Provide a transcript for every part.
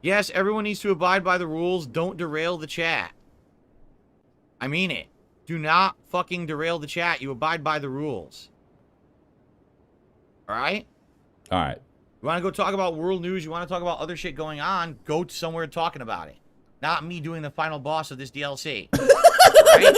Yes, everyone needs to abide by the rules. Don't derail the chat. I mean it. Do not fucking derail the chat. You abide by the rules. All right? All right. You want to go talk about world news? You want to talk about other shit going on? Go somewhere talking about it. Not me doing the final boss of this DLC. Right?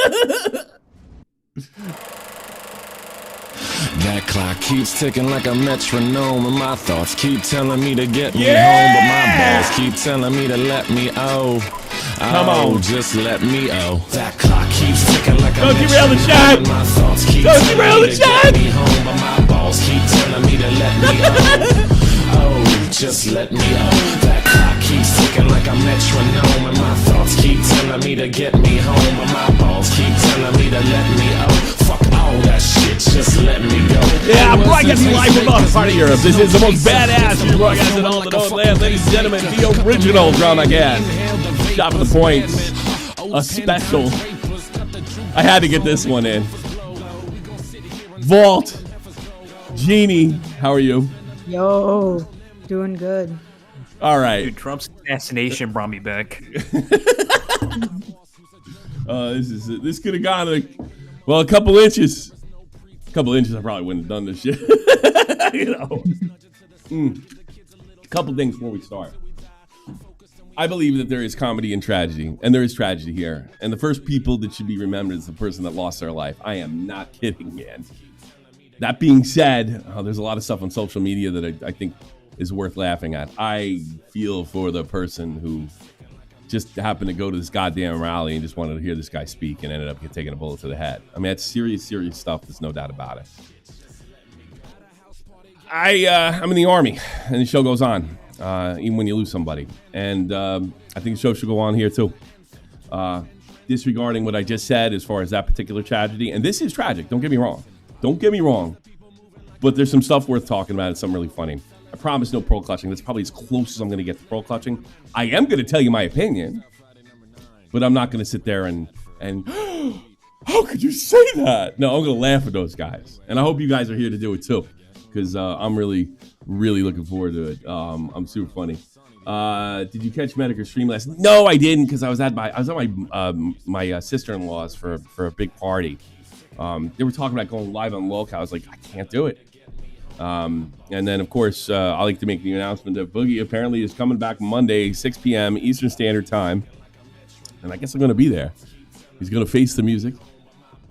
That clock keeps ticking like a metronome, and my thoughts keep telling me to get me home, but my balls keep telling me to let me Come on, just let me That clock keeps ticking like a don't derail the chat. My thoughts keep don't derail the chat. Me home, but my balls keep telling me to let me just let me That clock keeps ticking like a metronome, and my thoughts keep telling me to get me home, but my balls keep telling me to let me Fuck all that shit, just let me go. Yeah, I'm broadcasting live from the part of Europe. This is the most badass broadcast in all the known land. Ladies and gentlemen, the original drama gas. Shot for the points. A special. I had to get this one in. Vault. Jeannie, how are you? Yo, doing good. All right. Dude, Trump's assassination brought me back. This could have gone a couple inches. A couple inches, I probably wouldn't have done this shit. You know. A couple things before we start. I believe that there is comedy and tragedy, and there is tragedy here. And the first people that should be remembered is the person that lost their life. I am not kidding, man. That being said, there's a lot of stuff on social media that I think is worth laughing at. I feel for the person who just happened to go to this goddamn rally and just wanted to hear this guy speak and ended up taking a bullet to the head. I mean, that's serious, serious stuff. There's no doubt about it. I'm in the Army, and the show goes on, even when you lose somebody. And I think the show should go on here, too. Disregarding what I just said as far as that particular tragedy. And this is tragic. Don't get me wrong. Don't get me wrong. But there's some stuff worth talking about. It's something really funny. I promise no pearl clutching. That's probably as close as I'm going to get to pearl clutching. I am going to tell you my opinion, but I'm not going to sit there and how could you say that? No, I'm going to laugh at those guys. And I hope you guys are here to do it too, because I'm really, really looking forward to it. I'm super funny. Did you catch Medicare's stream last night? No, I didn't, because I was at my sister-in-law's for a big party. They were talking about going live on lolcow. I was like, I can't do it. And then, of course, I like to make the announcement that Boogie apparently is coming back Monday, 6 p.m. Eastern Standard Time. And I guess I'm going to be there. He's going to face the music.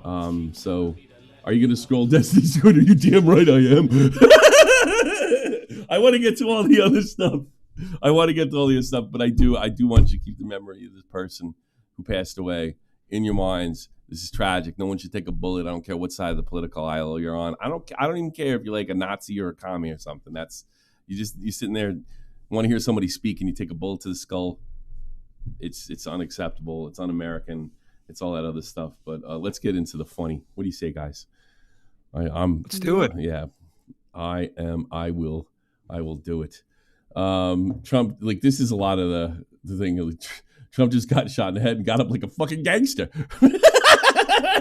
So, are you going to scroll Destiny's Twitter? You damn right I am. I want to get to all the other stuff. But I do want you to keep the memory of this person who passed away in your minds. This is tragic. No one should take a bullet. I don't care what side of the political aisle you're on. I don't even care if you're like a Nazi or a commie or something. You're sitting there, want to hear somebody speak, and you take a bullet to the skull. It's unacceptable. It's un-American. It's all that other stuff. But let's get into the funny. What do you say, guys? Let's do it. Yeah, I will do it. Trump, like, this is a lot of the thing. Trump just got shot in the head and got up like a fucking gangster.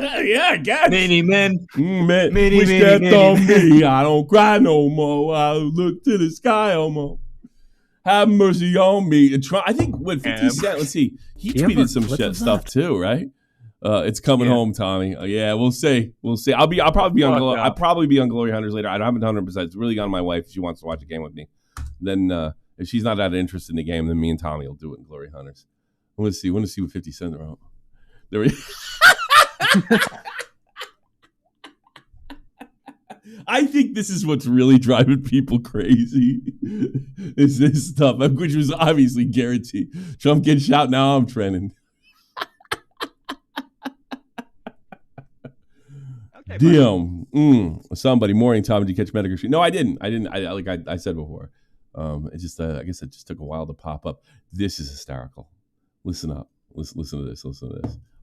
Yeah, I guess. Many men. Wish that on me. I don't cry no more. I look to the sky almost. Have mercy on me. And I think what 50 Cent. Let's see. He tweeted some shit stuff too, right? It's coming home, Tommy. Yeah, we'll see. I'll probably be on Glory Hunters later. I haven't 100%. It's really gone to my wife if she wants to watch a game with me. Then if she's not that interested in the game, then me and Tommy will do it in Glory Hunters. I want to see what 50 Cent are out. There we. I think this is what's really driving people crazy. Is this stuff, which was obviously guaranteed. Trump gets shot, now I'm trending. Okay, damn. Somebody, morning, Tom, did you catch Medicare Street? No, I didn't. I said before. It just, I guess it just took a while to pop up. This is hysterical. Listen up. Listen to this.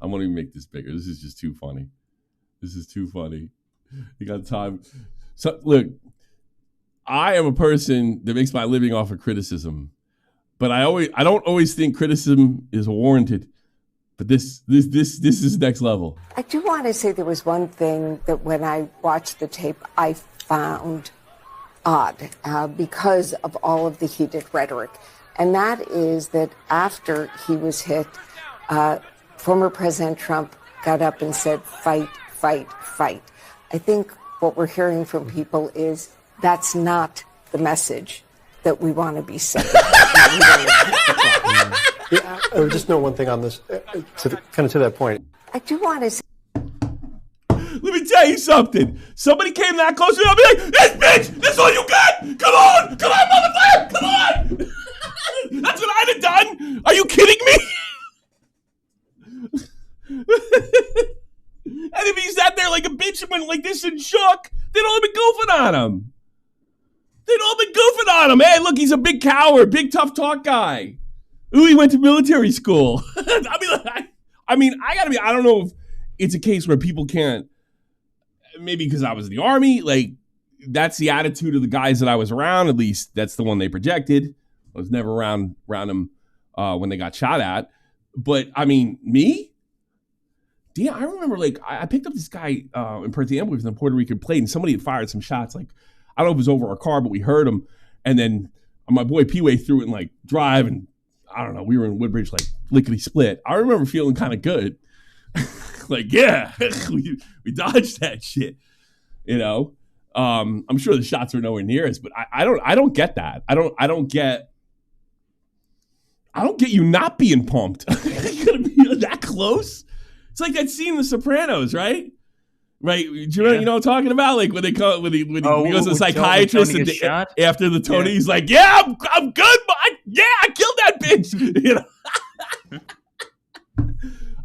I won't even make this bigger. This is just too funny. You got time. So look, I am a person that makes my living off of criticism, but I don't always think criticism is warranted. But this is next level. I do want to say there was one thing that when I watched the tape, I found odd because of all of the heated rhetoric. And that is that after he was hit, former President Trump got up and said, fight, fight, fight. I think what we're hearing from people is that's not the message that we want to be sending. Yeah, I would just know one thing on this, to that point. I do want to say, Let me tell you something. Somebody came that close to me, I'll be like, this bitch, this is all you got? Come on, motherfucker, come on. That's what I'd have done. Are you kidding me? And if he sat there like a bitch and went like this and shook, they'd all be goofing on him. Hey, look, he's a big coward, big tough talk guy. Ooh, he went to military school. I don't know if it's a case where people can't, maybe because I was in the Army, like, that's the attitude of the guys that I was around. At least that's the one they projected. I was never around them when they got shot at. But, I mean, me? Yeah, I remember, like, I picked up this guy in Partisanship in the Puerto Rican plate, and somebody had fired some shots. Like, I don't know if it was over our car, but we heard him. And then my boy P-Way threw it in, like, drive, and I don't know, we were in Woodbridge, like, lickety split. I remember feeling kind of good. Like, yeah, we dodged that shit, you know? I'm sure the shots were nowhere near us, but I don't get that. I don't get you not being pumped. You're gonna be that close? It's like that scene in The Sopranos, right? Right? Do you know what I'm talking about? Like when he goes to the psychiatrist and after the Tony, he's like, "Yeah, I'm good, but I killed that bitch." You know?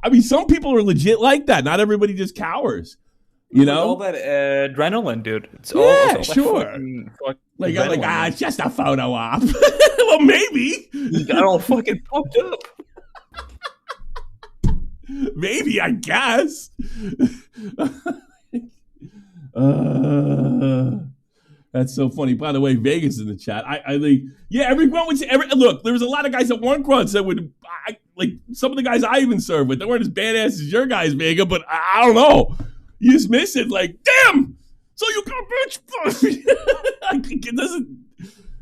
I mean, some people are legit like that. Not everybody just cowers. You know, all that adrenaline, dude. It's sure. It's just a photo op. Well, maybe you got all fucking pumped up. Maybe, I guess. That's so funny. By the way, Vegas in the chat. Everyone would say. Look, there was a lot of guys at one grunts that would like some of the guys I even served with. They weren't as badass as your guys, Vega, but I don't know. You just miss it, like, damn. So you got bitch.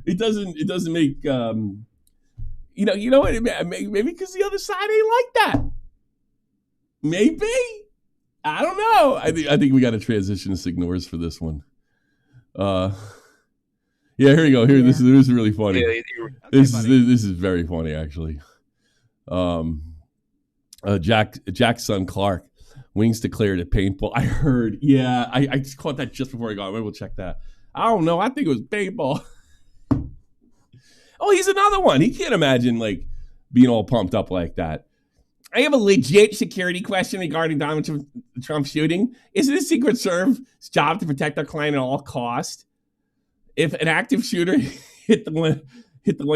It doesn't make. You know what? Maybe because the other side ain't like that. Maybe. I don't know. I think we got to transition to Signors for this one. Yeah, here we go. Here, this is really funny. This is very funny, actually. Jack's son Clark, wings declared at paintball. I heard. Yeah, I caught that just before I got. Maybe we'll check that. I don't know. I think it was paintball. Oh, he's another one. He can't imagine like being all pumped up like that. I have a legit security question regarding Donald Trump's shooting. Is it a Secret Service's job to protect our client at all costs? If an active shooter hit the one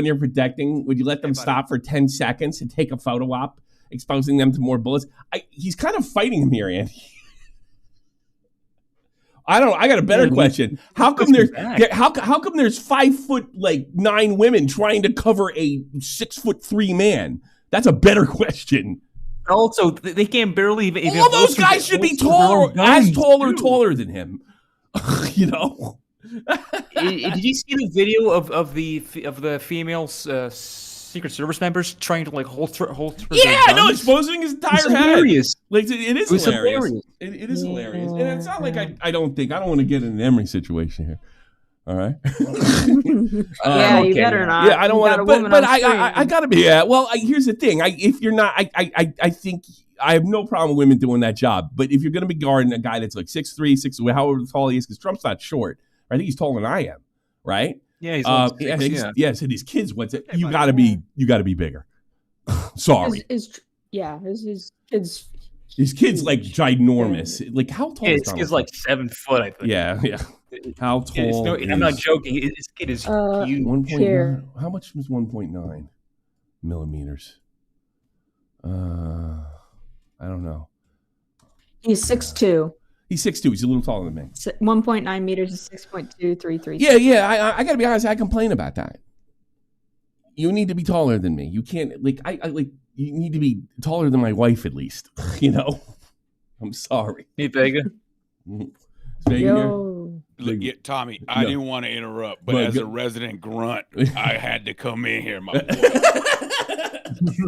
you're protecting, would you let them stop for 10 seconds and take a photo op, exposing them to more bullets? He's kind of fighting him here, Andy. I got a better question. How come there's 5'9" women trying to cover a 6'3" man? That's a better question. Also, they can barely even. All those guys should be taller than him. You know. Did you see the video of the female Secret Service members trying to like hold her no, exposing his entire head. Hilarious. Like it is hilarious. It is hilarious, and it's not like I don't want to get in an Emory situation here. All right. You better not. Yeah, I don't want to. But I gotta be. Yeah. Well, here's the thing. If you're not, I think I have no problem with women doing that job. But if you're gonna be guarding a guy that's like 6'3", 6', however tall he is, because Trump's not short. I think he's taller than I am. Right. Yeah. He's so these kids. You gotta be bigger. Sorry. His kids. His kid's like ginormous. Like how tall? His kid's like 7 foot. I think. Yeah. How tall? I'm not joking. His kid is huge. 1.9. How much is 1.9 millimeters? I don't know. He's 6'2". He's 6'2". He's a little taller than me. 1.9 meters is 6.233. Yeah. I gotta be honest. I complain about that. You need to be taller than me. You can't you need to be taller than my wife at least. You know. I'm sorry. Hey, Vega. Yo. Look, yeah, Tommy, I didn't want to interrupt, but as a resident grunt, I had to come in here, my boy.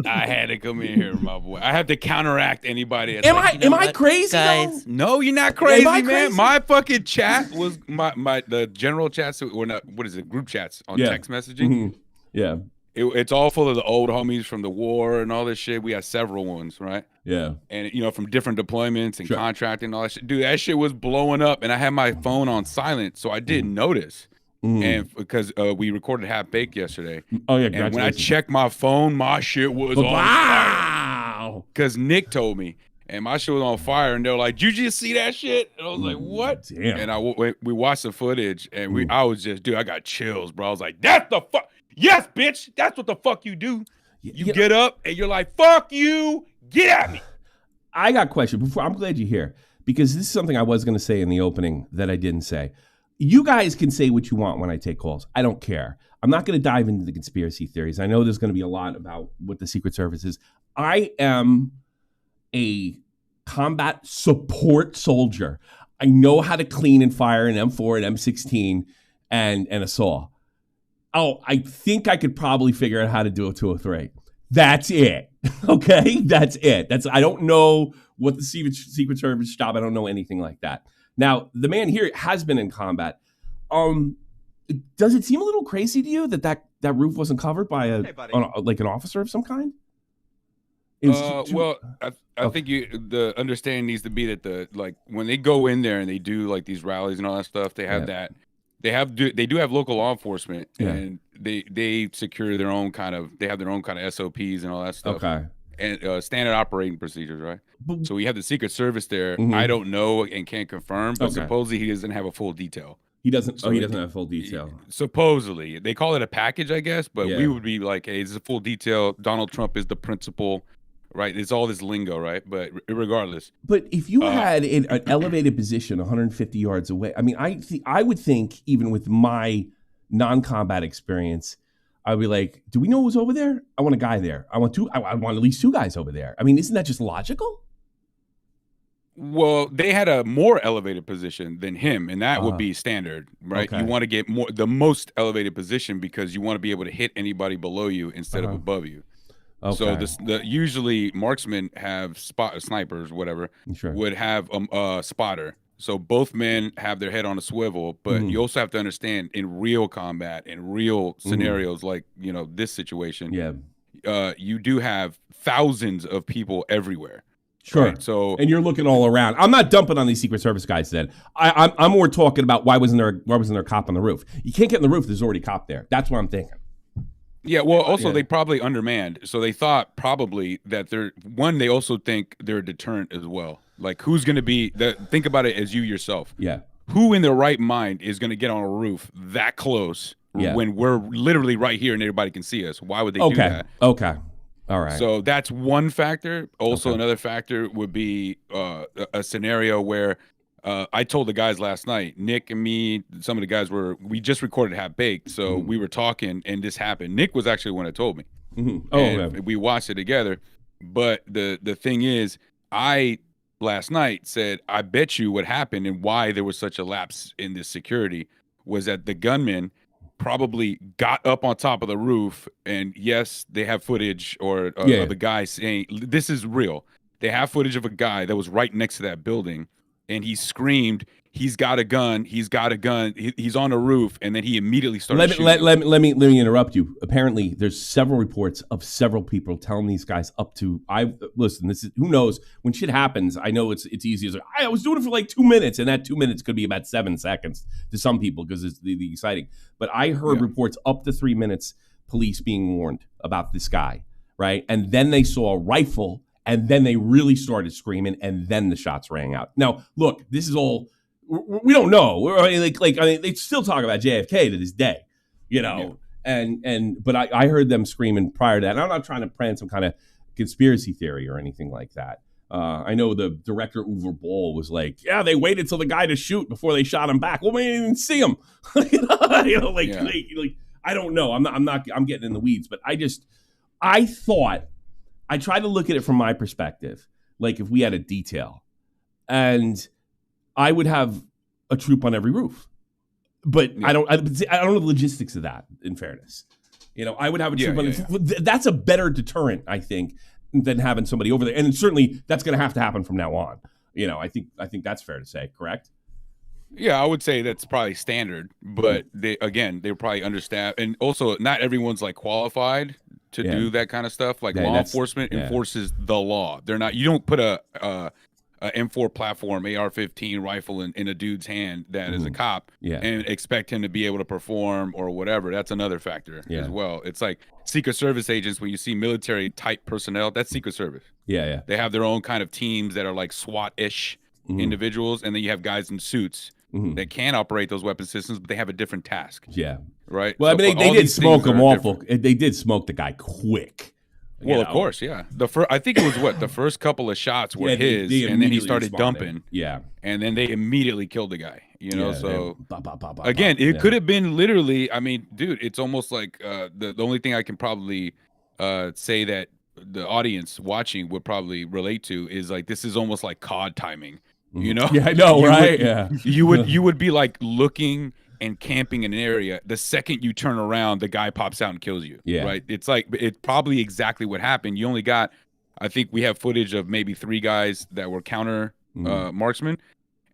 I had to come in here, my boy. I have to counteract anybody. Am I crazy, guys? No, you're not crazy, man. Crazy? My fucking chat was the general chats, or not? What is it? Group chats on text messaging. Mm-hmm. Yeah. It's all full of the old homies from the war and all this shit. We had several ones, right? Yeah. And, from different deployments and contracting and all that shit. Dude, that shit was blowing up. And I had my phone on silent, so I didn't notice. And because we recorded Half Baked yesterday. Oh, yeah. And when I checked my phone, my shit was on fire. Because Nick told me. And my shit was on fire. And they were like, did you just see that shit? And I was like, what? Damn. And we watched the footage. And I was just, dude, I got chills, bro. I was like, that's the fuck. Yes, bitch. That's what the fuck you do. You get up and you're like, fuck you. Get at me. I got a question. I'm glad you're here because this is something I was going to say in the opening that I didn't say. You guys can say what you want when I take calls. I don't care. I'm not going to dive into the conspiracy theories. I know there's going to be a lot about what the Secret Service is. I am a combat support soldier. I know how to clean and fire an M4 and M16 and a saw. Oh, I think I could probably figure out how to do a 203. That's it. Okay? That's it. I don't know what the Secret Service job. I don't know anything like that. Now, the man here has been in combat. Does it seem a little crazy to you that roof wasn't covered by like an officer of some kind? Well, I think the understanding needs to be that when they go in there and they do like these rallies and all that stuff, they have that. They do have local law enforcement, and they secure their own kind of. They have their own kind of SOPs and all that stuff. Okay. And standard operating procedures, right? So we have the Secret Service there. Mm-hmm. I don't know and can't confirm, but supposedly he doesn't have a full detail. He doesn't. So he doesn't have full detail. Supposedly, they call it a package, I guess. But we would be like, "Hey, this is a full detail. Donald Trump is the principal." Right, it's all this lingo, right? But regardless. But if you had an elevated position 150 yards away, I mean, I would think, even with my non-combat experience, I'd be like, do we know who's over there? I want a guy there. I want at least two guys over there. I mean, isn't that just logical? Well, they had a more elevated position than him, and that would be standard, right? Okay. You want to get the most elevated position because you want to be able to hit anybody below you instead of above you. Okay. So usually marksmen have snipers, whatever, would have a spotter. So both men have their head on a swivel, but you also have to understand in real combat, in real scenarios like, this situation, you do have thousands of people everywhere. Sure. Right? So, and you're looking all around. I'm not dumping on these Secret Service guys then. I'm more talking about why wasn't there a cop on the roof? You can't get in the roof. There's already a cop there. That's what I'm thinking. Yeah, well, also they probably undermanned, so they thought probably that they also think they're a deterrent as well. Like, who's going to be think about it as you yourself. Yeah. Who in their right mind is going to get on a roof that close when we're literally right here and everybody can see us? Why would they do that? Okay. All right. So that's one factor. Also, another factor would be a scenario where I told the guys last night, Nick and me, some of the guys we just recorded Half Baked, so we were talking and this happened. Nick was actually the one that told me. We watched it together. But the thing is, I last night said, I bet you what happened and why there was such a lapse in this security was that the gunman probably got up on top of the roof, and yes, they have footage of the guy saying, this is real. They have footage of a guy that was right next to that building. And he screamed, he's got a gun, he's on the roof, and then he immediately started shooting. Let me interrupt you. Apparently, there's several reports of several people telling these guys listen, this is, who knows, when shit happens, I know it's easy. It's like, I was doing it for like 2 minutes, and that 2 minutes could be about 7 seconds to some people because it's the exciting. But I heard reports up to 3 minutes, police being warned about this guy, right? And then they saw a rifle. And then they really started screaming, and then the shots rang out. Now, look, this is all we don't know. They still talk about JFK to this day, But I heard them screaming prior to that. And I'm not trying to plant some kind of conspiracy theory or anything like that. I know the director Uwe Boll was like, "Yeah, they waited till the guy to shoot before they shot him back." Well, we didn't even see him. I don't know. I'm getting in the weeds, but I thought. I try to look at it from my perspective, like if we had a detail, and I would have a troop on every roof. But I don't know the logistics of that, in fairness. I would have a troop on that's a better deterrent, I think, than having somebody over there. And certainly that's going to have to happen from now on. I think that's fair to say, correct? Yeah, I would say that's probably standard, but they're probably understaffed, and also not everyone's like qualified to do that kind of stuff. Like law enforcement enforces the law. They're not. You don't put a M4 platform AR-15 rifle in a dude's hand that is a cop and expect him to be able to perform or whatever. That's another factor as well. It's like Secret Service agents, when you see military type personnel, that's Secret Service. Yeah. They have their own kind of teams that are like SWAT-ish individuals, and then you have guys in suits that can operate those weapon systems, but they have a different task. Yeah. Right? Well, so they did smoke him awful. They did smoke the guy quick. Well, of course, yeah. I think it was the first couple of shots were his, and then he started dumping. Yeah. And then they immediately killed the guy. So again, it could have been literally. I mean, dude, it's almost like the only thing I can probably say that the audience watching would probably relate to is like this is almost like COD timing. Yeah, I know, right? You would be like looking and camping in an area. The second you turn around, the guy pops out and kills you. Yeah. Right. It's probably exactly what happened. You only got, I think we have footage of maybe 3 guys that were counter marksmen,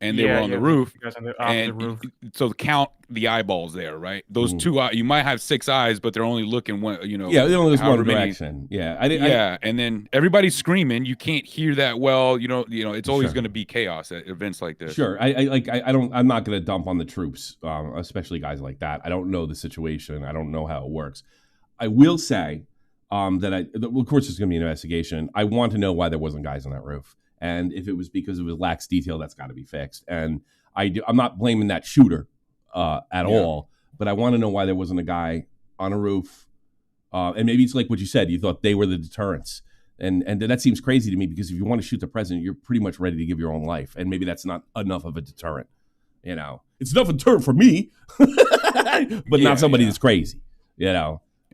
and they were on the roof. The roof. So count the eyeballs there, right? Those 2 you might have 6 eyes, but they're only looking one. Yeah, they only look one direction. Yeah, and then everybody's screaming. You can't hear that well. It's always going to be chaos at events like this. Sure, I'm not going to dump on the troops, especially guys like that. I don't know the situation. I don't know how it works. I will say that of course there's going to be an investigation. I want to know why there wasn't guys on that roof. And if it was because it was lax detail, that's got to be fixed. And I'm not blaming that shooter at all, but I want to know why there wasn't a guy on a roof. And maybe it's like what you said. You thought they were the deterrents. And that seems crazy to me because if you want to shoot the president, you're pretty much ready to give your own life. And maybe that's not enough of a deterrent. It's enough of a deterrent for me, but not somebody that's crazy,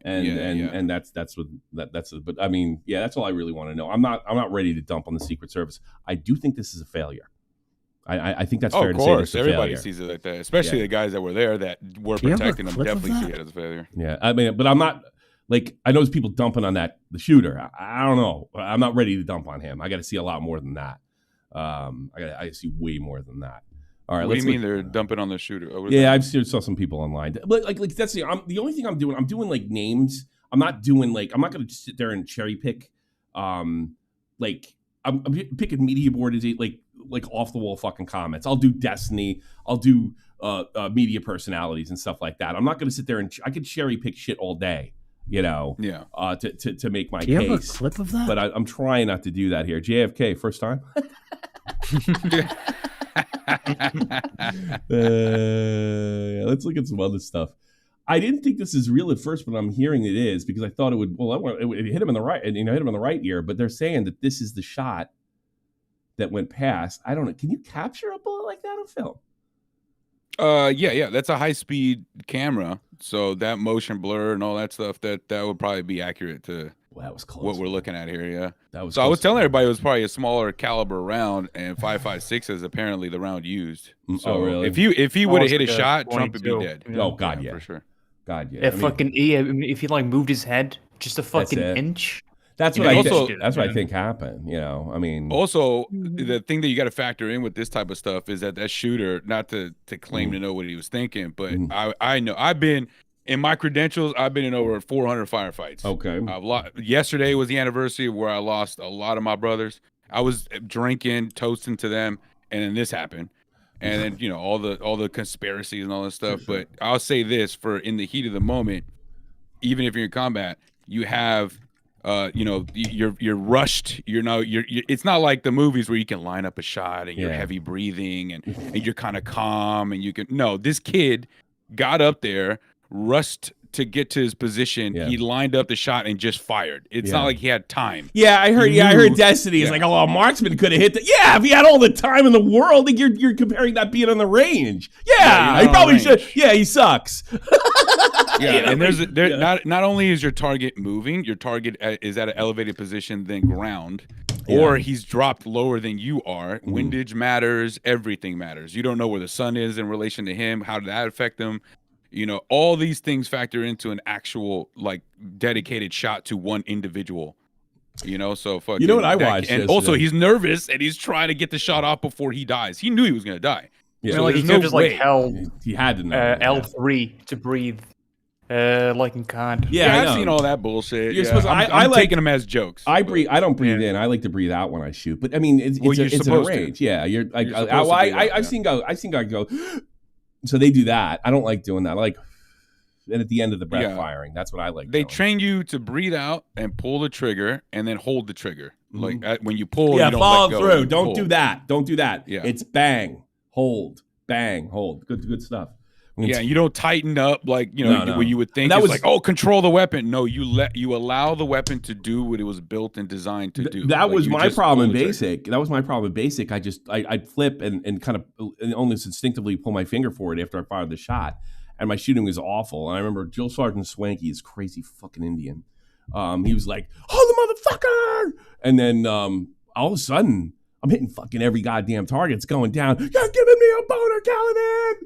And that's but I mean, that's all I really want to know. I'm not ready to dump on the Secret Service. I do think this is a failure. I think that's fair to say. Of course, everybody sees it like that, especially the guys that were there that were protecting them. Definitely see it as a failure. Yeah, I mean, but I'm not I know there's people dumping on the shooter. I don't know. I'm not ready to dump on him. I got to see a lot more than that. I see way more than that. All right. What do you mean they're dumping on the shooter? I saw some people online, but that's the only thing I'm doing. I'm doing like names. I'm not doing I'm not going to sit there and cherry pick. I'm picking media board is like off the wall fucking comments. I'll do Destiny. I'll do media personalities and stuff like that. I'm not going to sit there and I could cherry pick shit all day. To make my case. Do you have a clip of that? But I'm trying not to do that here. JFK, first time. Let's look at some other stuff. I didn't think this is real at first, but I'm hearing it is because I thought it would. Well, it hit him in the right, and hit him in the right ear. But they're saying that this is the shot that went past. I don't know. Can you capture a bullet like that on film? Yeah. That's a high-speed camera, so that motion blur and all that stuff that would probably be accurate to. Well, that was close. What we're looking at here, yeah. That was. So I was telling everybody it was probably a smaller caliber round, and 5.56 is apparently the round used. So really? If he would have hit a shot, Trump would be dead. Oh God, yeah, for sure. God, yeah. If he moved his head just a fucking inch. That's what I think happened. I mean. Also, the thing that you got to factor in with this type of stuff is that shooter, not to claim to know what he was thinking, but I know in my credentials, I've been in over 400 firefights. Okay. Yesterday was the anniversary where I lost a lot of my brothers. I was drinking, toasting to them, and then this happened. And then, all the conspiracies and all this stuff. Sure. But I'll say this, for in the heat of the moment, even if you're in combat, you have you're rushed. It's not like the movies where you can line up a shot and you're heavy breathing and you're kind of calm and you can. No, this kid got up there, rushed to get to his position. He lined up the shot and just fired. It's not like he had time. Yeah, I heard Destiny is like, oh, a marksman could have hit that. Yeah, if he had all the time in the world, you're comparing that being on the range. Yeah, he probably should. Yeah, he sucks. And not only is your target moving, your target is at an elevated position than ground. or he's dropped lower than you are. Windage matters. Everything matters. You don't know where the sun is in relation to him. How did that affect him? You know, all these things factor into an actual like dedicated shot to one individual. You know, so fucking. You know what I watched? And also, he's nervous and he's trying to get the shot off before he dies. He knew he was gonna die. Yeah, so like he could just like held he had to know L3 to breathe, like in Khan. Yeah, I've seen all that bullshit. You're supposed to, I'm taking them as jokes. I don't breathe in. I like to breathe out when I shoot. But I mean, it's in a range. Yeah, you're like I've seen guys go. So they do that. I don't like doing that. I like. And at the end of the breath firing, that's what I like. They train you to breathe out and pull the trigger, and then hold the trigger. Like when you pull, you don't follow let go. through. Don't do that. Don't do that. Yeah, it's bang, hold, bang, hold. Good stuff. Yeah, you don't tighten up like when you would think it's like, oh, control the weapon. No, you allow the weapon to do what it was built and designed to do. That was my problem in basic. That was my problem in basic. I'd flip and kind of almost instinctively pull my finger forward after I fired the shot. And my shooting was awful. And I remember Jill Sergeant Swanky, is crazy fucking Indian. He was like, "Hold the motherfucker!" And then all of a sudden, I'm hitting fucking every goddamn target. It's going down. You're giving me a boner, Caliban.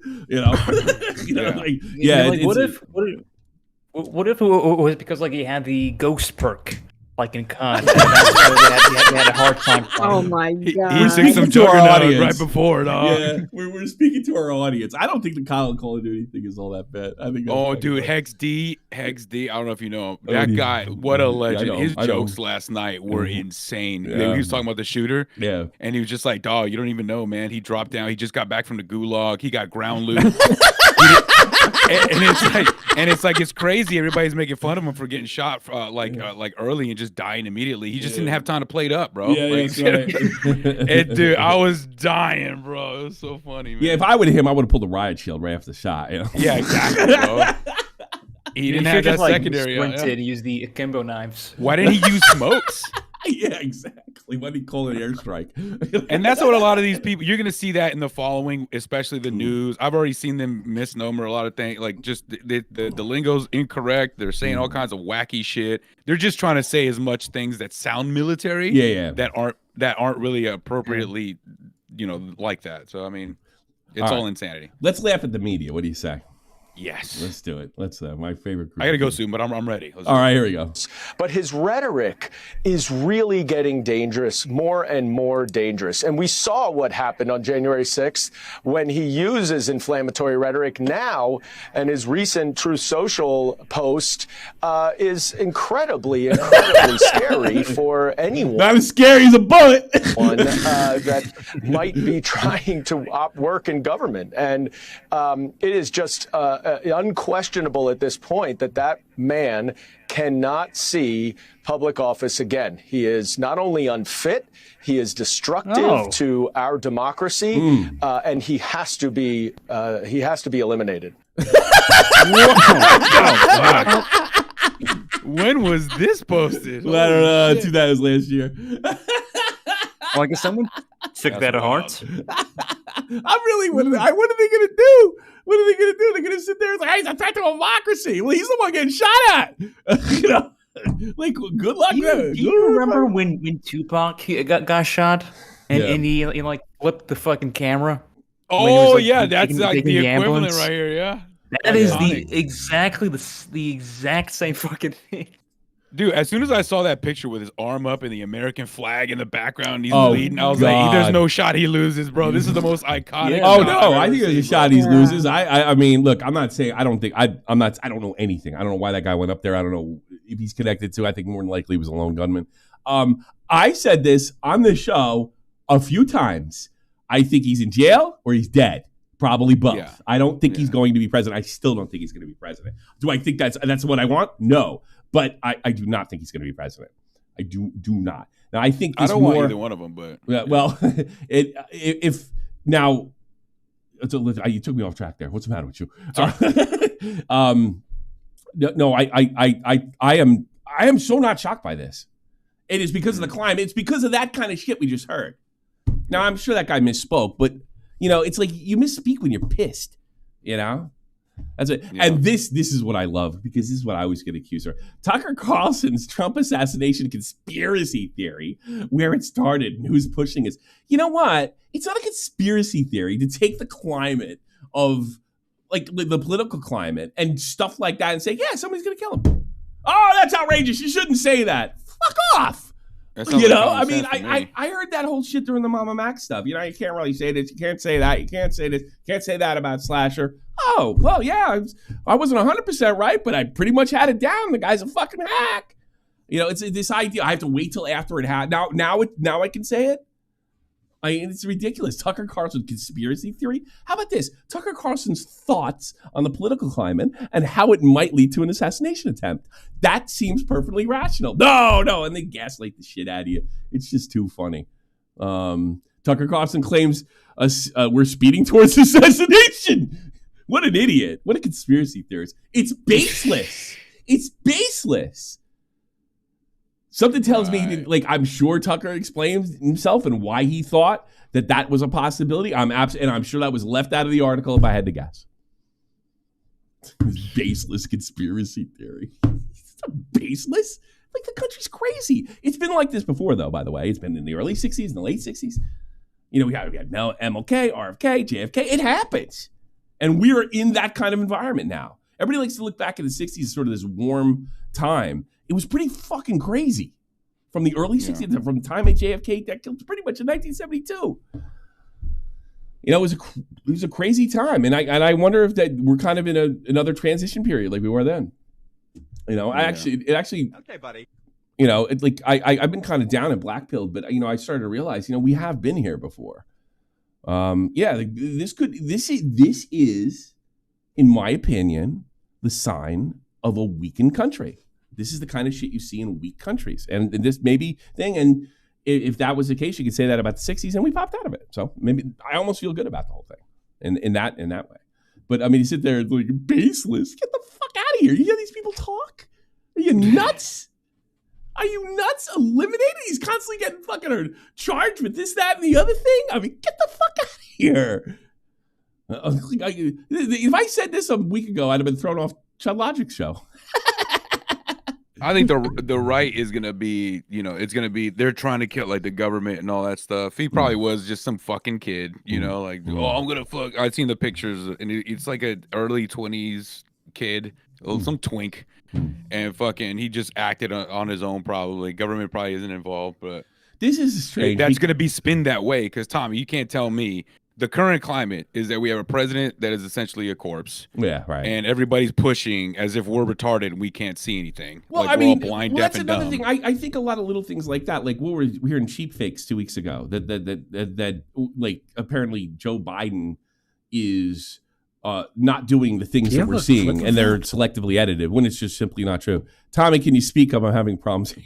What if it was because like he had the ghost perk? Like in Khan, that's why they had a hard time. Oh my god! He took some juggernaut right before, dog. Yeah, we're speaking to our audience. I don't think the Call of Duty thing is all that bad. I think. Oh, dude, Hex D. I don't know if you know him. That guy, what a legend! His jokes last night were insane. He was talking about the shooter. Yeah, and he was just like, "Dog, you don't even know, man. He dropped down. He just got back from the gulag. He got ground loot." And it's crazy. Everybody's making fun of him for getting shot like early and just dying immediately. He just didn't have time to play it up, bro. Dude, I was dying, bro. It was so funny, man. Yeah, if I would have him, I would have pulled the riot shield right after the shot. You know? Yeah, exactly, bro. He didn't have that secondary. Sprinted, use the akimbo knives. Why didn't he use smokes? Yeah, exactly. Why did he call it an airstrike? And that's what a lot of these people, you're going to see that in the following, especially the news. I've already seen them misnomer a lot of things. Like just the lingo's incorrect. They're saying all kinds of wacky shit. They're just trying to say as much things that sound military that aren't really appropriately, like that. So, I mean, it's all insanity. Let's laugh at the media. What do you say? Yes. Let's do it. Let's my favorite group. I got to go soon, but I'm ready. All right, here we go. But his rhetoric is really getting dangerous, more and more dangerous. And we saw what happened on January 6th when he uses inflammatory rhetoric now, and his recent Truth Social post is incredibly scary for anyone. Not as scary as a bullet. That might be trying to work in government. And it is just unquestionable at this point that man cannot see public office again. He is not only unfit, he is destructive to our democracy, and he has to be eliminated. When was this posted? Well, I don't know. I think that was last year. Well, I guess someone took that to heart. I'm really wondering, what are they going to do? What are they going to do? They're going to sit there and say, hey, he's a threat to democracy. Well, he's the one getting shot at. Like, good luck. Do you remember when Tupac got shot and he like flipped the fucking camera? Oh, yeah, that's like the equivalent right here, yeah. That is the exact same fucking thing. Dude, as soon as I saw that picture with his arm up and the American flag in the background, and he's bleeding, I was like, there's no shot he loses, bro. This is the most iconic. Yeah. Oh, no, I think there's a shot he loses. I mean, look, I'm not saying, I don't know anything. I don't know why that guy went up there. I don't know if he's connected to, I think more than likely he was a lone gunman. I said this on the show a few times. I think he's in jail or he's dead. Probably both. Yeah. I don't think he's going to be president. I still don't think he's going to be president. Do I think that's what I want? No. But I do not think he's going to be president. I do not. Now I think I don't want either one of them. But well, if now, you took me off track there. What's the matter with you? No, I am so not shocked by this. It is because of the climate. It's because of that kind of shit we just heard. Now I'm sure that guy misspoke, but it's like you misspeak when you're pissed. That's it. Yeah. And this is what I love, because this is what I always get accused of. Tucker Carlson's Trump assassination conspiracy theory, where it started and who's pushing this. You know what? It's not a conspiracy theory to take the climate of, like, the political climate and stuff like that and say, yeah, somebody's going to kill him. Oh, that's outrageous. You shouldn't say that. Fuck off. You know, I mean, I heard that whole shit during the Mama Mac stuff. You know, you can't really say this. You can't say that. You can't say this. You can't say that about Slasher. Oh, well, yeah, I wasn't 100% right, but I pretty much had it down. The guy's a fucking hack. You know, it's this idea. I have to wait till after it happened. Now I can say it. I mean, it's ridiculous. Tucker Carlson conspiracy theory. How about this? Tucker Carlson's thoughts on the political climate and how it might lead to an assassination attempt. That seems perfectly rational. No, and they gaslight the shit out of you. It's just too funny. Tucker Carlson claims we're speeding towards assassination. What an idiot. What a conspiracy theorist. It's baseless. It's baseless. Something tells me, like, I'm sure Tucker explains himself and why he thought that was a possibility. And I'm sure that was left out of the article if I had to guess. Baseless conspiracy theory. It's baseless. Like, the country's crazy. It's been like this before, though, by the way. It's been in the early 60s and the late 60s. You know, we had now MLK, RFK, JFK. It happens. And we're in that kind of environment now. Everybody likes to look back at the 60s as sort of this warm time. It was pretty fucking crazy from the early 60s, from the time that JFK got killed to pretty much in 1972. You know, it was a crazy time, and I wonder if that we're kind of in another transition period like we were then. You know, okay, buddy. You know, it's like I've been kind of down and black-pilled, but you know, I started to realize, you know, we have been here before. This is, in my opinion, the sign of a weakened country. This is the kind of shit you see in weak countries. And this maybe thing, and if that was the case, you could say that about the 60s, and we popped out of it. So maybe I almost feel good about the whole thing in that way. But I mean, you sit there like, baseless. Get the fuck out of here. You hear these people talk? Are you nuts? Are you nuts? Eliminated? He's constantly getting fucking charged with this, that, and the other thing. I mean, get the fuck out of here. If I said this a week ago, I'd have been thrown off Chud Logic's show. I think the right is gonna be, you know, it's gonna be they're trying to kill like the government and all that stuff. He probably was just some fucking kid, you know, like I'm gonna fuck. I've seen the pictures, and it's like an early 20s kid, some twink, and fucking he just acted on his own. Probably government probably isn't involved, but this is strange. That's gonna be spin that way because Tommy, you can't tell me. The current climate is that we have a president that is essentially a corpse. Yeah, right. And everybody's pushing as if we're retarded and we can't see anything. Well, like I mean, we're all blind, deaf, that's and another dumb. thing. I think a lot of little things like that, like we were hearing cheap fakes 2 weeks ago, that like apparently Joe Biden is not doing the things that we're seeing, and they're selectively edited when it's just simply not true. Tommy, can you speak up? I'm having problems here.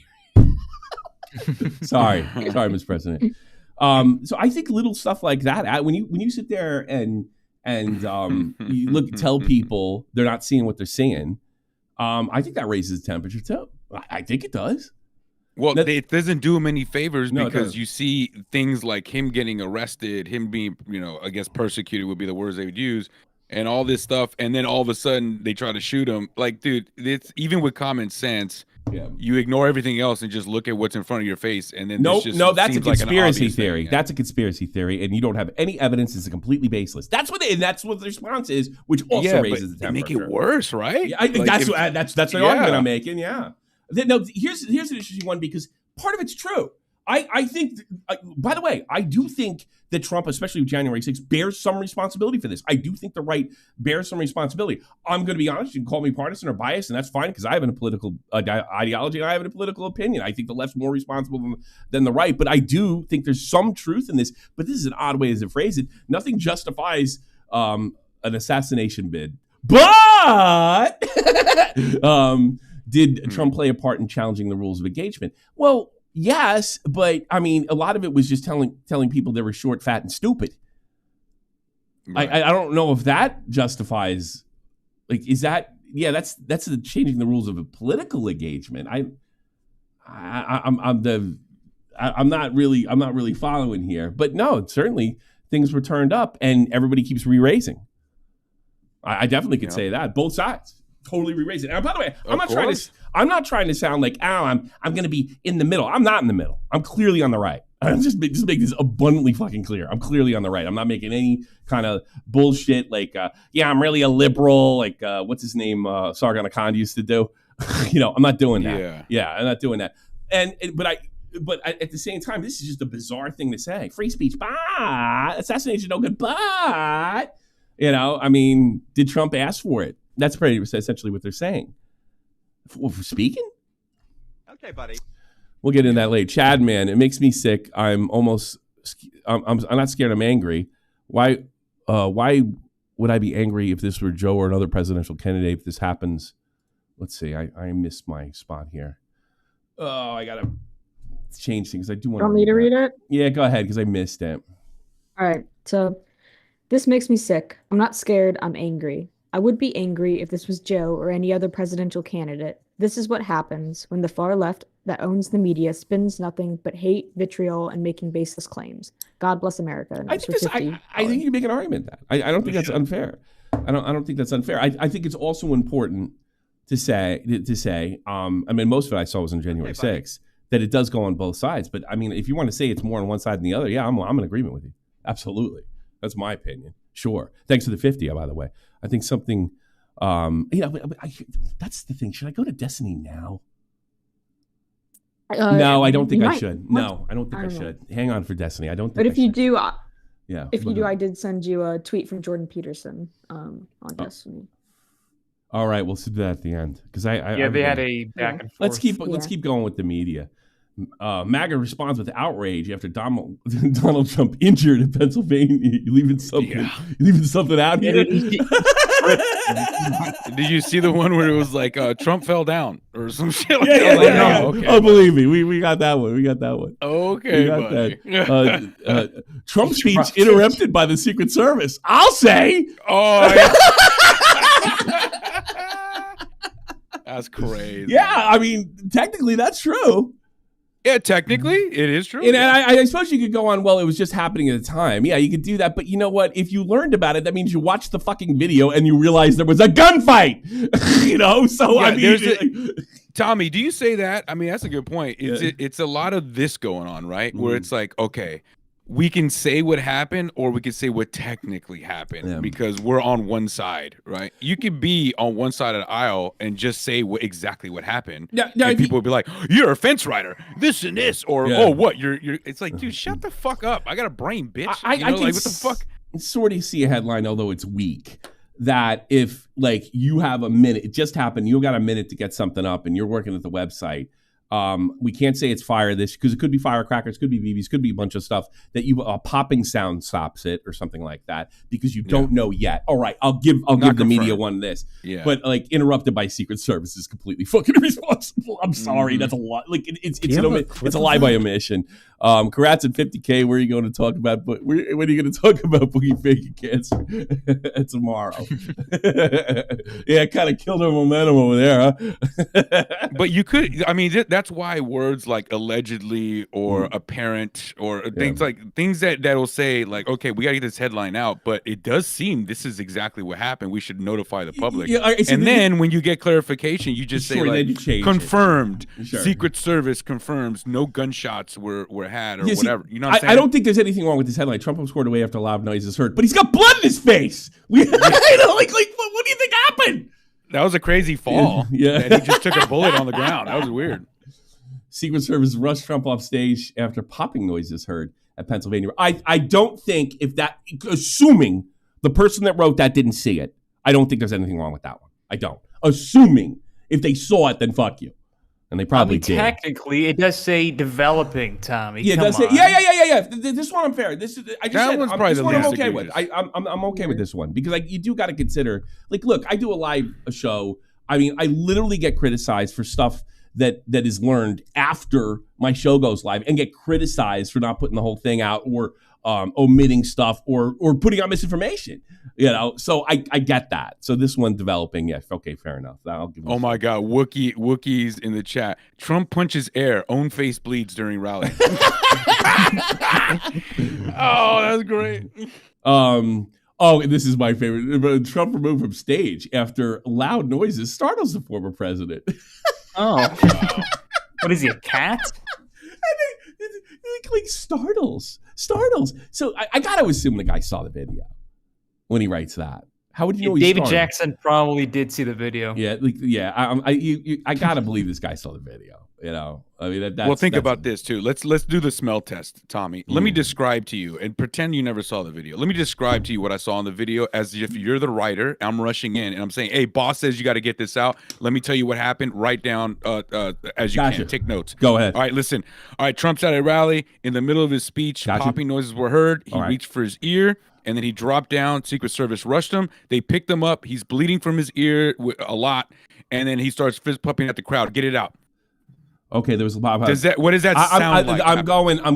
Sorry, Mr. President. So I think little stuff like that, when you sit there and you tell people they're not seeing what they're seeing, I think that raises the temperature too. I think it does. Well, it doesn't do him any favors because you see things like him getting arrested, him being, you know, I guess persecuted would be the words they would use, and all this stuff, and then all of a sudden they try to shoot him. Like, dude, it's even with common sense. Yeah. You ignore everything else and just look at what's in front of your face, and then that's a conspiracy theory. Thing, that's a conspiracy theory, and you don't have any evidence. It's completely baseless. That's what the response is, which also raises the temperature. Make it worse, right? Yeah, that's the argument I'm making. Yeah. Now here's an interesting one because part of it's true. I think, by the way, I do think that Trump, especially with January 6th, bears some responsibility for this. I do think the right bears some responsibility. I'm going to be honest. You can call me partisan or biased, and that's fine because I have a political ideology and I have a political opinion. I think the left's more responsible than the right, but I do think there's some truth in this. But this is an odd way to phrase it. Nothing justifies an assassination bid. But did Trump play a part in challenging the rules of engagement? Well, yes, but I mean, a lot of it was just telling people they were short, fat, and stupid. Right. I don't know if that justifies. Like, is that? Yeah, that's the changing the rules of a political engagement. I'm not really following here. But no, certainly things were turned up, and everybody keeps re-raising. I definitely could say that. Both sides. Totally re-raise it. And by the way, I'm not trying to sound like, I'm going to be in the middle. I'm not in the middle. I'm clearly on the right. I'm just make this abundantly fucking clear. I'm clearly on the right. I'm not making any kind of bullshit like, I'm really a liberal. Like, what's his name? Sargon Khan used to do. I'm not doing that. Yeah, I'm not doing that. But at the same time, this is just a bizarre thing to say. Free speech, but assassination, no good, but did Trump ask for it? That's pretty essentially what they're saying. For speaking? Okay, buddy. We'll get into that later. Chad, man, it makes me sick. I'm not scared. I'm angry. Why would I be angry if this were Joe or another presidential candidate? If this happens, let's see. I missed my spot here. Oh, I gotta change things. I do want. Want me to read it? Yeah, go ahead because I missed it. All right. So, this makes me sick. I'm not scared. I'm angry. I would be angry if this was Joe or any other presidential candidate. This is what happens when the far left that owns the media spins nothing but hate, vitriol, and making baseless claims. God bless America. I think you can make an argument that. I don't think that's unfair. I don't think that's unfair. I think it's also important to say. Most of it I saw was on January 6th, that it does go on both sides. But if you want to say it's more on one side than the other, yeah, I'm in agreement with you. Absolutely. That's my opinion. Sure. Thanks for the 50, by the way. I think something, that's the thing. Should I go to Destiny now? No, I don't think I should. No, I don't think I should. Hang on for Destiny. I don't think But if you do, I I did send you a tweet from Jordan Peterson on Destiny. All right, we'll do that at the end because they had a back and forth. Let's keep going with the media. MAGA responds with outrage after Donald Trump injured in Pennsylvania. You leaving something out here? Did you see the one where it was like Trump fell down or some shit? Like yeah. Okay. Oh, believe me, we got that one. Okay, we got that. Trump speech interrupted by the Secret Service. I'll say. Oh. Yeah. That's crazy. Yeah, technically that's true. Yeah, technically, it is true. And I suppose you could go on, well, it was just happening at the time. Yeah, you could do that. But you know what? If you learned about it, that means you watched the fucking video and you realized there was a gunfight. Tommy, do you say that? That's a good point. It's a lot of this going on, right? Mm-hmm. Where it's like, okay, we can say what happened or we can say what technically happened because we're on one side, right? You could be on one side of the aisle and just say exactly what happened. And people would be like, you're a fence rider, this and this, or oh, what? You're. It's like, dude, shut the fuck up. I got a brain, bitch. I can what the fuck? Sort of see a headline, although it's weak, that if you have a minute, it just happened, you got a minute to get something up and you're working at the website. We can't say it's fire because it could be firecrackers, could be BBs, could be a bunch of stuff that a popping sound stops it or something like that because you don't know yet. All right, I'll give the media one this. Yeah. But interrupted by Secret Service is completely fucking irresponsible. I'm sorry, that's a lot. It's a lie by omission. Congrats at 50K. Where are you going to talk about? But when are you going to talk about Boogie faking cancer? Tomorrow. Yeah, it kind of killed our momentum over there, huh? But you could. That's why words like allegedly or apparent or things that'll say like, okay, we got to get this headline out, but it does seem this is exactly what happened. We should notify the public. Then when you get clarification, you just say like, confirmed. Secret Service confirms no gunshots were had or whatever. You know what I'm saying? I don't think there's anything wrong with this headline. Trump scored away after loud noises heard, but he's got blood in his face. What do you think happened? That was a crazy fall. Yeah. And he just took a bullet on the ground. That was weird. Secret Service rushed Trump off stage after popping noises heard at Pennsylvania. I don't think assuming the person that wrote that didn't see it, I don't think there's anything wrong with that one. I don't. Assuming if they saw it, then fuck you. And they probably did. Technically, it does say developing, Tommy. Yeah, it does say. Yeah. This one I'm fair. This one's probably the least I'm okay with. I'm okay with this one because you do got to consider. Look, I do a show. I literally get criticized for stuff that is learned after my show goes live, and get criticized for not putting the whole thing out or omitting stuff or putting out misinformation. So I get that. So this one developing, okay, fair enough. I'll give. Oh my God, Wookiees in the chat. Trump punches air, own face bleeds during rally. Oh, that's great. Oh, and this is my favorite. Trump removed from stage after loud noises startles the former president. Oh. What is he, a cat? Like startles. So I gotta assume the guy saw the video when he writes that. How would you know? David Jackson probably did see the video. Yeah, I gotta believe this guy saw the video. You know, I mean, well, think about this too. Let's do the smell test, Tommy. Let me describe to you, and pretend you never saw the video. Let me describe to you what I saw in the video as if you're the writer. I'm rushing in, and I'm saying, "Hey, boss says you got to get this out. Let me tell you what happened. Write down as you can. Take notes. Go ahead. All right, listen. All right, Trump's at a rally. In the middle of his speech, popping noises were heard. He reached for his ear, and then he dropped down. Secret Service rushed him. They picked him up. He's bleeding from his ear a lot, and then he starts fist pumping at the crowd. Get it out." Okay, there was a lot. What does that sound like? I'm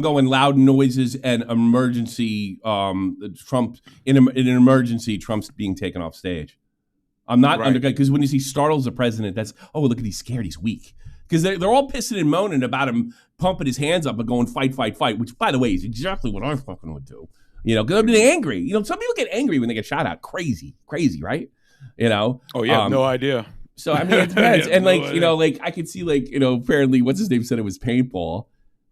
going loud noises and emergency. Trump in an emergency. Trump's being taken off stage. I'm not because when you see startles the president, that's look at he's scared, he's weak. Because they're all pissing and moaning about him pumping his hands up and going fight, which by the way is exactly what I fucking would do. You know, because I'm angry. You know, some people get angry when they get shot at. Crazy, right? You know. Oh yeah, no idea. So I mean, it depends. And I could see apparently what's his name said it was paintball.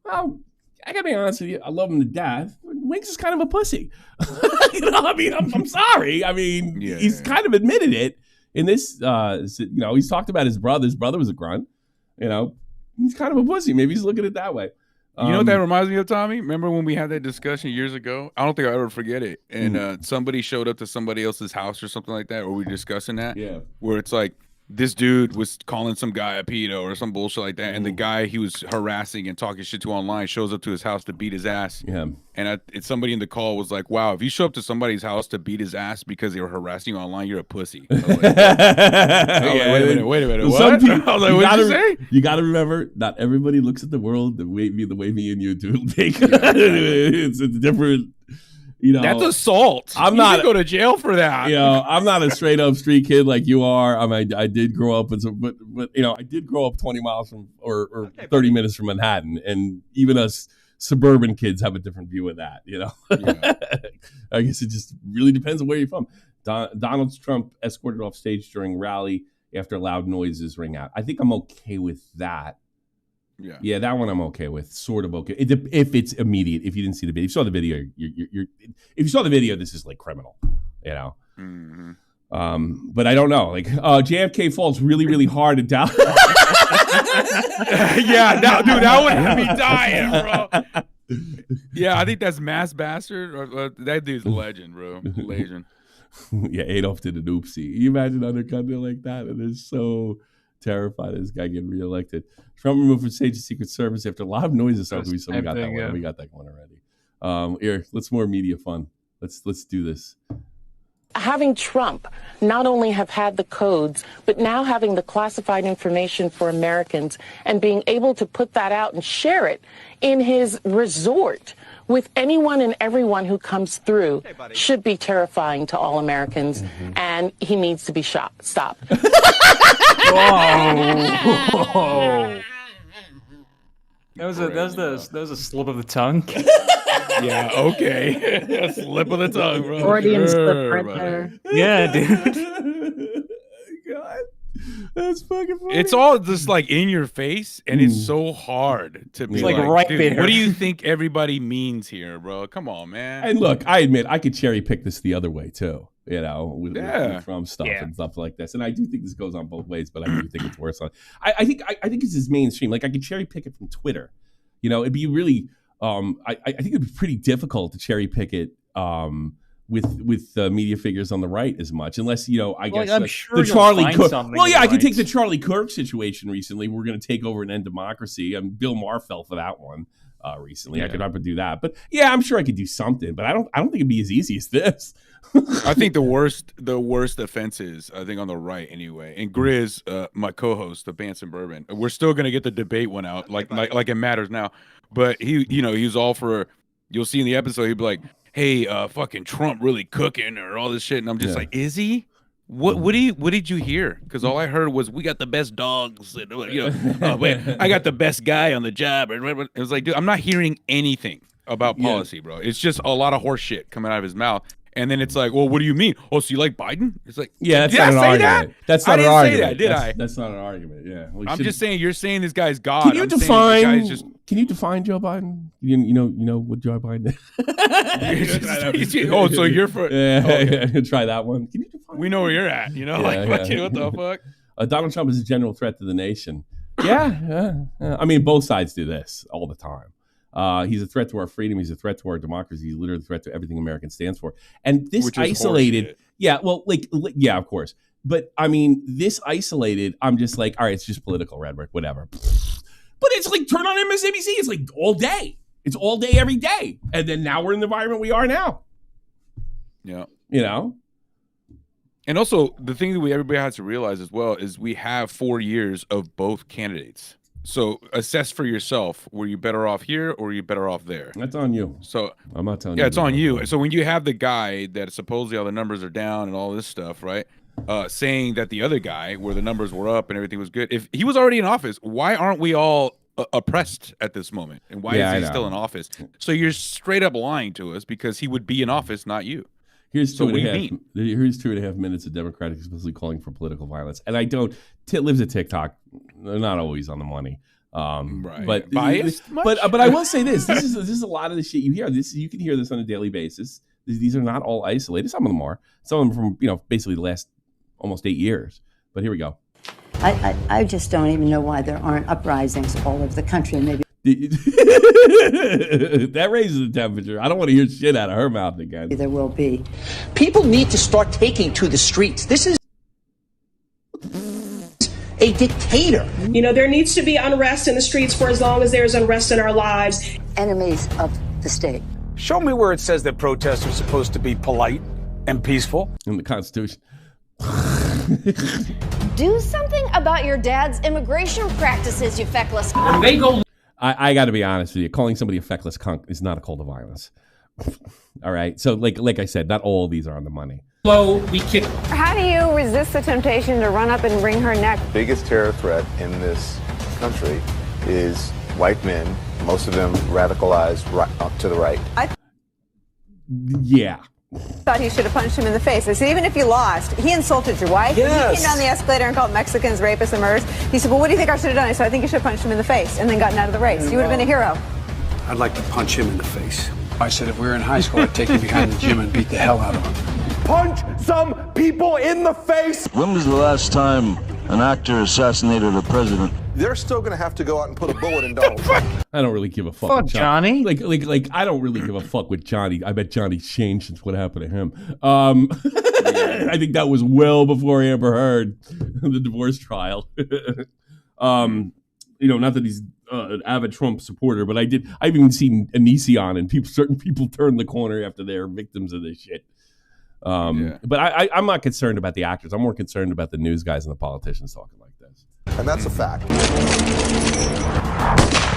Well, I gotta be honest with you, I love him to death. Winks is kind of a pussy. I mean, I'm sorry. I mean, he's kind of admitted it in this. He's talked about his brother. His brother was a grunt. You know, he's kind of a pussy. Maybe he's looking at it that way. You know what that reminds me of, Tommy? Remember when we had that discussion years ago? I don't think I'll ever forget it. And somebody showed up to somebody else's house or something like that, or we were discussing that. Yeah. Where it's like, this dude was calling some guy a pedo or some bullshit like that, and the guy he was harassing and talking shit to online shows up to his house to beat his ass. Yeah. And somebody in the call was like, "Wow, if you show up to somebody's house to beat his ass because they were harassing you online, you're a pussy." I was like, wait a minute. What? I was like, what did you say? You got to remember, not everybody looks at the world the way me and you do. It's a different. You know, that's assault. I'm you not go to jail for that. You know, I'm not a straight up street kid like you are. I mean, I did grow up but I did grow up 20 miles from or 30 minutes from Manhattan, and even us suburban kids have a different view of that. You know, I guess it just really depends on where you're from. Donald Trump escorted off stage during rally after loud noises ring out. I think I'm okay with that. Yeah, that one I'm okay with. Sort of okay. If it's immediate. If you didn't see the video, if you saw the video, you're if you saw the video, this is like criminal, you know. Mm-hmm. But I don't know. Like JFK falls really, really hard and down. Yeah, no, dude, that would have me dying, bro. Yeah, I think that's Mass Bastard. Or that dude's a legend, bro. Legend. Yeah, Adolf did an oopsie. You imagine undercutting like that, and they're so terrified of this guy getting reelected. Trump removed from stage the Secret Service after loud noises. We got that one. We got that one already. Here, let's more media fun. Let's do this. Having Trump not only have had the codes, but now having the classified information for Americans and being able to put that out and share it in his resort with anyone and everyone who comes through should be terrifying to all Americans, and he needs to be stopped. Whoa. That was a slip of the tongue. Yeah, okay. A slip of the tongue, bro. Freudian slip right there. Yeah, dude. God, that's fucking funny. It's all just like in your face, and it's so hard to be like right dude, there. what do you think everybody means here, bro? Come on, man. And look, I admit I could cherry pick this the other way too. You know, with Trump stuff and stuff like this. And I do think this goes on both ways, but I do think it's worse on. I think it's his mainstream. Like I could cherry pick it from Twitter. You know, it'd be really. I think it'd be pretty difficult to cherry pick it with media figures on the right as much, unless I guess I'm sure the Charlie Kirk. Well, yeah, I could take the Charlie Kirk situation recently. We're going to take over and end democracy. Bill Maher fell for that one recently. I could probably do that, but yeah, I'm sure I could do something. But I don't think it'd be as easy as this. I think the worst offenses, I think on the right anyway. And Grizz, my co-host of Bants and Bourbon, we're still gonna get the debate one out, like it matters now. But he was all for. You'll see in the episode, he'd be like, "Hey, fucking Trump really cooking," or all this shit, and I'm just like, "Is he? What did you hear? Because all I heard was we got the best dogs, and, I got the best guy on the job." It was like, dude, I'm not hearing anything about policy, bro. It's just a lot of horse shit coming out of his mouth. And then it's like, well, what do you mean? Oh, so you like Biden? It's like, yeah, that's did not I an say argument. that? That's not I an didn't argument. say that, did I? That's not an argument. Yeah. Well, I'm just saying, you're saying this guy's God. Can you I'm define? saying the guy's just... Can you define Joe Biden? You know what Joe Biden is? Oh, so you're for? Yeah, okay. Try that one. Can you define? We know where you're at. You know, what the fuck? Donald Trump is a general threat to the nation. Yeah. I mean, both sides do this all the time. He's a threat to our freedom. He's a threat to our democracy. He's literally a threat to everything American stands for. And this isolated, of course. But I mean, this isolated, I'm just like, all right, it's just political rhetoric, whatever. But it's like, turn on MSNBC. It's like all day. It's all day, every day. And then now we're in the environment we are now. Yeah. You know? And also, the thing that everybody has to realize as well is we have 4 years of both candidates. So assess for yourself, were you better off here or were you better off there? That's on you. So I'm not telling you. Yeah, it's on you. So when you have the guy that supposedly all the numbers are down and all this stuff, right? Saying that the other guy, where the numbers were up and everything was good, if he was already in office, why aren't we all oppressed at this moment? And why is he still in office? So you're straight up lying to us because he would be in office, not you. Here's 2.5 minutes of Democratic explicitly calling for political violence. And I don't, lives at TikTok. They're not always on the money. Right. But biased but I will say this. This is a lot of the shit you hear. You can hear this on a daily basis. These are not all isolated. Some of them are. Some of them from, basically the last almost 8 years. But here we go. I just don't even know why there aren't uprisings all over the country. Maybe that raises the temperature. I don't want to hear shit out of her mouth again. There will be. People need to start taking to the streets. This is a dictator. There needs to be unrest in the streets for as long as there's unrest in our lives. Enemies of the state. Show me where it says that protests are supposed to be polite and peaceful. In the Constitution. Do something about your dad's immigration practices, you feckless. I got to be honest with you. Calling somebody a feckless cunt is not a call to violence. All right. So, like I said, not all of these are on the money. How do you resist the temptation to run up and wring her neck? The biggest terror threat in this country is white men, most of them radicalized up to the right. Yeah. Thought he should have punched him in the face. I said, even if you lost, he insulted your wife. Yes. He came down the escalator and called Mexicans rapists and murderers. He said, well, what do you think I should have done? I said, I think you should have punched him in the face and then gotten out of the race. You would have been a hero. I'd like to punch him in the face. I said, if we were in high school, I'd take him behind the gym and beat the hell out of him. Punch some people in the face! When was the last time an actor assassinated a president? They're still going to have to go out and put a bullet in Donald Trump. I don't really give a fuck. Fuck Johnny. Like I don't really give a fuck with Johnny. I bet Johnny's changed since what happened to him. I think that was well before Amber Heard, the divorce trial. Not that he's an avid Trump supporter, but I've even seen Anision and certain people turn the corner after they're victims of this shit. But I'm not concerned about the actors. I'm more concerned about the news guys and the politicians talking like this. And that's a fact.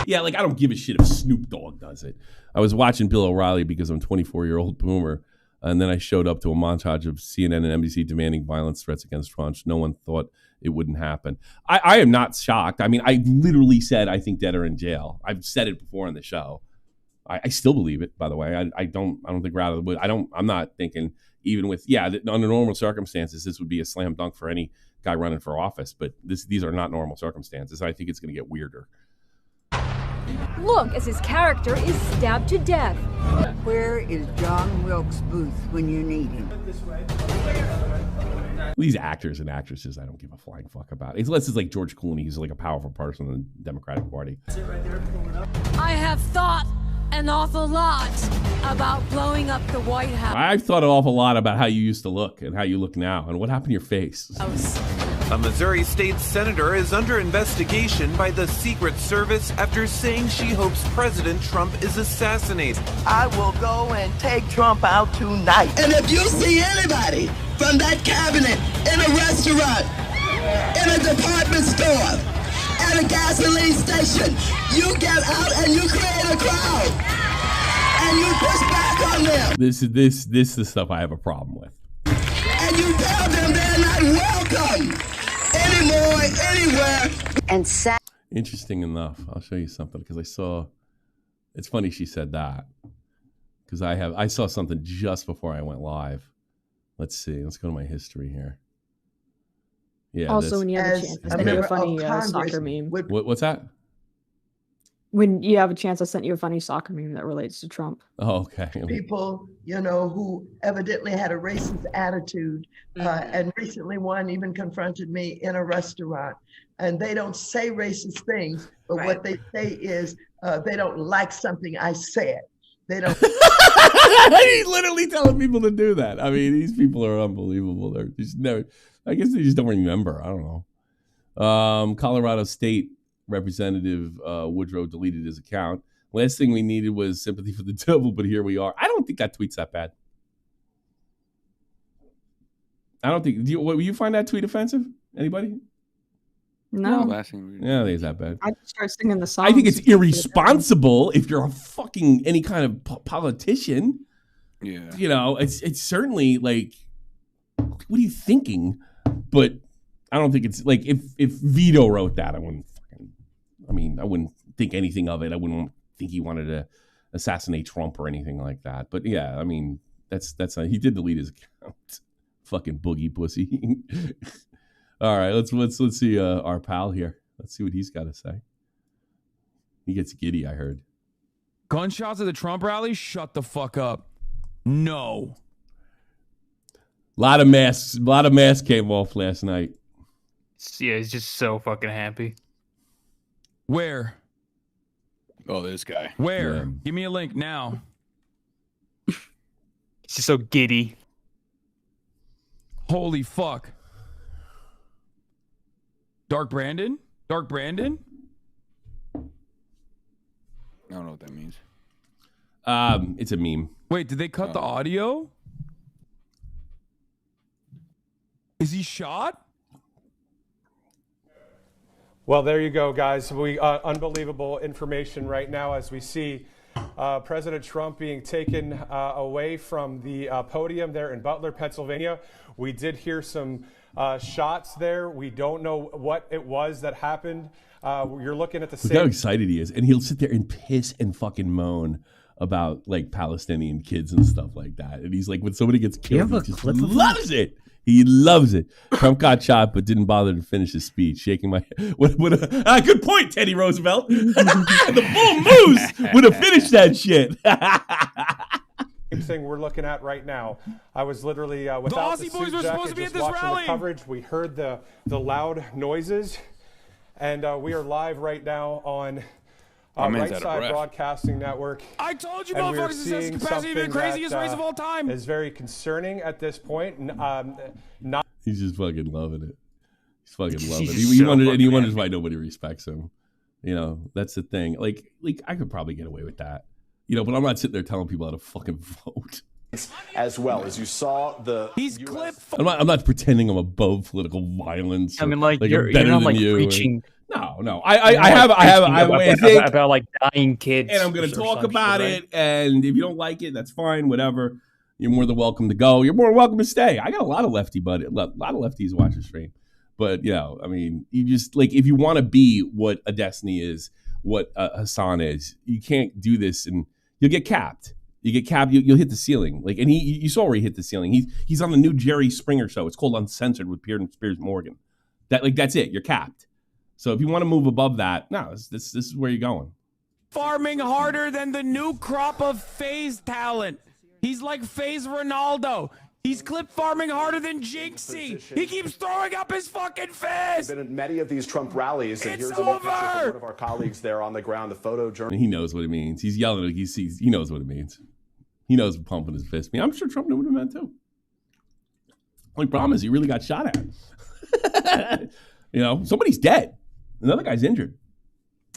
Yeah, like I don't give a shit if Snoop Dogg does it. I was watching Bill O'Reilly because I'm a 24-year-old boomer, and then I showed up to a montage of CNN and NBC demanding violence threats against Trump. No one thought it wouldn't happen. I am not shocked. I mean, I literally said I think dead are in jail. I've said it before on the show. I still believe it, by the way. I don't think we're out of the woods. I'm not thinking even with under normal circumstances this would be a slam dunk for any guy running for office, but these are not normal circumstances. I think it's going to get weirder. Look as his character is stabbed to death. Where is John Wilkes Booth when you need him? These actors and actresses, I don't give a flying fuck about. Unless it's like George Clooney, who's like a powerful person in the Democratic Party. I have thought an awful lot about blowing up the White House. I've thought an awful lot about how you used to look and how you look now and what happened to your face. A Missouri state senator is under investigation by the Secret Service after saying she hopes President Trump is assassinated. I will go and take Trump out tonight. And if you see anybody from that cabinet in a restaurant, in a department store, at a gasoline station, you get out and you create a crowd. And you push back on them. This is the stuff I have a problem with. And you tell them they're not welcome anymore, anywhere. And interesting enough, I'll show you something because I saw. It's funny she said that because I saw something just before I went live. Let's see. Let's go to my history here. Yeah. Also, when you have a chance, I sent you a funny soccer meme. What's that? When you have a chance, I sent you a funny soccer meme that relates to Trump. Oh, okay. People, who evidently had a racist attitude, and recently one even confronted me in a restaurant. And they don't say racist things, but what they say is they don't like something I said. They don't. He's literally telling people to do that. I mean, these people are unbelievable. They're just never. I guess they just don't remember. I don't know. Colorado State Representative Woodrow deleted his account. Last thing we needed was sympathy for the devil, but here we are. I don't think that tweet's that bad. I don't think. Will you find that tweet offensive? Anybody? No. Yeah, I think it's that bad. I just start singing the song. I think it's irresponsible if you're a fucking any kind of politician. Yeah. It's certainly like, what are you thinking? But I don't think it's like if Vito wrote that, I wouldn't think anything of it. I wouldn't think he wanted to assassinate Trump or anything like that. But yeah, I mean, that's he did delete his account. Fucking boogie pussy. All right, let's see our pal here. Let's see what he's got to say. He gets giddy, I heard. Gunshots at the Trump rally? Shut the fuck up. No. A lot of masks came off last night. Yeah, he's just so fucking happy. Where? Oh, this guy. Where? Yeah. Give me a link now. He's just so giddy. Holy fuck. Dark Brandon? Dark Brandon? I don't know what that means. It's a meme. Wait, did they cut the audio? Is he shot? Well, there you go, guys. Unbelievable information right now as we see President Trump being taken away from the podium there in Butler, Pennsylvania. We did hear some shots there. We don't know what it was that happened. You're looking at the same. Look how excited he is. And he'll sit there and piss and fucking moan about like Palestinian kids and stuff like that. And he's like, when somebody gets killed, he just loves it. He loves it. Trump got shot, but didn't bother to finish his speech. Shaking my head. Good point, Teddy Roosevelt. The full moose would have finished that shit. Same thing we're looking at right now. I was literally without the Aussie boys were suit supposed to jacket, be at just this watching rally. the coverage. We heard the loud noises, and we are live right now on Right Side Broadcasting Network. I told you, and motherfuckers, this is capacity the craziest race of all time. Is very concerning at this point. He's just fucking loving it. He's fucking loving it. He's He so wonders why nobody respects him. That's the thing. Like I could probably get away with that. But I'm not sitting there telling people how to fucking vote. As well as you saw he's clipped. I'm not pretending I'm above political violence. I mean, like you're not than like you. preaching. No. I have a way I think about like dying kids, and I'm going to talk about it. And if you don't like it, that's fine. Whatever. You're more than welcome to go. You're more than welcome to stay. I got a lot of lefties watch the stream. But I mean, you just like if you want to be what a Destiny is, what a Hassan is, you can't do this, and you'll get capped. You get capped. You'll hit the ceiling. Like, and you saw where he hit the ceiling. He's on the new Jerry Springer show. It's called Uncensored with Piers Morgan. That's it. You're capped. So if you want to move above that, no, this is where you're going. Farming harder than the new crop of FaZe talent. He's like FaZe Ronaldo. He's clip farming harder than Jinxie. He keeps throwing up his fucking fist. been at many of these Trump rallies, and here's a look from one of our colleagues there on the ground, the photo journalist. He knows what it means. He's yelling. He knows what it means. He knows pumping his fist. I'm sure Trump knew what it meant too. Only problem is he really got shot at. Somebody's dead. Another guy's injured.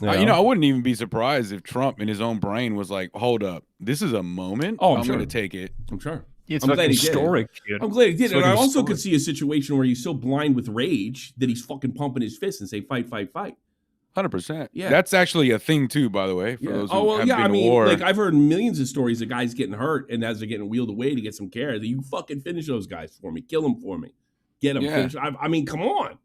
I wouldn't even be surprised if Trump in his own brain was like, hold up, this is a moment. Oh, I'm sure. going to take it. I'm sure. Yeah, I'm glad he historic. Did. I'm glad he did. And I also could see a situation where he's so blind with rage that he's fucking pumping his fist and say, fight, fight, fight. 100%. Yeah. That's actually a thing too, by the way, for those who haven't been to war. Like I've heard millions of stories of guys getting hurt, and as they're getting wheeled away to get some care, that you fucking finish those guys for me. Kill them for me. Get them. Yeah. I mean, come on.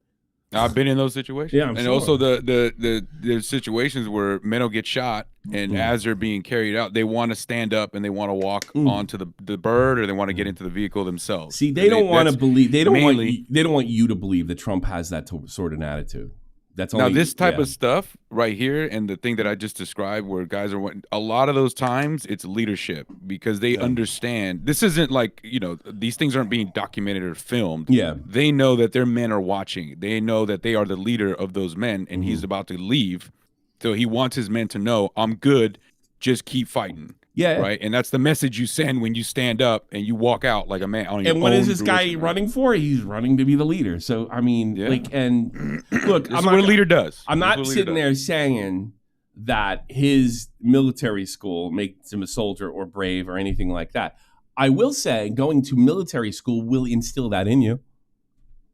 I've been in those situations. Yeah, I'm and sure. also the situations where men will get shot, and as they're being carried out, they want to stand up and they want to walk onto the bird, or they want to get into the vehicle themselves. See, they don't want to believe. They don't want you to believe that Trump has that sort of an attitude. That's only, now this type of stuff right here, and the thing that I just described, where guys are a lot of those times it's leadership, because they understand this isn't like, these things aren't being documented or filmed. Yeah, they know that their men are watching. They know that they are the leader of those men, and he's about to leave, so he wants his men to know, I'm good, just keep fighting. Yeah, right. And that's the message you send when you stand up and you walk out like a man on your own. And what is this guy running for? He's running to be the leader. So I mean, and look, this is what a leader does. I'm not sitting there saying that his military school makes him a soldier or brave or anything like that. I will say going to military school will instill that in you.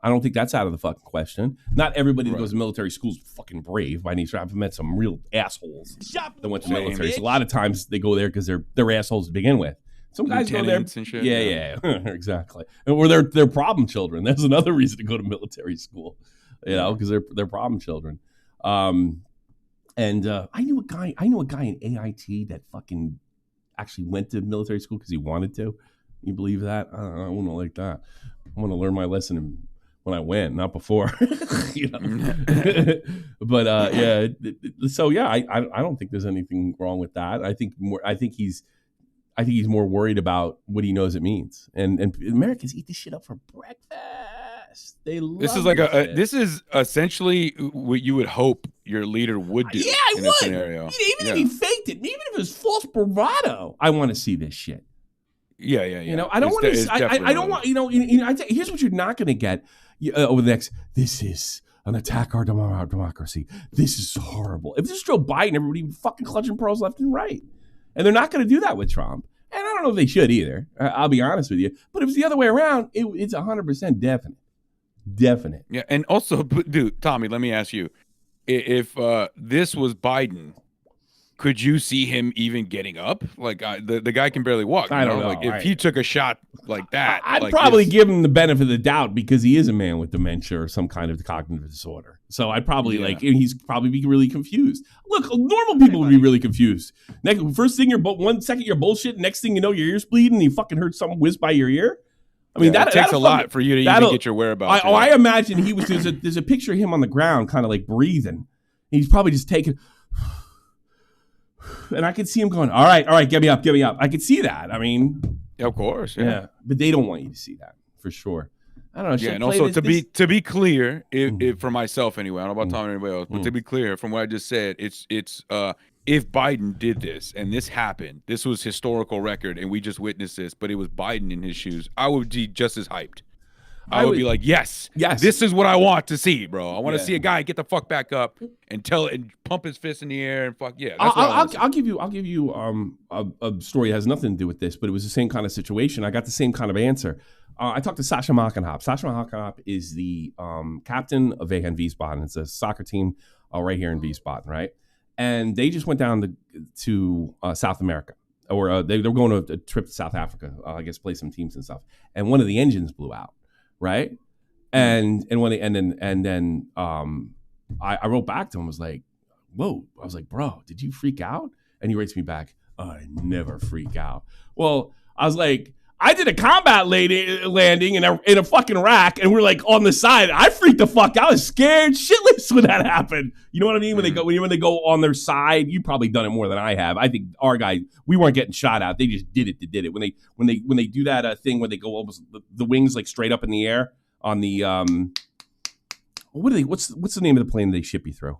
I don't think that's out of the fucking question. Not everybody that goes to military school is fucking brave by nature. I've met some real assholes that went to military. So a lot of times they go there because they're assholes to begin with. Some guys go there. And shit, yeah, exactly. Or they're problem children. That's another reason to go to military school, because they're problem children. I knew a guy in AIT that fucking actually went to military school because he wanted to. You believe that? I wouldn't like that. I want to learn my lesson when I went, not before. But I don't think there's anything wrong with that. I think he's more worried about what he knows it means. And Americans eat this shit up for breakfast. They love this is like this is essentially what you would hope your leader would do. Yeah, I would. Scenario. Even if he faked it, even if it was false bravado, I want to see this shit. Yeah. I don't want to. I don't want. Here's what you're not going to get over the next. This is an attack on our democracy. This is horrible. If this is Joe Biden, everybody would fucking clutching pearls left and right, and they're not going to do that with Trump. And I don't know if they should either. I'll be honest with you. But if it's the other way around, it's 100% definite. Yeah, and also, dude, Tommy, let me ask you: if this was Biden, could you see him even getting up? Like the guy can barely walk. I don't know. Like if he took a shot like that, I'd probably give him the benefit of the doubt because he is a man with dementia or some kind of cognitive disorder. So I'd probably he's probably be really confused. Look, normal people would be really confused. First thing 1 second you're bullshit. Next thing you know, your ear's bleeding and you fucking heard something whiz by your ear. I mean, that takes a lot for you to even get your whereabouts. I imagine he was. There's a picture of him on the ground, kind of like breathing. He's probably just taking. And I could see him going, all right, get me up. I could see that. I mean, of course, yeah. But they don't want you to see that for sure. I don't know. Yeah, and also to be clear, if for myself anyway, I don't know about Tom or anybody else, but to be clear, from what I just said, it's if Biden did this and this happened, this was historical record, and we just witnessed this, but it was Biden in his shoes, I would be just as hyped. I would be like, yes, this is what I want to see, bro. I want to see a guy get the fuck back up and pump his fist in the air and fuck yeah. I'll give you a story that has nothing to do with this, but it was the same kind of situation. I got the same kind of answer. I talked to Sasha Machenhop. Sasha Machenhop is the captain of Wehen Wiesbaden. It's a soccer team right here in Wiesbaden, right? And they just went down to South America, or they were going on a trip to South Africa. I guess play some teams and stuff. And one of the engines blew out. Right, and then I wrote back to him. I was like, "Whoa!" I was like, "Bro, did you freak out?" And he writes me back, "I never freak out." Well, I was like, "I did a combat landing in a fucking rack, and we're like on the side. I freaked the fuck out. I was scared shitless when that happened. You know what I mean? When they go on their side, you've probably done it more than I have. I think our guy, we weren't getting shot at. They just did it. When they do that thing where they go almost the wings like straight up in the air on the what's the name of the plane they ship you through?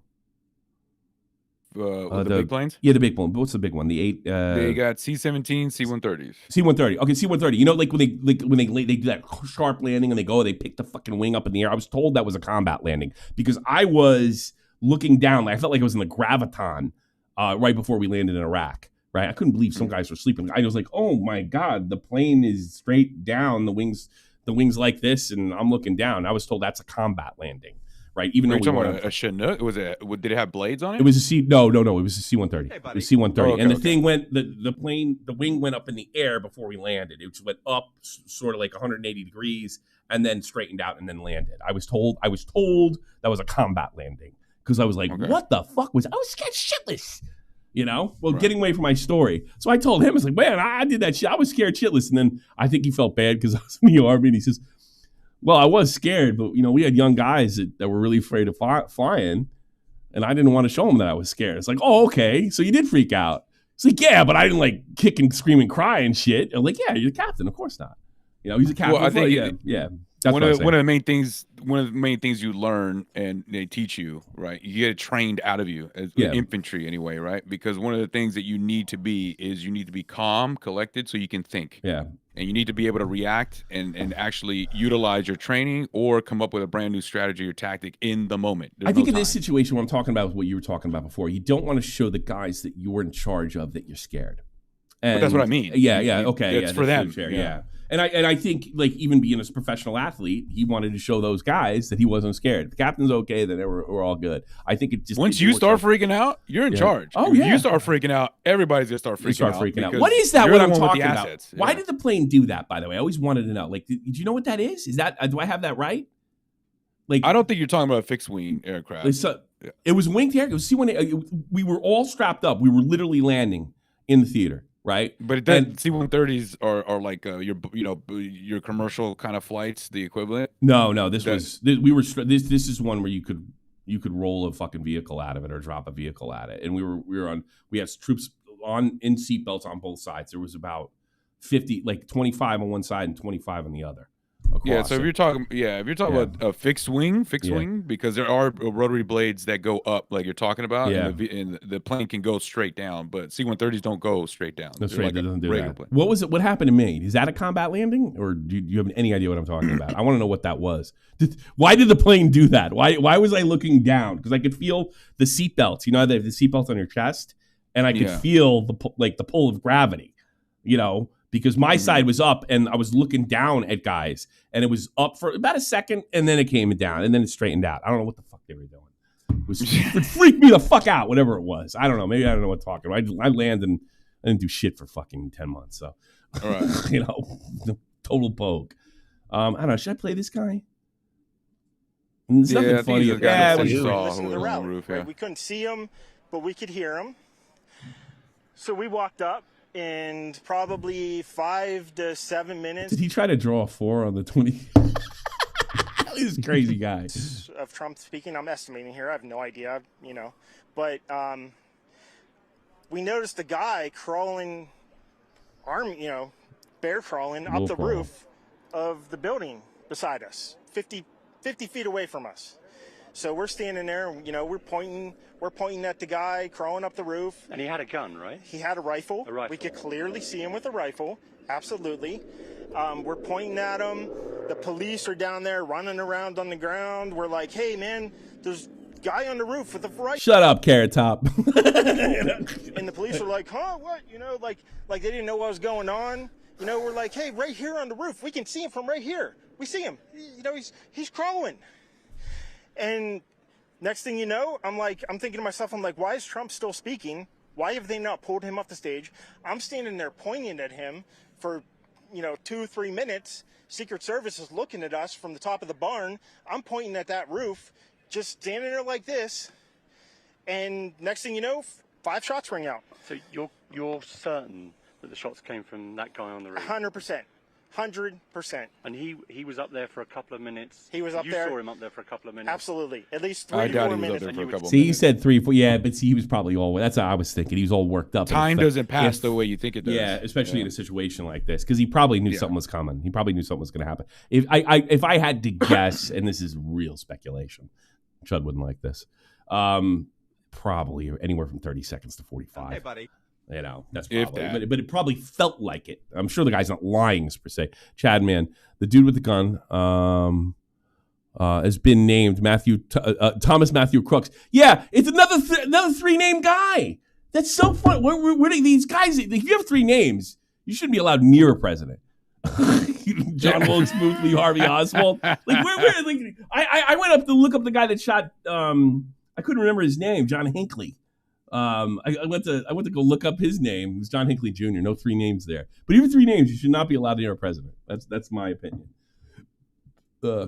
The big planes? Yeah, the big one. But what's the big one? The 8. They got C-17, C-130s. C-130. Okay, C-130. You know, like when they do that sharp landing and they pick the fucking wing up in the air. I was told that was a combat landing because I was looking down. I felt like I was in the graviton right before we landed in Iraq. Right, I couldn't believe some guys were sleeping. I was like, oh my god, the plane is straight down. The wings like this, and I'm looking down. I was told that's a combat landing. Right, even though we talking about a Chinook, did it have blades on it? It was a C. No. It was a C-130. Hey, it was C-130, and the thing went. The wing went up in the air before we landed. It went up sort of like 180 degrees, and then straightened out and then landed. I was told that was a combat landing because I was like, what the fuck was? I was scared shitless. Getting away from my story. So I told him, I was like, man, I did that shit. I was scared shitless. And then I think he felt bad because I was in the Army. And he says, well, I was scared, but, we had young guys that were really afraid of flying. And I didn't want to show them that I was scared. It's like, oh, okay. So you did freak out. It's like, yeah, but I didn't kick and scream and cry and shit. I'm like, yeah, you're the captain. Of course not. He's a captain. Well, I think yeah. One of the main things you learn and they teach you, right? You get it trained out of you as infantry anyway, right? Because one of the things that you need to be calm, collected, so you can think. Yeah. And you need to be able to react and actually utilize your training or come up with a brand new strategy or tactic in the moment. I think in this situation, what I'm talking about is what you were talking about before. You don't want to show the guys that you're in charge of that you're scared. But that's what I mean. Yeah. Okay. It's for them. Yeah. And I think even being a professional athlete, he wanted to show those guys that he wasn't scared. If the captain's okay, then we're all good. I think it just once you start freaking out, you're in charge. Oh if you start freaking out, everybody's gonna start freaking out. What is that? What I'm talking about? Yeah. Why did the plane do that? By the way, I always wanted to know. Did you know what that is? Is that do I have that right? I don't think you're talking about a fixed wing aircraft. It was winged air. We were all strapped up. We were literally landing in the theater. Right, but C-130s are like your commercial kind of flights, the equivalent. No, this is one where you could roll a fucking vehicle out of it or drop a vehicle at it, and we had troops in seatbelts on both sides. There was about 50, 25 on one side and 25 on the other. Yeah, so if you're talking about a fixed wing, because there are rotary blades that go up, like you're talking about, and the plane can go straight down, but C-130s don't go straight down. That's right, doesn't do that. Plane. What was it? What happened to me? Is that a combat landing, or do you have any idea what I'm talking about? I want to know what that was. Why did the plane do that? Why was I looking down? Because I could feel the seatbelts. They have the seatbelts on your chest, and I could feel the pull of gravity. Because my side was up and I was looking down at guys, and it was up for about a second and then it came down and then it straightened out. I don't know what the fuck they were doing. It freaked me the fuck out, whatever it was. I don't know. Maybe I don't know what talking about. I landed and I didn't do shit for fucking 10 months. So, all right. Total poke. I don't know. Should I play this guy? There's nothing funny. Listen to the rally, roof, right? We couldn't see him, but we could hear him. So we walked up. In probably 5 to 7 minutes. Did he try to draw a 4 on the 20? He's a crazy guy. Of Trump speaking, I'm estimating here. I have no idea, But we noticed a guy crawling, bear crawling up the roof of the building beside us, 50 feet away from us. So we're standing there, we're pointing at the guy crawling up the roof. And he had a gun, right? He had a rifle. We could clearly see him with a rifle. Absolutely. We're pointing at him. The police are down there running around on the ground. We're like, hey, man, there's a guy on the roof with a rifle. Shut up, Carrot Top. And the police are like, huh, what? Like they didn't know what was going on. We're like, hey, right here on the roof. We can see him from right here. We see him. He's crawling. And next thing you know, I'm thinking to myself, why is Trump still speaking? Why have they not pulled him off the stage? I'm standing there pointing at him for, 2-3 minutes. Secret Service is looking at us from the top of the barn. I'm pointing at that roof, just standing there like this. And next thing you know, 5 shots ring out. So you're certain that the shots came from that guy on the roof? 100%. 100%. And he was up there for a couple of minutes. He was up there. You saw him up there for a couple of minutes. Absolutely. At least 3 to 4 minutes. See, he said 3, 4. Yeah, but see, he was probably all. That's how I was thinking. He was all worked up. Time doesn't pass the way you think it does. Yeah, especially in a situation like this, because he probably knew something was coming. He probably knew something was going to happen. If I had to guess, and this is real speculation, Chud wouldn't like this. Probably anywhere from 30 seconds to 45. Hey, buddy. That's probably, but it probably felt like it. I'm sure the guy's not lying per se. Chad, man, the dude with the gun has been named Thomas Matthew Crooks. Yeah, it's another 3-name guy. That's so fun. Where are these guys? If you have 3 names, you shouldn't be allowed near a president. John Wilkes Booth, Lee Harvey Oswald. I went up to look up the guy that shot. I couldn't remember his name. John Hinckley. I went to go look up his name. It was John Hinckley Jr. No 3 names there. But even 3 names, you should not be allowed to near a president. That's my opinion.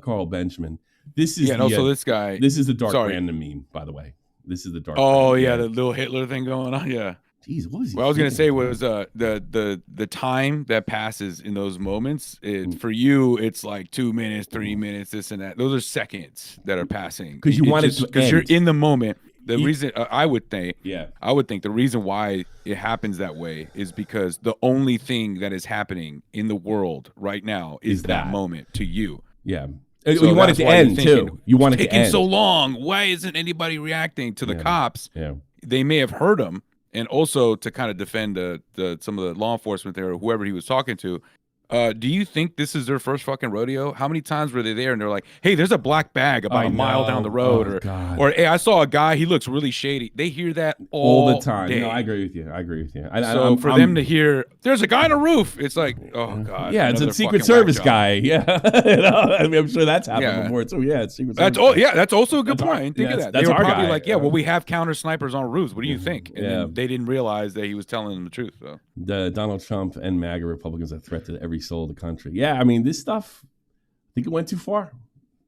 Carl Benjamin. This is also this guy. This is the Dark Random meme, by the way. This is the Dark. Oh yeah, the little Hitler thing going on. Yeah. Jeez, what was he? What I was gonna say was the time that passes in those moments. For you, it's like 2 minutes, 3 minutes, this and that. Those are seconds that are passing because you want it to because you're end. in the moment. The reason I would think the reason why it happens that way is because the only thing that is happening in the world right now is that moment to you. Yeah. So you want it to end too. You want it to taking end. so long. Why isn't anybody reacting to the cops? Yeah. They may have heard him, and also to kind of defend some of the law enforcement there or whoever he was talking to. Do you think this is their first fucking rodeo? How many times were they there and they're like, hey, there's a black bag about a mile down the road, or hey, I saw a guy, he looks really shady. They hear that all the time. day. No, I agree with you. So for them to hear there's a guy on a roof, it's like, oh god. Yeah, it's a Secret Service guy. Yeah. I mean, I'm sure that's happened before too. Yeah, it's Secret Service. That's also a good point. Think of that. They were probably like, well, we have counter snipers on roofs. What do you think? And then they didn't realize that he was telling them the truth though. The Donald Trump and MAGA Republicans are a threat to every soul of the country. Yeah, I mean, this stuff, I think it went too far.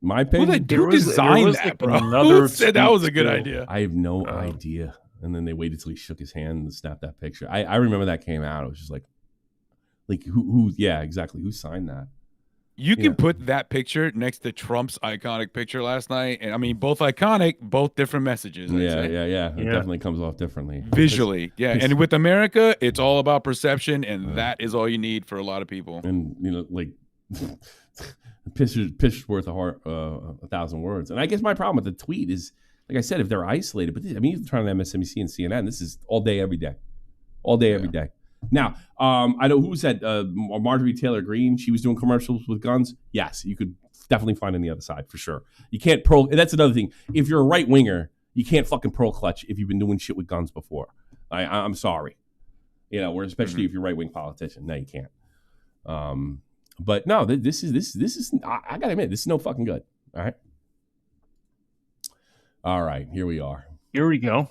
My opinion. Who designed that, bro? Who said that was a good idea? I have no idea. And then they waited till he shook his hand and snapped that picture. I remember that came out. It was just like who? Yeah, exactly. Who signed that? You can put that picture next to Trump's iconic picture last night, and I mean, both iconic, both different messages. Yeah. It definitely comes off differently visually. And with America, it's all about perception, and that is all you need for a lot of people. And like picture's worth a 1,000 words. And I guess my problem with the tweet is, like I said, if they're isolated, but I mean, you're trying to MSNBC and CNN. This is all day, every day, every day. Now, I know who said Marjorie Taylor Greene. She was doing commercials with guns. Yes, you could definitely find on the other side for sure. You can't that's another thing. If you're a right winger, you can't fucking pearl clutch if you've been doing shit with guns before. I'm sorry, or especially if you're a right wing politician. No, you can't. But no, this is. I gotta admit, this is no fucking good. All right, here we are. Here we go.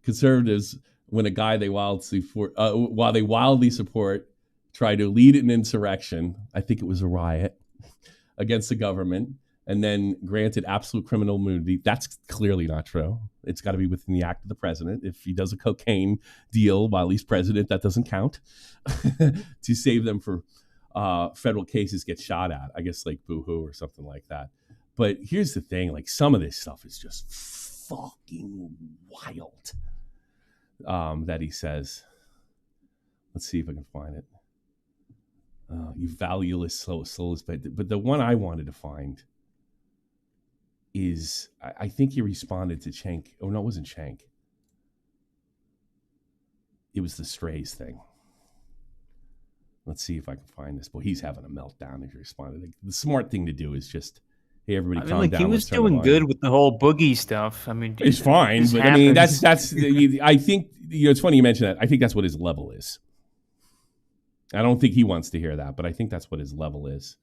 Conservatives. When a guy while they wildly support tried to lead an insurrection, I think it was a riot against the government, and then granted absolute criminal immunity. That's clearly not true. It's got to be within the act of the president. If he does a cocaine deal while he's president, that doesn't count. To save them for federal cases get shot at, I guess, like boo-hoo or something like that. But here's the thing, like some of this stuff is just fucking wild. That he says. Let's see if I can find it. You valueless, soulless, but the one I wanted to find is, I think he responded to Cenk. Oh, no, it wasn't Cenk. It was the strays thing. Let's see if I can find this. Boy, he's having a meltdown as he responded. Like, the smart thing to do is just, hey, everybody calm down. He was doing good with the whole boogie stuff. I mean, it's fine, but happens. I mean, that's. I think it's funny you mention that. I think that's what his level is. I don't think he wants to hear that, but I think that's what his level is.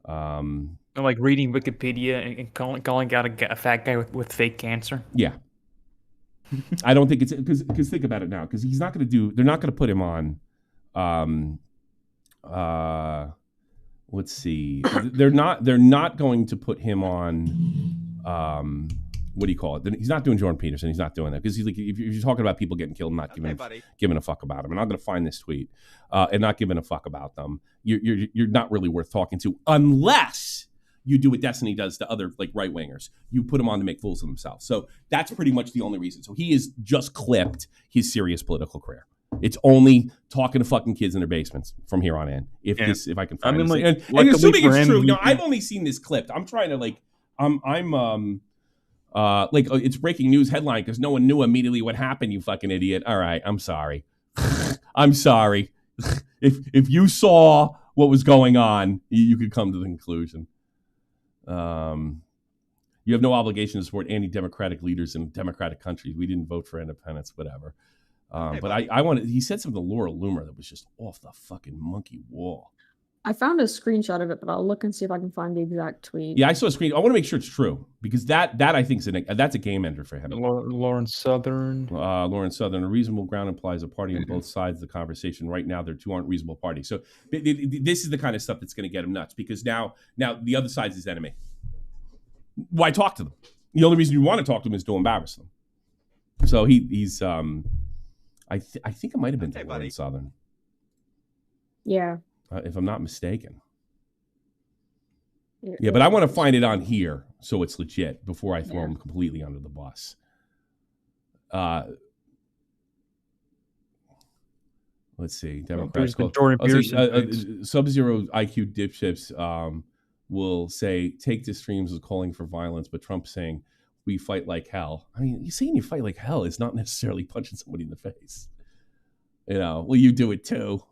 Like reading Wikipedia and calling out a fat guy with fake cancer. Yeah, I don't think it's because think about it now, because he's not going to do. They're not going to put him on. Let's see. They're not going to put him on. What do you call it? He's not doing Jordan Peterson. He's not doing that because he's like, if you're talking about people getting killed, not giving a fuck about them. And I'm going to find this tweet and not giving a fuck about them. You're not really worth talking to unless you do what Destiny does to other like right wingers. You put them on to make fools of themselves. So that's pretty much the only reason. So he has just clipped his serious political career. It's only talking to fucking kids in their basements from here on in. If I can find it. And assuming it's true, I've only seen this clipped. I'm trying to like, it's breaking news headline because no one knew immediately what happened. You fucking idiot. All right, I'm sorry. I'm sorry. If you saw what was going on, you could come to the conclusion. You have no obligation to support anti-democratic leaders in democratic countries. We didn't vote for independence, whatever. But I wanted. He said something to Laura Loomer that was just off the fucking monkey wall. I found a screenshot of it, but I'll look and see if I can find the exact tweet. Yeah, I saw a screen. I want to make sure it's true because that I think that's a game ender for him. Lawrence Southern. Lawrence Southern. A reasonable ground implies a party on both sides of the conversation. Right now, there are two aren't reasonable parties. So this is the kind of stuff that's going to get him nuts because now the other side's his enemy. Why talk to them? The only reason you want to talk to them is to embarrass them. So he's I think it might have been to Lawrence Southern. Yeah. If I'm not mistaken. Yeah, but I want to find it on here so it's legit before I throw him completely under the bus. Let's see. Democrats Sub-Zero IQ dipshits will say, take the streams as calling for violence, but Trump saying, we fight like hell. I mean, you saying you fight like hell is not necessarily punching somebody in the face. Well, you do it too.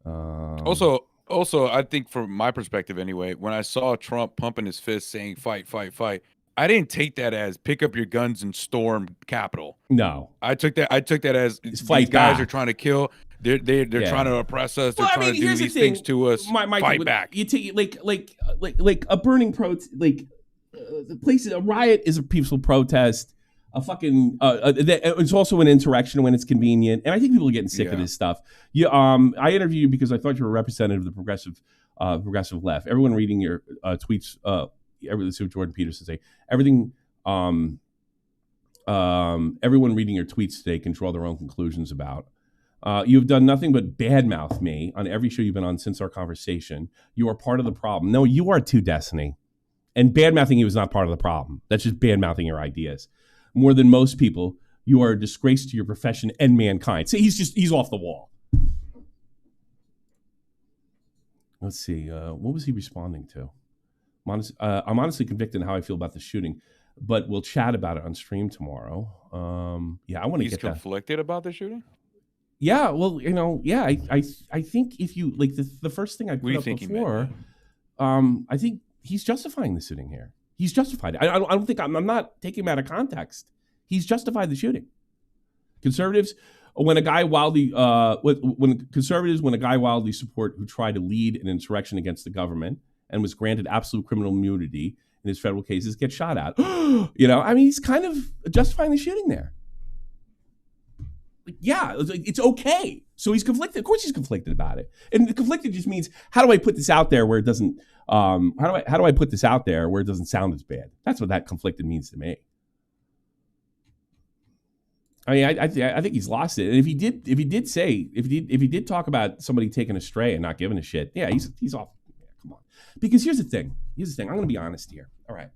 Also, I think from my perspective anyway, when I saw Trump pumping his fist saying fight, fight, fight, I didn't take that as pick up your guns and storm Capitol. No. I took that as these fight guys back. are trying to kill. They're trying to oppress us. They're trying to do these things to us. Fight back. You take like a burning protest, the place. A riot is a peaceful protest. A fucking it's also an insurrection when it's convenient, and I think people are getting sick of this stuff. I interviewed you because I thought you were a representative of the progressive left. Everyone reading your tweets, this is what Jordan Peterson say. Everyone reading your tweets today can draw their own conclusions about. You've done nothing but badmouth me on every show you've been on since our conversation. You are part of the problem. No, you are too, Destiny. And badmouthing you is not part of the problem. That's just badmouthing your ideas. More than most people, you are a disgrace to your profession and mankind. So he's off the wall. Let's see. What was he responding to? I'm honestly convicted in how I feel about the shooting, but we'll chat about it on stream tomorrow. I want to get that. He's conflicted about the shooting? Yeah, well, I think if you like the first thing I put up before, I think he's justifying the shooting here. He's justified it. I don't think I'm not taking him out of context. He's justified the shooting. Conservatives, when a guy wildly support who tried to lead an insurrection against the government and was granted absolute criminal immunity in his federal cases, get shot at. He's kind of justifying the shooting there. Yeah, it's okay. So he's conflicted. Of course he's conflicted about it. And conflicted just means, how do I put this out there where it doesn't how do I put this out there where it doesn't sound as bad? That's what that conflicted means to me. I mean, I think he's lost it. And if he did talk about somebody taking a stray and not giving a shit, yeah, he's off. Yeah, come on. Because here's the thing. I'm going to be honest here. All right.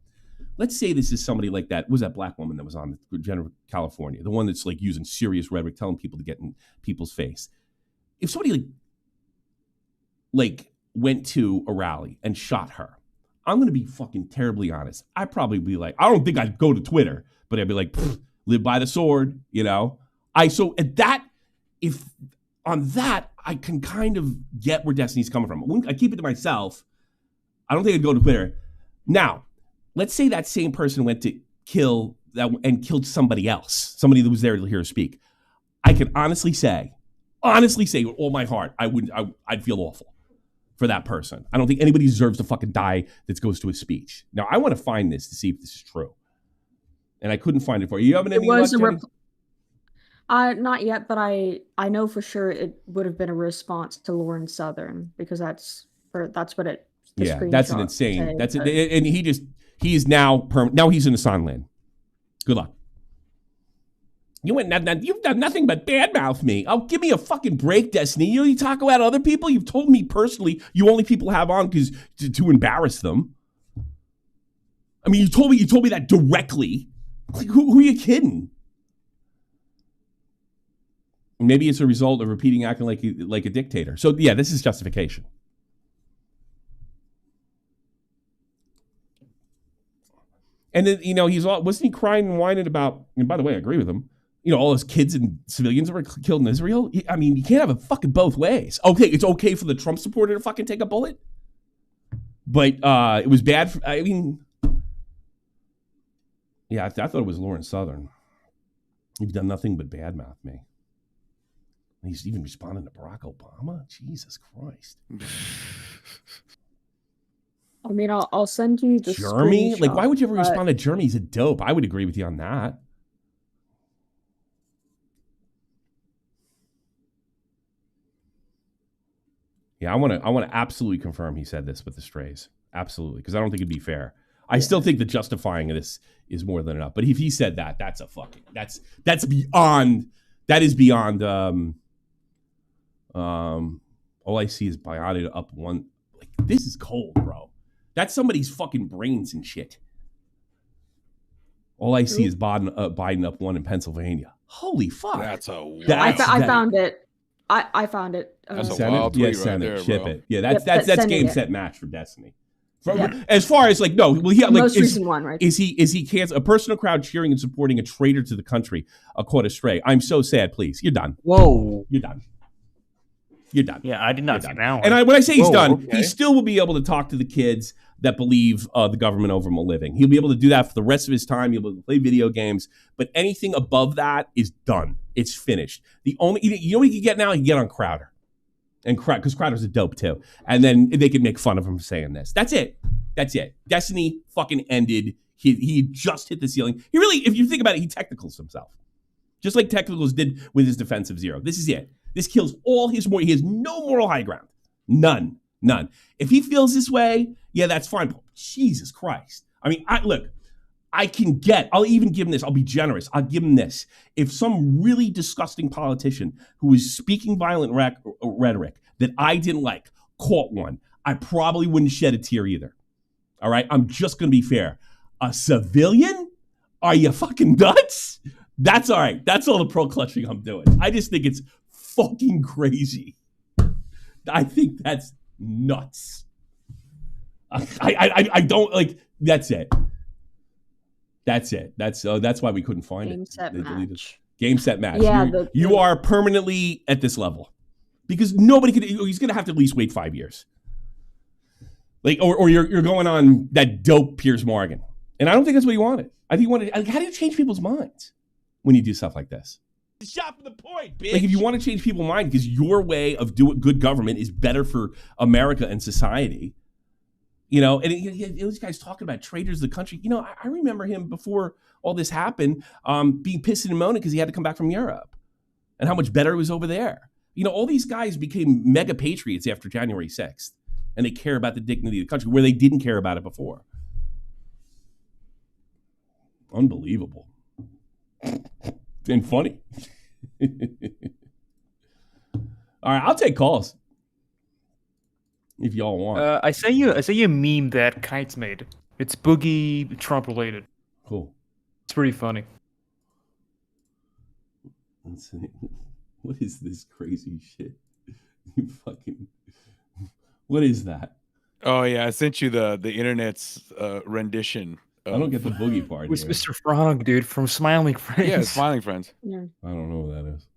Let's say this is somebody like that. Was that black woman that was on the General California, the one that's like using serious rhetoric, telling people to get in people's face. If somebody like went to a rally and shot her, I'm going to be fucking terribly honest. I'd probably be like, I don't think I'd go to Twitter, but I'd be like, live by the sword, So at that, if on that, I can kind of get where Destiny's coming from. I keep it to myself. I don't think I'd go to Twitter. Now, let's say that same person went to kill that and killed somebody else, somebody that was there to hear her speak. I can honestly say with all my heart, I'd feel awful for that person. I don't think anybody deserves to fucking die that goes to a speech. Now, I want to find this to see if this is true. And I couldn't find it for you. You have any luck, Jenny? Not yet, but I know for sure it would have been a response to Lauren Southern because that's what it. Yeah, that's an insane. That's it, and he's now he's in the Sunland. Good luck. You've done nothing but badmouth me. Oh, give me a fucking break, Destiny. You talk about other people. You've told me personally you only people have on because to embarrass them. I mean, you told me that directly. Like, who are you kidding? Maybe it's a result of repeating acting like a dictator. So yeah, this is justification. And then wasn't he crying and whining about? And by the way, I agree with him. All those kids and civilians that were killed in Israel. I mean, you can't have it fucking both ways. Okay, it's okay for the Trump supporter to fucking take a bullet, but it was bad. Yeah, I thought it was Lawrence Southern. You've done nothing but badmouth me. He's even responding to Barack Obama. Jesus Christ. I mean, I'll send you the Jeremy? Like, why would you ever screenshot, respond to Jeremy? He's a dope. I would agree with you on that. Yeah, I want to absolutely confirm he said this with the strays. Absolutely, because I don't think it'd be fair. I still think the justifying of this is more than enough. But if he said that, that's a fucking that's beyond. That is beyond. All I see is Biden up one. Like, this is cold, bro. That's somebody's fucking brains and shit. All I see is Biden up one in Pennsylvania. Holy fuck! That's a wild. I found it. I found it. That's a wild tweet send right it. there, Ship bro. it. Yeah, that's game set match for Destiny. Yeah. As far as like, no, well, he like most recent one, right? Is he canceled? A personal crowd cheering and supporting a traitor to the country, a quote astray. I'm so sad. Please, you're done. Whoa, you're done. You're done. Yeah, I did not see that one. And when I say he's done, okay. he still will be able to talk to the kids that believe the government over him a living. He'll be able to do that for the rest of his time. He'll be able to play video games. But anything above that is done. It's finished. The only, you know what he can get now? He can get on Crowder. And because Crowder's a dope too. And then they can make fun of him for saying this. That's it. That's it. Destiny fucking ended. He just hit the ceiling. He really, if you think about it, he technicals himself. Just like Technicals did with his defensive zero. This is it. This kills all his moral. He has no moral high ground. None. If he feels this way, yeah, that's fine. But Jesus Christ. I mean, I'll even give him this. I'll be generous. I'll give him this. If some really disgusting politician who is speaking violent rhetoric that I didn't like caught one, I probably wouldn't shed a tear either. All right? I'm just going to be fair. A civilian? Are you fucking nuts? That's all right. That's all the pro clutching I'm doing. I just think it's fucking crazy. I think that's nuts. I don't like. That's it. That's why we couldn't find Game it. set match. Game set match. Yeah, you are permanently at this level because nobody could. He's going to have to at least wait 5 years. Like, or you're going on that dope Piers Morgan, and I don't think that's what he wanted. I think he wanted. Like, how do you change people's minds when you do stuff like this? Shot from the point, bitch. Like, if you want to change people's mind because your way of doing good government is better for America and society, you know, and those guys talking about traitors of the country. You know, I remember him before all this happened, being pissed and moaning because he had to come back from Europe and how much better it was over there. You know, all these guys became mega patriots after January 6th, and they care about the dignity of the country where they didn't care about it before. Unbelievable. And funny. All right, I'll take calls if y'all want. I sent you a meme that Kites made. It's Boogie Trump related. Cool. It's pretty funny. Let's see. What is this crazy shit? You fucking. What is that? Oh yeah, I sent you the internet's rendition. I don't get the boogie part. It's Mr. Frog, dude, from Smiling Friends. Yeah, Smiling Friends. Yeah. I don't know what that is.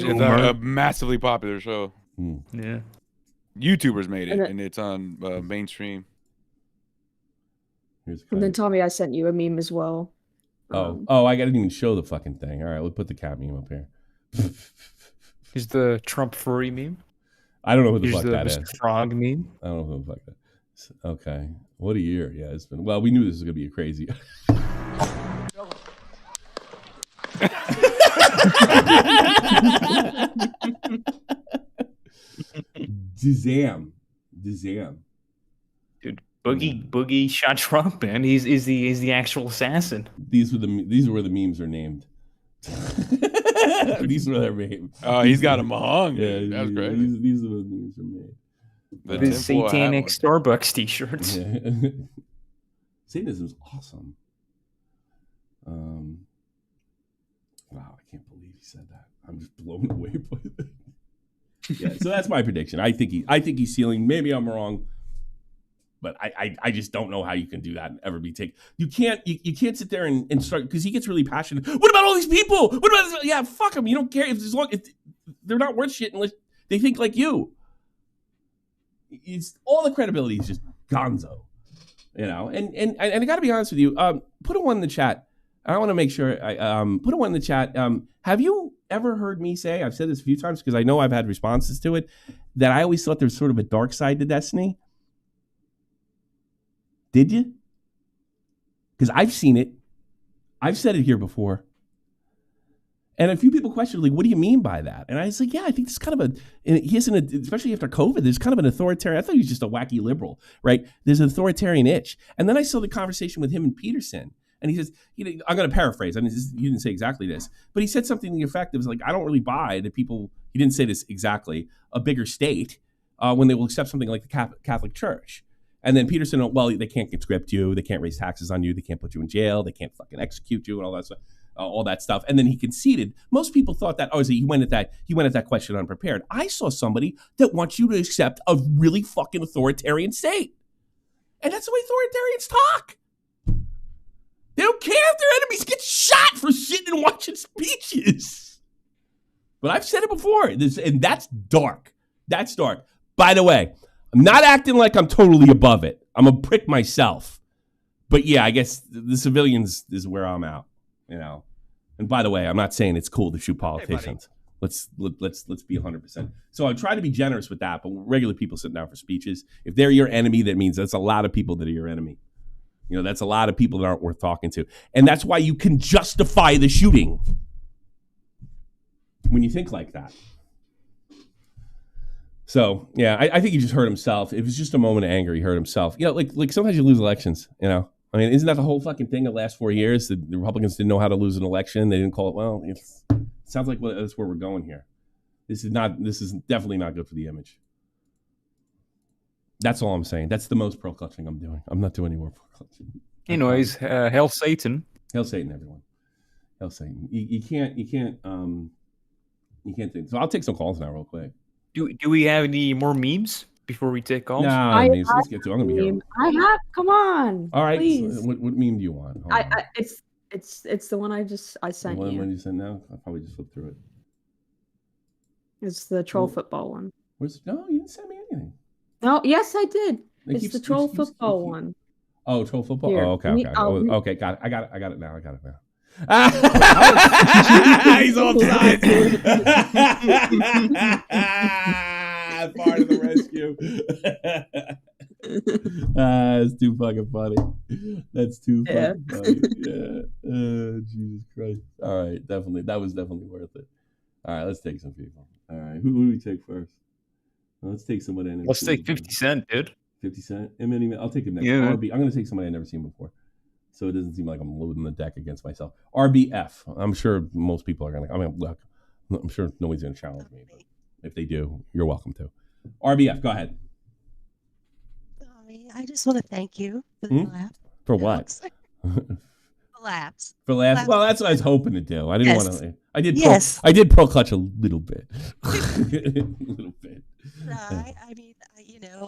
It's a massively popular show. Yeah. YouTubers made it, and it's on mainstream. And then Tommy, I sent you a meme as well. Oh, I didn't even show the fucking thing. All right, we'll put the cat meme up here. Is the Trump furry meme? I don't know who the fuck that Mr. is. Frog meme? I don't know who the fuck that is. Okay. What a year. Yeah, it's been. Well, we knew this was going to be a crazy. Dizam. Dude, Boogie shot Trump, man. He's the actual assassin. These are where the memes are named. These are their names. Oh, he's got them hung. Yeah, that's great. These are the memes are made. The satanic Starbucks t-shirts. Yeah. Satanism's awesome. Wow, I can't believe he said that. I'm just blown away by that. Yeah, so that's my prediction. I think he's ceiling. Maybe I'm wrong, but I just don't know how you can do that and ever be taken. You can't sit there and start because he gets really passionate. What about all these people? What about this? Yeah, fuck them. You don't care if they're not worth shit unless they think like you. It's all the credibility is just gonzo, you know. And I got to be honest with you. Put a one in the chat I want to make sure I put one in the chat. Have you ever heard me say, I've said this a few times because I know I've had responses to it, that I always thought there's sort of a dark side to Destiny? Did you? Because I've seen it. I've said it here before. And a few people questioned, like, what do you mean by that? And I was like, yeah, I think it's kind of he isn't, especially after COVID, there's kind of an authoritarian, I thought he was just a wacky liberal, right? There's an authoritarian itch. And then I saw the conversation with him and Peterson. And he says, I'm going to paraphrase. I mean, he didn't say exactly this, but he said something to the effect that was like, I don't really buy that people, he didn't say this exactly, a bigger state when they will accept something like the Catholic Church. And then Peterson, well, they can't conscript you. They can't raise taxes on you. They can't put you in jail. They can't fucking execute you and all that stuff. And then he conceded. Most people thought that, he went at that question unprepared. I saw somebody that wants you to accept a really fucking authoritarian state. And that's the way authoritarians talk. They don't care if their enemies get shot for sitting and watching speeches. But I've said it before, and that's dark. That's dark. By the way, I'm not acting like I'm totally above it. I'm a prick myself. But yeah, I guess the civilians is where I'm out, you know. And by the way, I'm not saying it's cool to shoot politicians. Let's be 100%. So I try to be generous with that, but regular people sitting down for speeches, if they're your enemy, that means that's a lot of people that are your enemy. You know, that's a lot of people that aren't worth talking to. And that's why you can justify the shooting when you think like that. So, yeah, I think he just hurt himself. It was just a moment of anger. He hurt himself. You know, like sometimes you lose elections, you know. I mean, isn't that the whole fucking thing the last 4 years? The Republicans didn't know how to lose an election. They didn't call it. Well, it sounds like that's where we're going here. This is definitely not good for the image. That's all I'm saying. That's the most pro-clutching I'm doing. I'm not doing any more pro-clutching. Anyways, Hail Satan. Hail Satan, everyone. Hail Satan. You can't think. So I'll take some calls now real quick. Do we have any more memes before we take calls? No, memes. Let's get to it. I'm going to be here. I have. Come on. All right. Please. So what meme do you want? It's the one I sent you. What did you send now? I'll probably just flip through it. It's the troll football one. No, you didn't send me anything. No, yes, I did. It's the troll football one. Oh, troll football. Here, Oh, okay. Okay, got it. I got it now. He's on side. Part of the rescue. It's too fucking funny. That's too fucking funny. Yeah. Jesus Christ. All right, definitely. That was definitely worth it. All right, let's take some people. All right, who do we take first? Let's take somebody. Let's take 50 Cent, dude. 50 Cent? I'll take him next. Yeah. I'm going to take somebody I've never seen before. So it doesn't seem like I'm loading the deck against myself. RBF. I'm sure most people are going to. Look, I'm sure nobody's going to challenge me. But if they do, you're welcome to. RBF, go ahead. Sorry, I just want to thank you for the laugh. For what? Laughs. For laughs. Well, that's what I was hoping to do. I didn't want to. I did pro clutch a little bit. A little bit. I mean,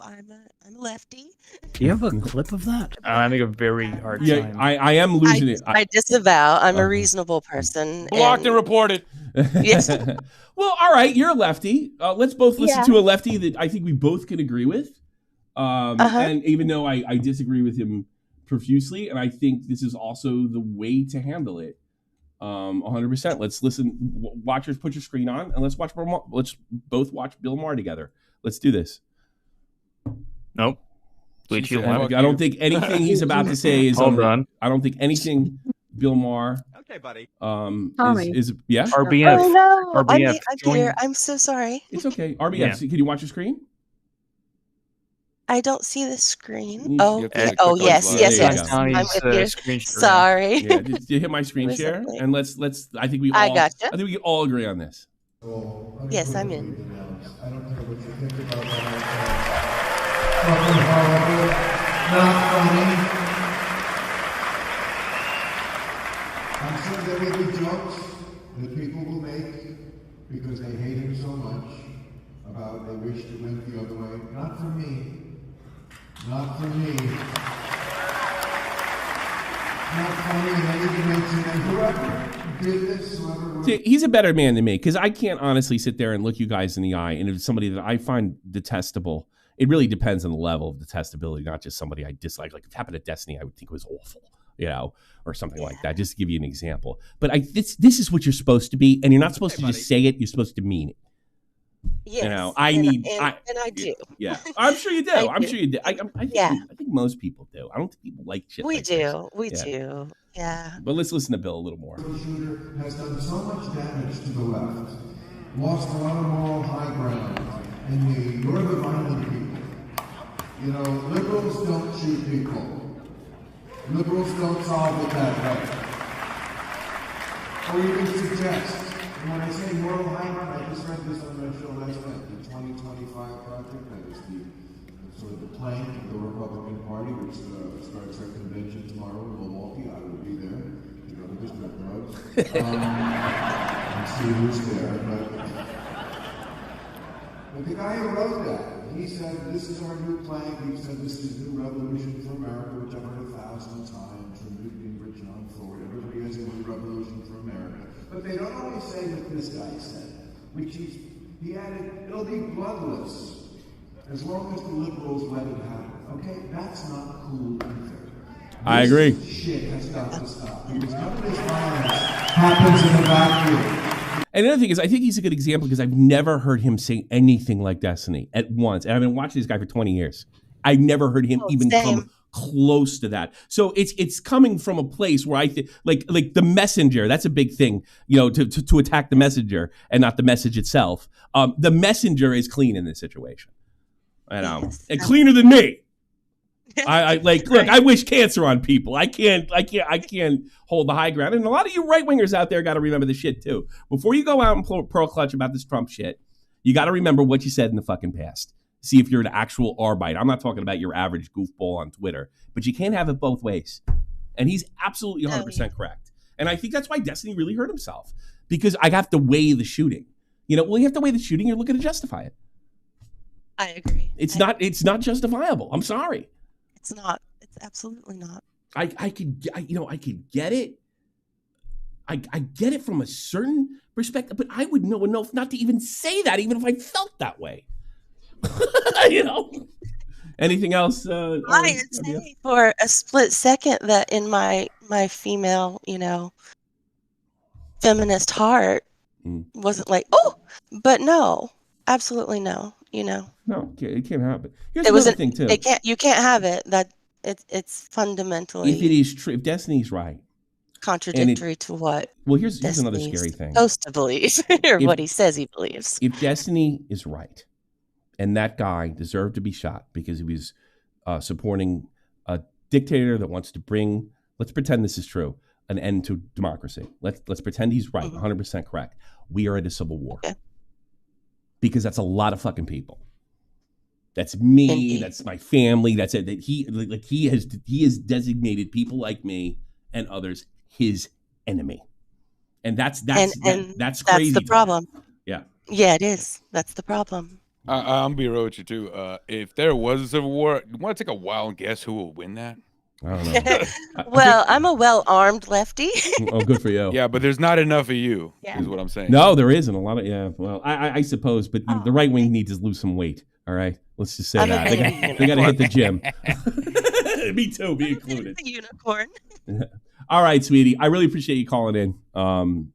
I'm a lefty. Do you have a clip of that? I'm having a very hard time. Yeah, I am losing it. I disavow. I'm a reasonable person. Blocked and reported. Yes. Well, all right. You're a lefty. Let's both listen to a lefty that I think we both can agree with. And even though I disagree with him profusely, and I think this is also the way to handle it. 100%. Let's listen. Watchers, put your screen on, and let's both watch Bill Maher together. Let's do this. Nope. I don't think anything he's about to say is on. I don't think anything Bill Maher. Okay, buddy. Is yeah. RBF. Oh no, RBF. I'm here. I'm so sorry. It's okay. RBF. Can you watch your screen? I don't see the screen. You Oh, have to oh click on yes, the yes, slide. yes. There you I'm go. with you. Screen share. Sorry. Yeah, just hit my screen share, and let's. I think we all. I gotcha. I think we can all agree on this. Yes, I'm in. I don't care what you think about that. Fucking horrible. Not funny. I'm sure there will be jokes that people will make because they hate him so much about they wish to went the other way. Not for me. Not for me. Not funny in any dimension. And whoever did this, whoever... See, he's a better man than me, because I can't honestly sit there and look you guys in the eye, and if it's somebody that I find detestable, it really depends on the level of detestability, not just somebody I dislike. Like, if it happened to Destiny, I would think it was awful. or something like that, just to give you an example. But this is what you're supposed to be, and you're not supposed to just say it, you're supposed to mean it. Yes, I do. Yeah, I'm sure you do. I'm sure you do. I think most people do. I don't think people like shit. We like this. We do. Yeah. But let's listen to Bill a little more. The shooter has done so much damage to the left, lost a lot of moral high ground, and you're the violent people. You know, liberals don't shoot people. Liberals don't solve it that way. Or even suggest. And when I say moral high ground, I just read this on my show last night, the 2025 project, that is the sort of the plank of the Republican Party, which starts our convention tomorrow in Milwaukee. I will be there, just my drugs, and see who's there. But the guy who wrote that, he said, this is our new plank. He said, this is new revolution for America, which I've heard 1,000 times from Newt Gingrich on forward. Everybody has a new revolution for America. But they don't always say what this guy said, which he added, it'll be bloodless as long as the liberals let it happen. Okay, that's not cool either. I agree. This shit has got to stop because none of this violence happens in a vacuum. And the other thing is, I think he's a good example because I've never heard him say anything like Destiny at once. And I've been watching this guy for 20 years. I've never heard him even come close to that. So it's coming from a place where I think like the messenger, that's a big thing, to attack the messenger and not the message itself. The messenger is clean in this situation. And cleaner than me. Look, I wish cancer on people. I can't hold the high ground. And a lot of you right wingers out there got to remember this shit too. Before you go out and pearl clutch about this Trump shit, you got to remember what you said in the fucking past. See if you're an actual Arbite. I'm not talking about your average goofball on Twitter, but you can't have it both ways. And he's absolutely 100% correct. And I think that's why Destiny really hurt himself, because I have to weigh the shooting. You have to weigh the shooting. You're looking to justify it. I agree. It's not justifiable. I'm sorry. It's not. It's absolutely not. I could get it. I get it from a certain perspective, but I would know enough not to even say that, even if I felt that way. Anything else? I would say for a split second that in my female, feminist heart wasn't like, oh, but no, absolutely no. No, it can't happen. Here's another thing too. You can't have it. That it's fundamentally. If it is true, if Destiny's right, contradictory to what? Well, here's another scary thing. Supposed to believe, or what he says he believes. If Destiny is right, and that guy deserved to be shot because he was supporting a dictator that wants to bring, let's pretend this is true, an end to democracy. Let's pretend he's right, 100% correct. We are at a civil war. Okay. Because that's a lot of fucking people. That's me. That's my family. That's it. That he has designated people like me and others his enemy, and that's crazy. That's the problem. Yeah. Yeah, it is. That's the problem. I'm be real with you too. If there was a civil war, you want to take a wild guess who will win that? I don't know. Well, I'm a well-armed lefty. Oh, good for you. Yeah, but there's not enough of you, is what I'm saying. No, there isn't a lot of, well, I suppose, but the right wing needs to lose some weight, all right? Let's just say that. They got to hit the gym. Me too, be included. The unicorn. All right, sweetie. I really appreciate you calling in.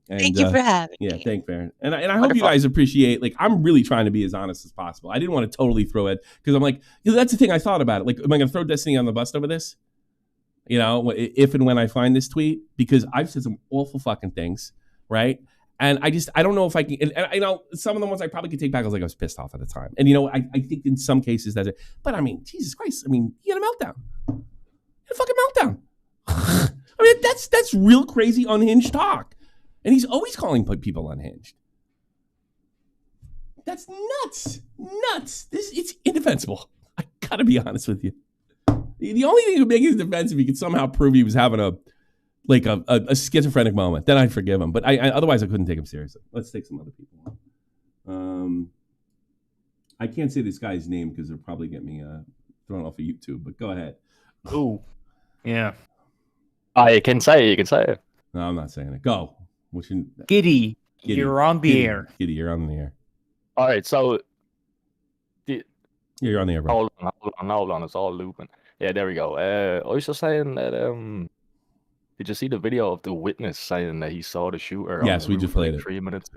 Thank you for having me. Yeah, thank you. And I hope you guys appreciate, I'm really trying to be as honest as possible. I didn't want to totally throw it, because I'm like, that's the thing I thought about it. Am I going to throw Destiny on the bus over this? If and when I find this tweet, because I've said some awful fucking things, right? And I don't know if I can, and some of the ones I probably could take back. I was pissed off at the time. And, I think in some cases that's it. But I mean, Jesus Christ. I mean, he had a meltdown. He had a fucking meltdown. I mean, that's real crazy unhinged talk. And he's always calling people unhinged. That's nuts. It's indefensible. I gotta be honest with you. The only thing that would make his defense if he could somehow prove he was having a schizophrenic moment, then I'd forgive him. But otherwise I couldn't take him seriously. Let's take some other people on. I can't say this guy's name because it'll probably get me thrown off of YouTube. But go ahead. Oh, yeah. You can say it. No, I'm not saying it. Go. Giddy, you're on the air. Giddy, you're on the air. All right, so. You're on the air, bro. Hold on. It's all looping. Yeah, there we go. I was just saying that Did you see the video of the witness saying that he saw the shooter? Yes, we just played it. 3 minutes.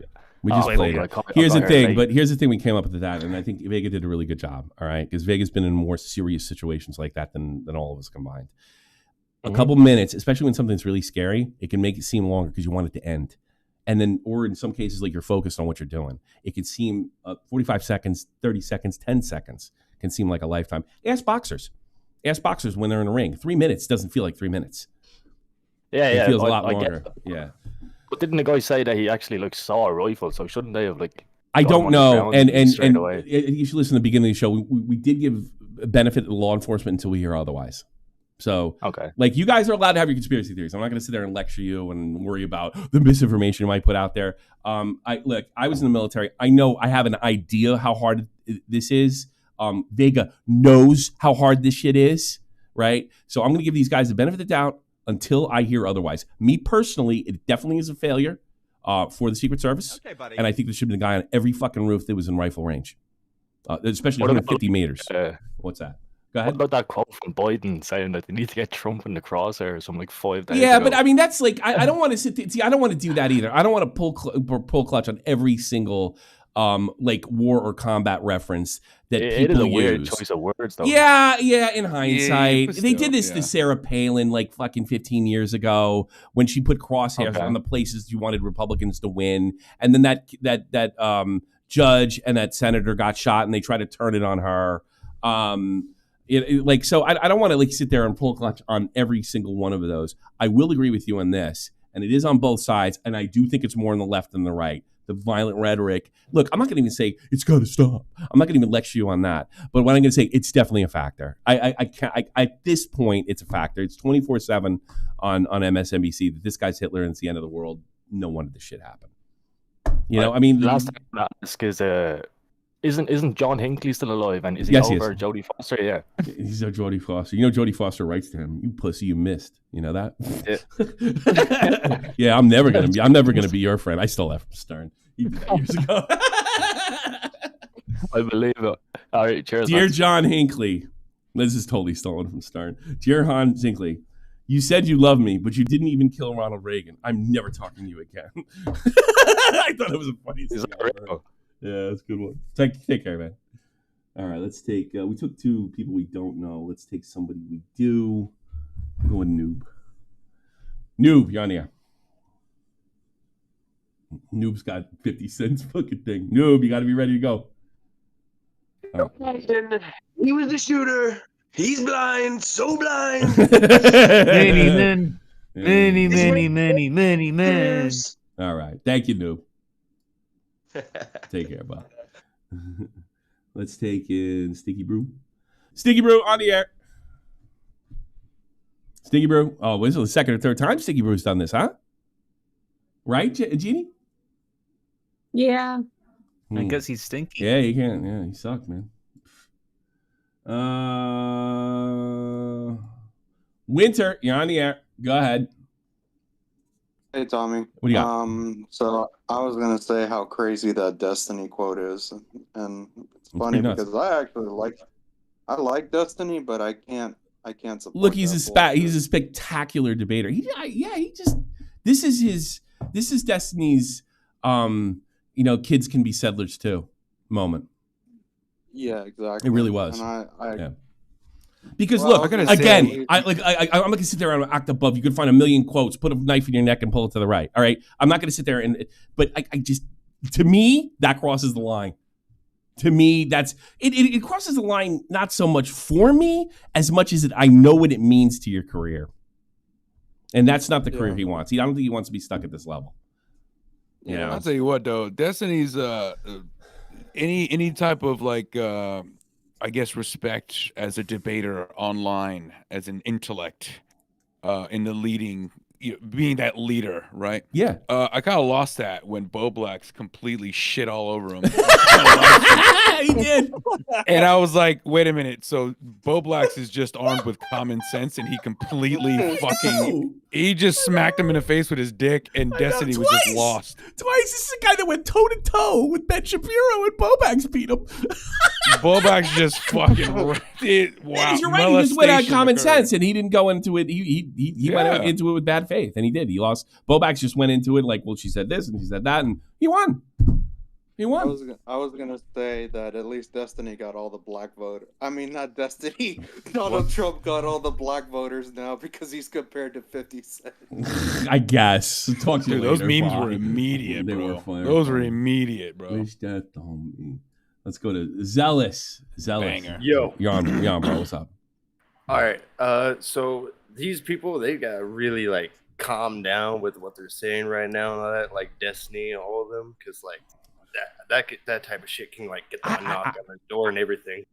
We just played it. Here's the thing we came up with that, and I think Vega did a really good job. All right, because Vega's been in more serious situations like that than all of us combined. A couple minutes, especially when something's really scary, it can make it seem longer because you want it to end. And then, or in some cases, like you're focused on what you're doing. It can seem 45 seconds, 30 seconds, 10 seconds can seem like a lifetime. Ask boxers. Ask boxers when they're in a ring. 3 minutes doesn't feel like 3 minutes. Yeah, it feels a lot longer. Yeah. But didn't the guy say that he actually saw a rifle? So shouldn't they have I don't know. And you should listen to the beginning of the show. We did give benefit to law enforcement until we hear otherwise. So, like, you guys are allowed to have your conspiracy theories. I'm not going to sit there and lecture you and worry about the misinformation you might put out there. I was in the military. I know I have an idea how hard this is. Vega knows how hard this shit is, right? So I'm going to give these guys the benefit of the doubt until I hear otherwise. Me personally, it definitely is a failure for the Secret Service. And I think there should have been a guy on every fucking roof that was in rifle range, especially 150 meters. What's that? Go ahead. What about that quote from Biden saying that they need to get Trump in the crosshairs from like 5 days ago? But I mean, that's like, I don't want to sit there. See, I don't want to do that either. I don't want to pull clutch on every single like war or combat reference that people use. It is a weird choice of words, though. Yeah, in hindsight. They did this to Sarah Palin like fucking 15 years ago when she put crosshairs on the places you wanted Republicans to win. And then that judge and that senator got shot and they tried to turn it on her. So I don't want to like sit there and pull clutch on every single one of those. I will agree with you on this, and it is on both sides, and I do think it's more on the left than the right. The violent rhetoric. Look, I'm not going to even say it's got to stop. I'm not going to even lecture you on that. But what I'm going to say, it's definitely a factor. I can't. At this point, it's a factor. It's 24/7 on MSNBC that this guy's Hitler and it's the end of the world. No wonder this shit happened. You know, I mean, last thing I ask is, isn't John Hinckley still alive? And is he over Jodie Foster? Yeah, he's a Jodie Foster. You know, Jodie Foster writes to him, "You pussy, you missed." You know that? Yeah. Yeah, I'm never gonna be your friend. I stole that from Stern. He did that years ago. I believe it. All right, cheers. Dear John Hinckley, this is totally stolen from Stern. Dear Hans Hinckley, you said you love me, but you didn't even kill Ronald Reagan. I'm never talking to you again. I thought it was a funny thing. Yeah, that's a good one. Take care, man. All right, let's take. We took 2 people we don't know. Let's take somebody we do. I'm going Noob. Noob, you're on the air. Noob's got 50 cents fucking thing. Noob, you got to be ready to go. He was the shooter. He's blind, so blind. Many men. Many men. All right. Thank you, Noob. Take care, bud. Let's take in Sticky Brew. Sticky Brew on the air. Sticky Brew. Oh, this is the second or third time Sticky Brew's done this, huh? Right, Jeannie? Yeah. I guess he's stinky. Yeah, he can. Yeah, he sucked, man. Winter, you're on the air. Go ahead. Hey, Tommy. What do you got? So I was gonna say how crazy that Destiny quote is, and it's funny because I actually like Destiny, but I can't support. Look, he's a spectacular debater. This is Destiny's kids can be settlers too moment. Yeah, exactly. It really was. And Because look, again, I'm not gonna sit there and act above. You can find a million quotes, put a knife in your neck, and pull it to the right. All right, I'm not gonna sit there but to me, that crosses the line. To me, it crosses the line not so much for me as much as I know what it means to your career, and that's not the career he wants. I don't think he wants to be stuck at this level. Yeah, I'll tell you what though, Destiny's any type of I guess respect as a debater online, as an intellect, in the leading, being that leader, right? Yeah. I kind of lost that when Bo Black's completely shit all over him. He did. And I was like, wait a minute. So Bo Black's is just armed with common sense, and he completely fucking He just smacked him in the face with his dick, and Destiny was just lost. Twice. This is a guy that went toe to toe with Ben Shapiro, and Bobax beat him. Bobax just fucking wrecked it. Wow, you're right. He just went out common occurred. sense, and he didn't go into it. He went out into it with bad faith, and he did. He lost. Bobax just went into it like, well, she said this and she said that, and he won. He won. I was gonna say that at least Destiny got all the black voters. I mean, not Destiny. Donald Trump got all the black voters now because he's compared to 50 Cent. I guess. Talk to you Those later. memes were immediate, bro. Those were immediate, bro. Wish that on me. Let's go to Zealous. Banger. Yo. You're on, bro. What's up? All right. So these people, they got to really like calm down with what they're saying right now and all that, like Destiny and all of them, because like that type of shit can like get that knock on the door and everything.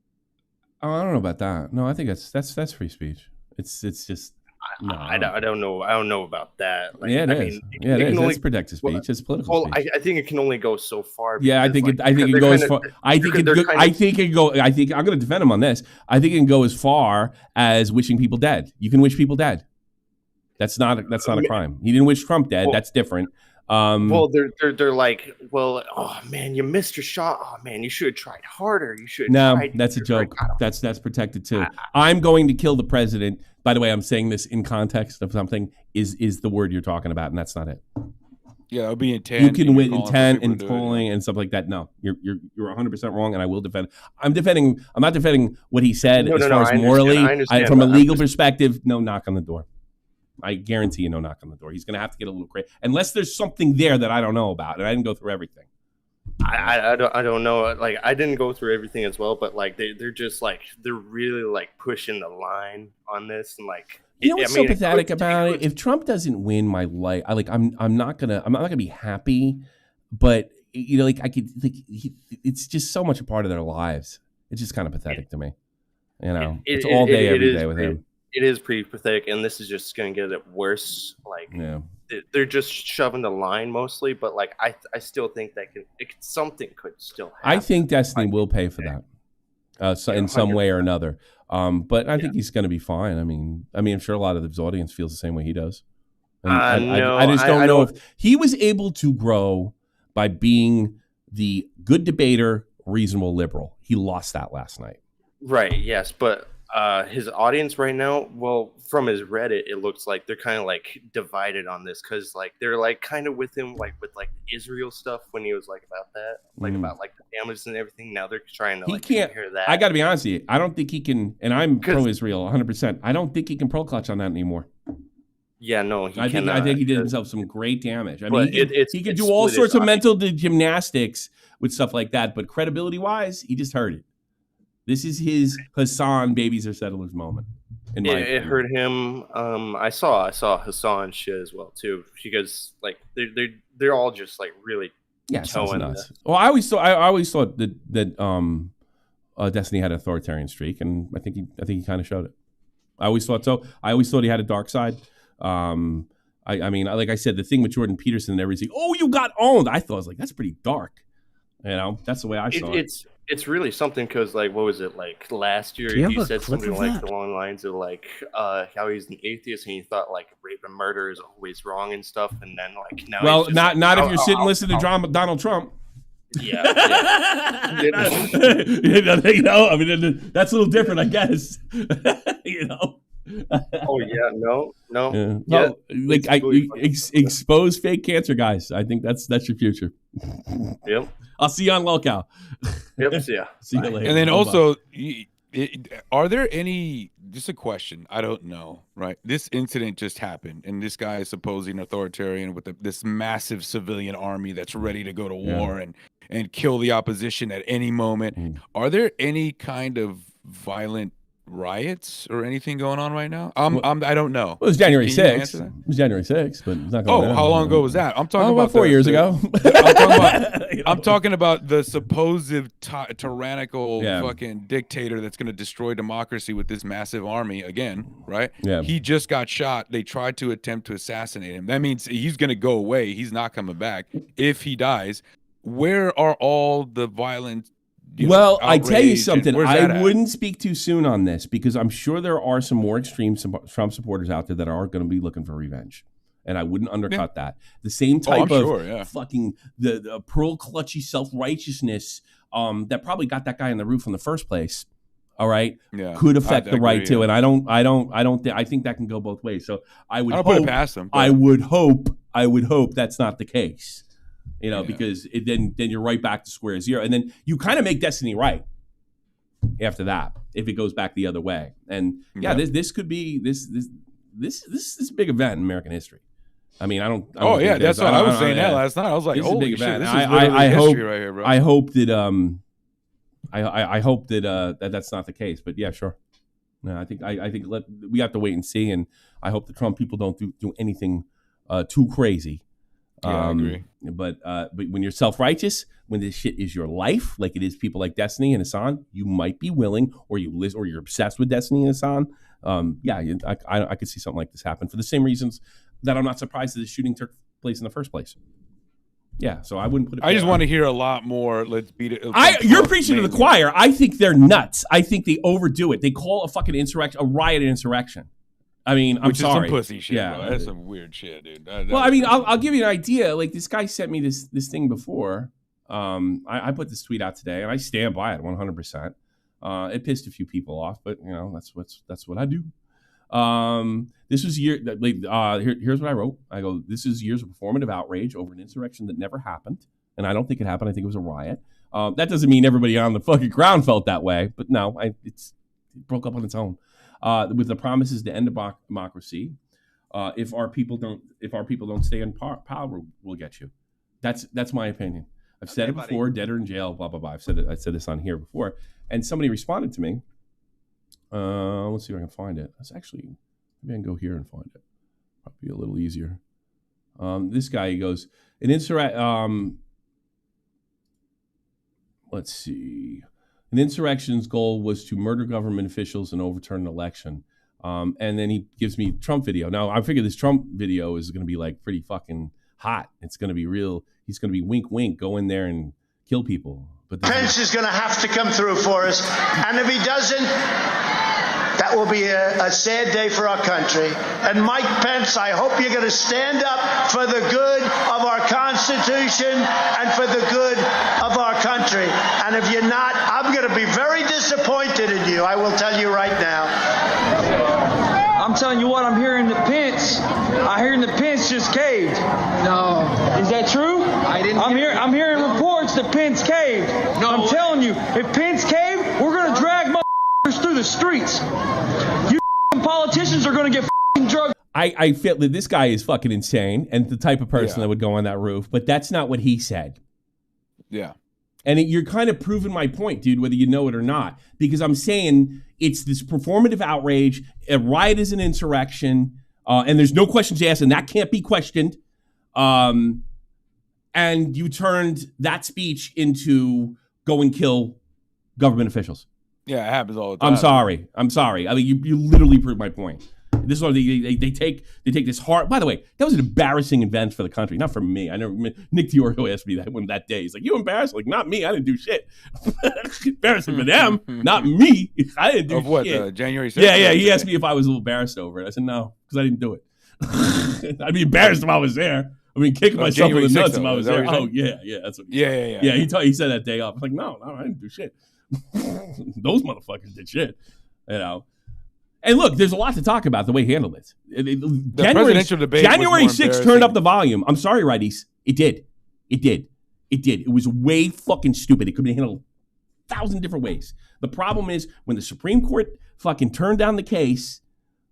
Oh, I don't know about that. No, I think that's free speech. It's just. No, I don't know. I don't know about that. Like, yeah, it is. Yeah, it is. It's protected speech. Well, it's political speech. I think it can only go so far. Yeah, I think it goes as far. I think I'm going to defend him on this. I think it can go as far as wishing people dead. You can wish people dead. That's not a crime. He didn't wish Trump dead. That's different. Well, they're like, well, oh man, you missed your shot. Oh man, you should have tried harder. You should. No, that's a joke. That's protected too. I'm going to kill the president. By the way, I'm saying this in context of something. Is the word you're talking about, and that's not it. Yeah, it'll be intent. You can win intent and calling and stuff like that. No, you're 100% wrong, and I will defend. I'm not defending what he said as far as morally. I understand, from a legal perspective, no knock on the door. I guarantee you no knock on the door. He's going to have to get a little crazy. Unless there's something there that I don't know about, and I didn't go through everything. I don't know. Like, I didn't go through everything as well, but like they're just like, they're really like pushing the line on this. And like, you know what's so pathetic about it? If Trump doesn't win my life, I'm not gonna be happy, but you know, like I could, like, it's just so much a part of their lives. It's just kind of pathetic to me. You know, it's all day, every day with him. It is pretty pathetic, and this is just going to get it worse. Like, they're just shoving the line mostly, but like I still think that something could still happen. I think Destiny will pay for that, in some way or another. But I think he's going to be fine. I mean, I'm sure a lot of his audience feels the same way he does. And I just don't know if he was able to grow by being the good debater, reasonable liberal. He lost that last night. Right. Yes, but. His audience right now, well, from his Reddit, it looks like they're kind of like divided on this because like they're like kind of with him like with like the Israel stuff when he was like about that, like about like the families and everything. Now they're trying to compare that. I got to be honest with you. I don't think he can, and I'm pro-Israel 100%. I don't think he can pro-clutch on that anymore. Yeah, no, I think he did himself some great damage. I mean, he could do all sorts of mental gymnastics with stuff like that, but credibility-wise, he just hurt it. This is his Hassan babies are settlers moment. It hurt him. I saw Hassan shit as well too, because like they're all just like really towing nuts. Well, I always thought that Destiny had an authoritarian streak, and I think he kind of showed it. I always thought so. I always thought he had a dark side. I mean, like I said, the thing with Jordan Peterson and everything. Oh, you got owned. I thought, I was like, that's pretty dark. You know, that's the way I saw it. It's really something because, like, what was it, like, last year you said something like along the lines of, like, how he's an atheist and he thought, like, rape and murder is always wrong and stuff, and then, like, now well, not if you're sitting listening to Donald Trump. Yeah. You know, I mean, that's a little different, I guess. You know? Oh, yeah, no. Yeah. Well, like, expose fake cancer, guys. I think that's your future. Yep. I'll see you on lolcow. Yep. See ya. See you later. And then also, are there any? Just a question. I don't know. Right. This incident just happened, and this guy is supposing authoritarian with this massive civilian army that's ready to go to war and kill the opposition at any moment. Are there any kind of violent riots or anything going on right now? I don't know. Well, it was January 6th. It was January 6th, but it's not going on. How long ago was that? I'm talking about 4 years ago. I'm talking about the supposed tyrannical fucking dictator that's going to destroy democracy with this massive army again, right? Yeah. He just got shot. They tried to attempt to assassinate him. That means he's going to go away. He's not coming back if he dies. Where are all the violent Well, I tell you outrage, something. where's that I at? wouldn't speak too soon on this because I'm sure there are some more extreme Trump supporters out there that are going to be looking for revenge. And I wouldn't undercut that. The same type of fucking the pearl clutchy self-righteousness that probably got that guy in the roof in the first place. All right, could affect the right too. And I think that can go both ways. So I would put it past him. I would hope that's not the case. Because then you're right back to square zero, and then you kind of make destiny right after that if it goes back the other way. And this could be this is a big event in American history. I mean, I don't that's what I was saying that last night. I was like, holy shit, this is I history hope right here, bro. I hope that I hope that that's not the case. But yeah, sure. No, I think we have to wait and see, and I hope the Trump people don't do anything too crazy. I agree. But when you're self-righteous, when this shit is your life, like it is people like Destiny and Hassan, you might be willing, or you're obsessed with Destiny and Hassan. I could see something like this happen for the same reasons that I'm not surprised that the shooting took place in the first place. Yeah, so I wouldn't put it. I just want to hear a lot more. Let's beat it. You're preaching to the choir. I think they're nuts. I think they overdo it. They call a fucking insurrection a riot an insurrection. I mean, I'm sorry. Is some pussy shit, yeah, bro. That's some weird shit, dude. Well, I mean, I'll give you an idea. Like this guy sent me this thing before. I put this tweet out today, and I stand by it 100%. It pissed a few people off, but that's what I do. This was here's what I wrote. I go, this is years of performative outrage over an insurrection that never happened, and I don't think it happened. I think it was a riot. That doesn't mean everybody on the fucking ground felt that way, but no, it broke up on its own. With the promises to end democracy, if our people don't stay in power, we'll get you. That's my opinion. I've said it before. Dead or in jail. Blah blah blah. I said this on here before, and somebody responded to me. Let's see if I can find it. Maybe I can go here and find it. Probably a little easier. This guy, he goes, let's see. An insurrection's goal was to murder government officials and overturn an election. And then he gives me Trump video. Now, I figure this Trump video is going to be like pretty fucking hot. It's going to be real. He's going to be wink, wink, go in there and kill people. But Pence is going to have to come through for us. And if he doesn't, that will be a sad day for our country. And Mike Pence, I hope you're going to stand up for the good of our Constitution and for the good of our country. And if you're not, I'm going to be very disappointed in you. I will tell you right now. I'm telling you what, I'm hearing the Pence just caved. No. Is that true? I'm hearing reports that Pence caved. No. I'm telling you, if Pence caved, we're going to drag motherfuckers through the streets. You politicians are going to get drugged. I feel that this guy is fucking insane and the type of person that would go on that roof, but that's not what he said. Yeah. And you're kind of proving my point, dude, whether you know it or not, because I'm saying it's this performative outrage. A riot is an insurrection, and there's no questions asked, and that can't be questioned. And you turned that speech into go and kill government officials. Yeah, it happens all the time. I'm sorry. I mean, you literally proved my point. This is what they take this hard. By the way, that was an embarrassing event for the country, not for me. I never. Nick Diorio asked me that day. He's like, "You embarrassed?" Like, not me. I didn't do shit. Embarrassing for them, not me. I didn't do shit. Of what? January 6th? Yeah. He asked me if I was a little embarrassed over it. I said no, because I didn't do it. I'd be embarrassed if I was there. I mean, kicking myself in the nuts if I was there. Oh yeah. That's what. Yeah. He said that day off. I'm like, no, I didn't do shit. Those motherfuckers did shit. You know. And look, there's a lot to talk about the way he handled it. Presidential debate January 6th turned up the volume. I'm sorry, righties. It did. It was way fucking stupid. It could be handled 1,000 different ways. The problem is when the Supreme Court fucking turned down the case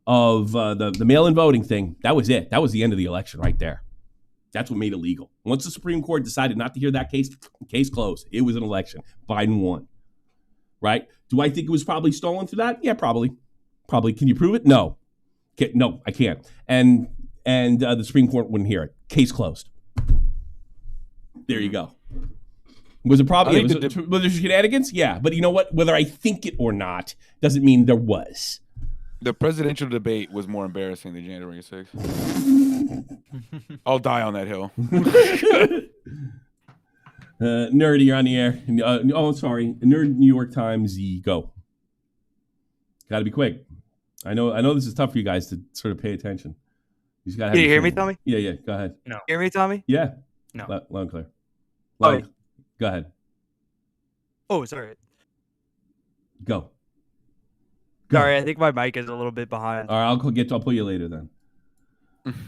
of the mail-in voting thing, that was it. That was the end of the election right there. That's what made it legal. Once the Supreme Court decided not to hear that case closed, it was an election. Biden won. Right? Do I think it was probably stolen through that? Yeah, probably. Can you prove it? No. No, I can't. And the Supreme Court wouldn't hear it. Case closed. There you go. Was it probably was there shenanigans? Yeah, but you know what? Whether I think it or not doesn't mean there was. The presidential debate was more embarrassing than January 6th. I'll die on that hill. Nerdy, you're on the air. Sorry. Nerd New York Times, go. Got to be quick. I know this is tough for you guys to sort of pay attention. You just gotta have Can you hear thing. me, Tommy? Yeah. Go ahead. No. Hear me, Tommy? Yeah. No. Loud and clear. Oh. Go ahead. Oh, sorry. Go. Sorry, I think my mic is a little bit behind. All right, I'll pull you later then.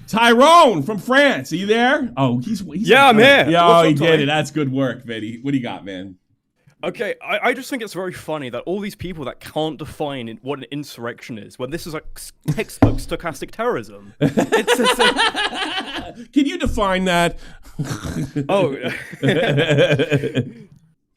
Tyrone from France, are you there? Oh, he's yeah, I'm here. Yeah, he did it. That's good work, Betty. What do you got, man? Okay, I just think it's very funny that all these people that can't define what an insurrection is, when this is like textbook stochastic terrorism. Can you define that? Oh.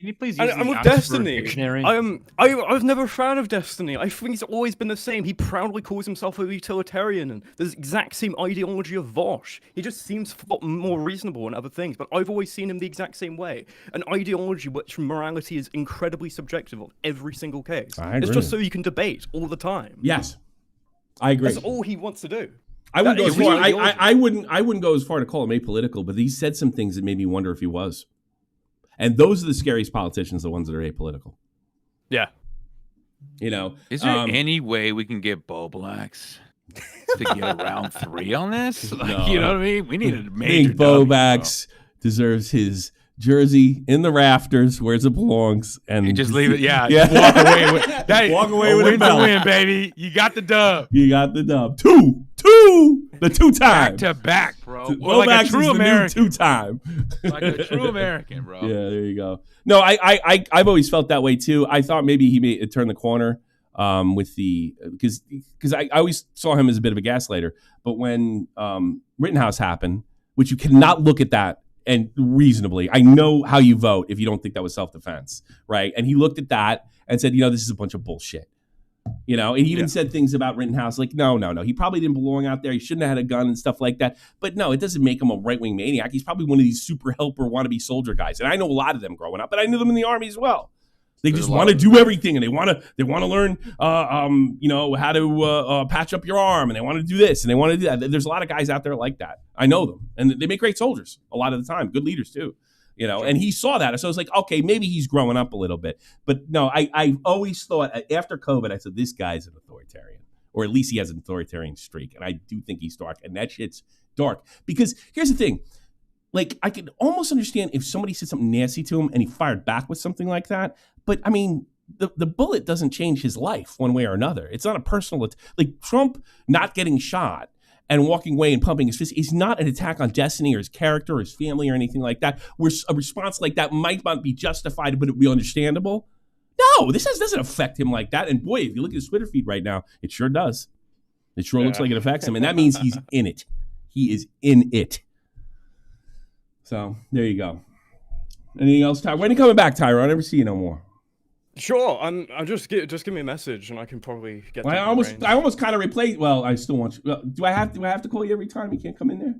Can you please use I'm with Destiny. I was never a fan of Destiny. I think he's always been the same. He proudly calls himself a utilitarian, and the exact same ideology of Vosh. He just seems more reasonable in other things, but I've always seen him the exact same way. An ideology which morality is incredibly subjective on every single case. I agree. It's just so you can debate all the time. Yes, I agree. That's all he wants to do. I wouldn't go as far. I wouldn't go as far to call him apolitical, but he said some things that made me wonder if he was. And those are the scariest politicians, the ones that are apolitical. Yeah. You know, is there any way we can get Bo Blacks to get around 3 on this? Like, you know what I mean? We need a major. Big Bo Blacks deserves his jersey in the rafters where it belongs, and you just leave it. Yeah. Walk away with walk away with a belt. Win, baby. You got the dub. You got the dub. The 2 time. Back to back, bro. Bo like a true American. 2 time. Like a true American, bro. Yeah, there you go. No, I've always felt that way too. I thought maybe he may turn the corner with the because I always saw him as a bit of a gaslighter. But when Rittenhouse happened, which you cannot look at that and reasonably, I know how you vote if you don't think that was self-defense, right? And he looked at that and said, this is a bunch of bullshit. And he even said things about Rittenhouse like, no. He probably didn't belong out there. He shouldn't have had a gun and stuff like that. But no, it doesn't make him a right-wing maniac. He's probably one of these super helper wannabe soldier guys. And I know a lot of them growing up, but I knew them in the Army as well. They just want to do everything, and they want to learn, how to patch up your arm, and they want to do this, and they want to do that. There's a lot of guys out there like that. I know them, and they make great soldiers a lot of the time, good leaders too. And he saw that, so I was like, okay, maybe he's growing up a little bit. But no, I always thought after COVID, I said this guy's an authoritarian, or at least he has an authoritarian streak, and I do think he's dark, and that shit's dark because here's the thing. Like, I could almost understand if somebody said something nasty to him and he fired back with something like that. But, I mean, the bullet doesn't change his life one way or another. It's not a personal... Like, Trump not getting shot and walking away and pumping his fist is not an attack on Destiny or his character or his family or anything like that, where a response like that might not be justified, but it would be understandable. No, this doesn't affect him like that. And, boy, if you look at his Twitter feed right now, it sure does. It sure looks like it affects him. And that means he's in it. He is in it. So there you go. Anything else, Ty? When are you coming back, Tyra? I never see you no more. Sure, I'm just give me a message and I can probably get. Well, I almost kind of replaced. Well, I still want you. Do I have to call you every time you can't come in there?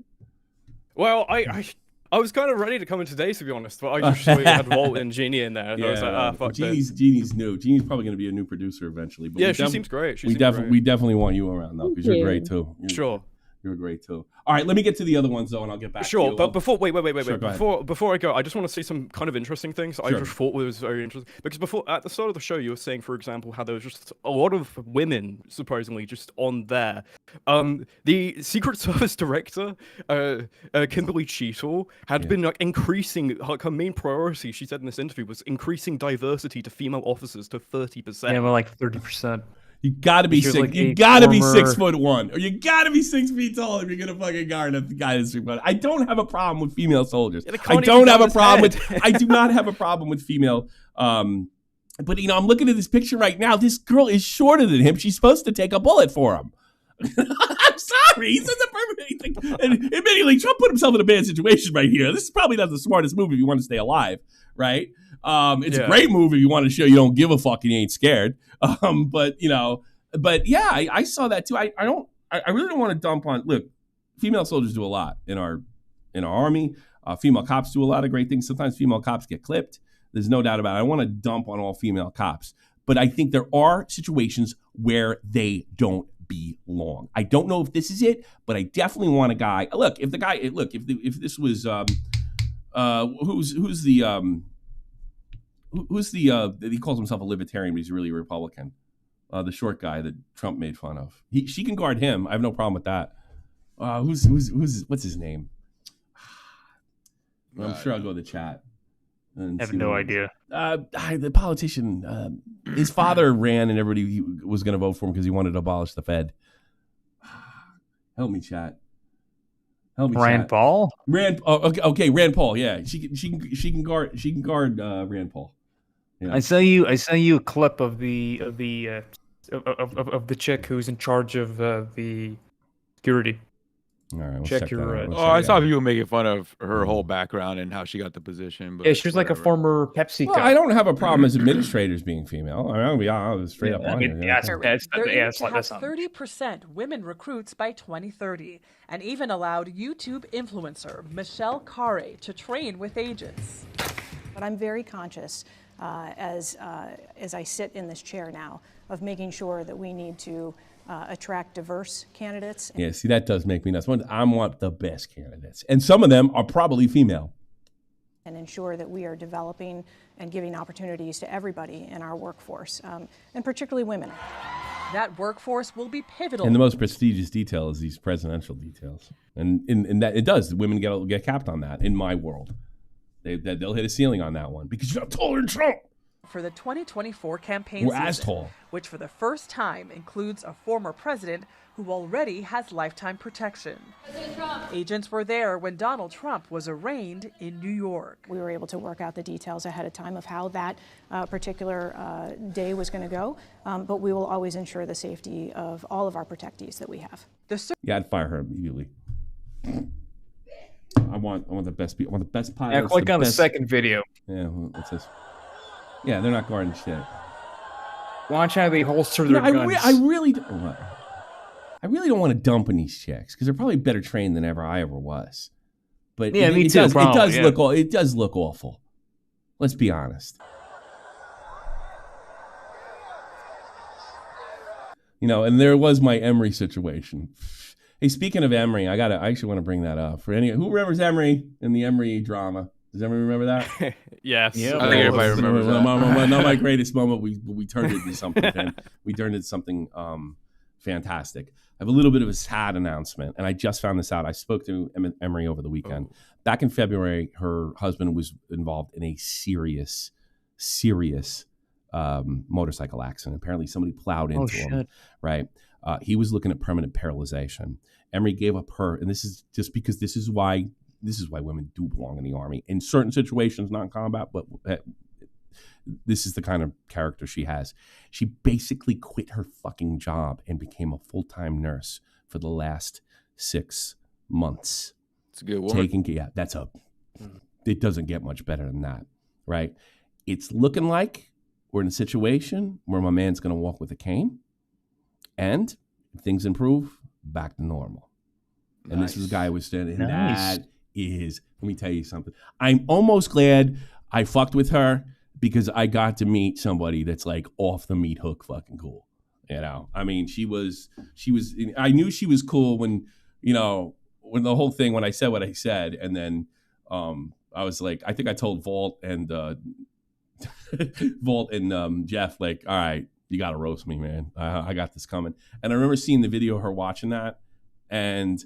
Well, I was kind of ready to come in today, to be honest, but I just saw you had Walt and Jeannie in there, and I was like, fuck this. Jeannie's new. Jeannie's probably going to be a new producer eventually. But yeah, she seems great. We definitely want you around though, because you're great too. Sure. You're great too. All right, let me get to the other ones though, and I'll get back. Sure, to you. but before wait. Sure, Before I go, I just want to say some kind of interesting things. I just thought was very interesting because before at the start of the show, you were saying, for example, how there was just a lot of women supposedly just on there. The Secret Service director, Kimberly Cheetle, had been like increasing her main priority. She said in this interview was increasing diversity to female officers to 30%. Yeah, well, like 30%. You gotta be 6. You gotta be 6'1", or you gotta be 6 feet tall if you're gonna fucking guard a guy that's 6'1". I don't have a problem with female soldiers. I don't have a problem with. I do not have a problem with female. But I'm looking at this picture right now. This girl is shorter than him. She's supposed to take a bullet for him. I'm sorry. He said the perfect thing. And admittedly, Trump put himself in a bad situation right here. This is probably not the smartest move if you want to stay alive, right? It's a great move if you want to show you don't give a fuck and you ain't scared. But yeah, I saw that too. I really don't want to dump on. Look, female soldiers do a lot in our army. Female cops do a lot of great things. Sometimes female cops get clipped. There's no doubt about it. I don't want to dump on all female cops, but I think there are situations where they don't belong. I don't know if this is it, but I definitely want a guy. Look, if this was Who's the he calls himself a libertarian, but he's really a Republican. The short guy that Trump made fun of. She can guard him. I have no problem with that. What's his name? I'm sure I'll go to the chat. I have no idea. The politician, his father ran and everybody was going to vote for him because he wanted to abolish the Fed. Help me, chat. Help me, Rand chat. Paul? Okay, Rand Paul. Yeah, she can guard Rand Paul. Yeah. I sent you a clip of the chick who's in charge of the security. All right, check your. I saw people making fun of her whole background and how she got the position. But yeah, she was like a former Pepsi. Well, I don't have a problem as administrators being female. I mean, I'll be honest, straight up on it. They're aiming to have 30% women recruits by 2030, and even allowed YouTube influencer Michelle Carre to train with agents. But I'm very conscious, as I sit in this chair now, of making sure that we need to attract diverse candidates. Yeah, see, that does make me nuts. I want the best candidates. And some of them are probably female. And ensure that we are developing and giving opportunities to everybody in our workforce, and particularly women. That workforce will be pivotal. And the most prestigious detail is these presidential details. And in that, it does. Women get capped on that in my world. They'll hit a ceiling on that one because you're taller than Trump. For the 2024 campaign We're as season, tall. which for the first time includes a former president who already has lifetime protection. Agents were there when Donald Trump was arraigned in New York. We were able to work out the details ahead of time of how that particular day was going to go, but we will always ensure the safety of all of our protectees that we have. Yeah, I'd fire her immediately. I want the best people. I want the best pilots. Yeah, click on the second video. Yeah, what's this? Yeah, they're not guarding shit. Watch how they holster their guns. I really don't want to dump on these chicks because they're probably better trained than I ever was. But yeah, me too. It does look awful. Let's be honest. You know, and there was my Emory situation. Hey, speaking of Emory, I actually want to bring that up. For who remembers Emory in the Emory drama? Does everyone remember that? Yes. Yeah, I think everybody remembers that. Not my greatest moment. We turned it into something. We turned it into something fantastic. I have a little bit of a sad announcement, and I just found this out. I spoke to Emory over the weekend. Back in February, her husband was involved in a serious motorcycle accident. Apparently, somebody plowed into him. Right. He was looking at permanent paralyzation. Emory gave up her, and this is just because this is why women do belong in the Army. In certain situations, not in combat, but this is the kind of character she has. She basically quit her fucking job and became a full-time nurse for the last 6 months. It's a good woman. It doesn't get much better than that, right? It's looking like we're in a situation where my man's going to walk with a cane, and if things improve, back to normal. And this is a guy who was standing. Nice. That is, let me tell you something. I'm almost glad I fucked with her because I got to meet somebody that's like off the meat hook fucking cool. You know, I mean, I knew she was cool when the whole thing, when I said what I said. And then I was like, I think I told Vault and Jeff, like, all right, you got to roast me, man. I got this coming. And I remember seeing the video of her watching that. And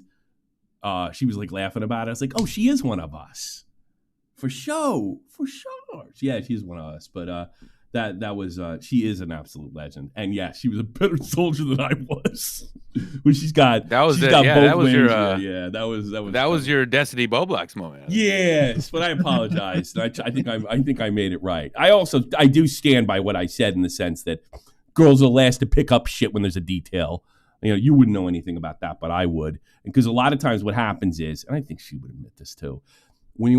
she was like laughing about it. I was like, oh, she is one of us. For sure. Yeah, she's one of us. But that was she is an absolute legend. And yeah, she was a better soldier than I was. When that was your Destiny Boblax moment. Yes, but I apologize. I think I made it right. I do stand by what I said in the sense that girls are last to pick up shit when there's a detail. You know, you wouldn't know anything about that, but I would. Because a lot of times what happens is, and I think she would admit this too, when they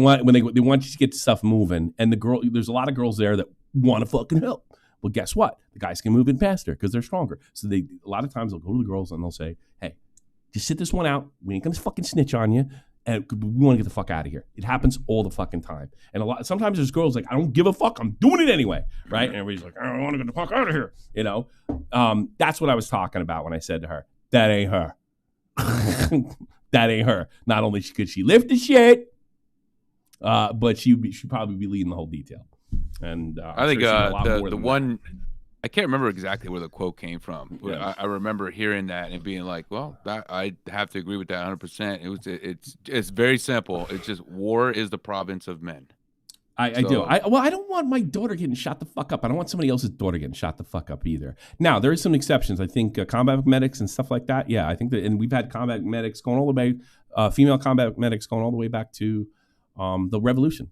want you to get stuff moving, and there's a lot of girls there that want to fucking help. Well, guess what? The guys can move in faster because they're stronger. So a lot of times they'll go to the girls and they'll say, hey, just sit this one out. We ain't gonna fucking snitch on you. And we want to get the fuck out of here. It happens all the fucking time. And sometimes there's girls like, I don't give a fuck. I'm doing it anyway. Right? And everybody's like, I don't want to get the fuck out of here. You know? That's what I was talking about when I said to her, that ain't her. That ain't her. Not only could she lift the shit, But she should probably be leading the whole detail. And I think the one, I can't remember exactly where the quote came from, but I remember hearing that and being like, well, I have to agree with that 100%. It's very simple. It's just war is the province of men. I do. I don't want my daughter getting shot the fuck up. I don't want somebody else's daughter getting shot the fuck up either. Now, there are some exceptions. I think combat medics and stuff like that. Yeah, I think that, and we've had combat medics going all the way, female combat medics going all the way back to the Revolution.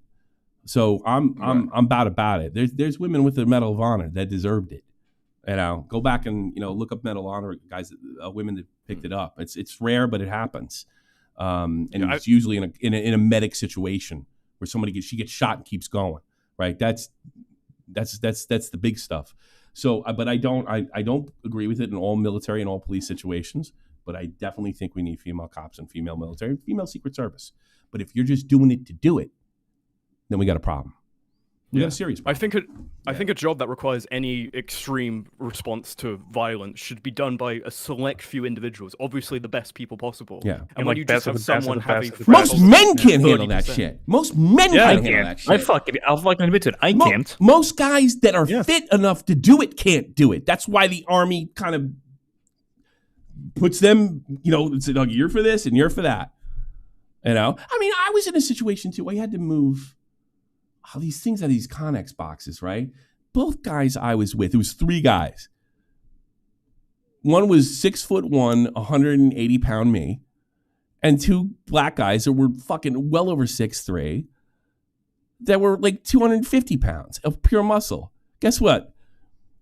So I'm bad about it. There's women with the Medal of Honor that deserved it. You know, go back and look up Medal of Honor guys, women that picked it up. It's rare, but it happens, and it's usually in a medic situation where she gets shot and keeps going. Right? That's the big stuff. So, but I don't agree with it in all military and all police situations. But I definitely think we need female cops and female military, and female Secret Service. But if you're just doing it to do it, then we got a problem. We got a serious problem. I think a job that requires any extreme response to violence should be done by a select few individuals, obviously the best people possible. Yeah. And when you just have someone having... Most men can't handle that shit. Most men can't handle that shit. I'll fucking admit to it. I can't. Most guys that are fit enough to do it can't do it. That's why the Army kind of puts them, it's like, you're for this and you're for that. I mean, I was in a situation too. I had to move all these things out of these Connex boxes, right? Both guys I was with, it was 3 guys. One was 6'1", 180-pound me, and 2 black guys that were fucking well over 6'3", that were like 250 pounds of pure muscle. Guess what?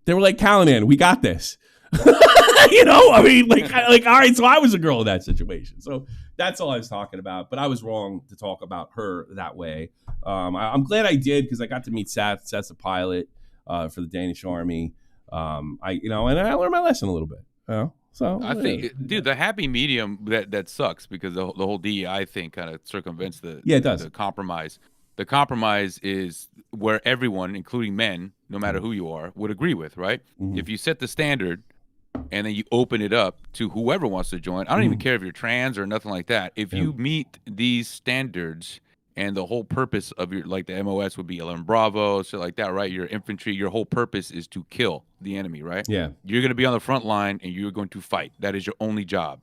They were like, Callanan, we got this. I mean, like, all right, so I was a girl in that situation. So that's all I was talking about. But I was wrong to talk about her that way. I'm glad I did, because I got to meet Seth. Seth's a pilot for the Danish Army. And I learned my lesson a little bit. So I think, dude, the happy medium that sucks, because the whole DEI thing kind of circumvents it does. the compromise. The compromise is where everyone, including men, no matter who you are, would agree with, right? Mm-hmm. If you set the standard and then you open it up to whoever wants to join, I don't even care if you're trans or nothing like that. If you meet these standards, and the whole purpose of your, like the MOS would be 11 Bravo, shit like that, right? Your infantry, your whole purpose is to kill the enemy, right? Yeah. You're going to be on the front line and you're going to fight. That is your only job.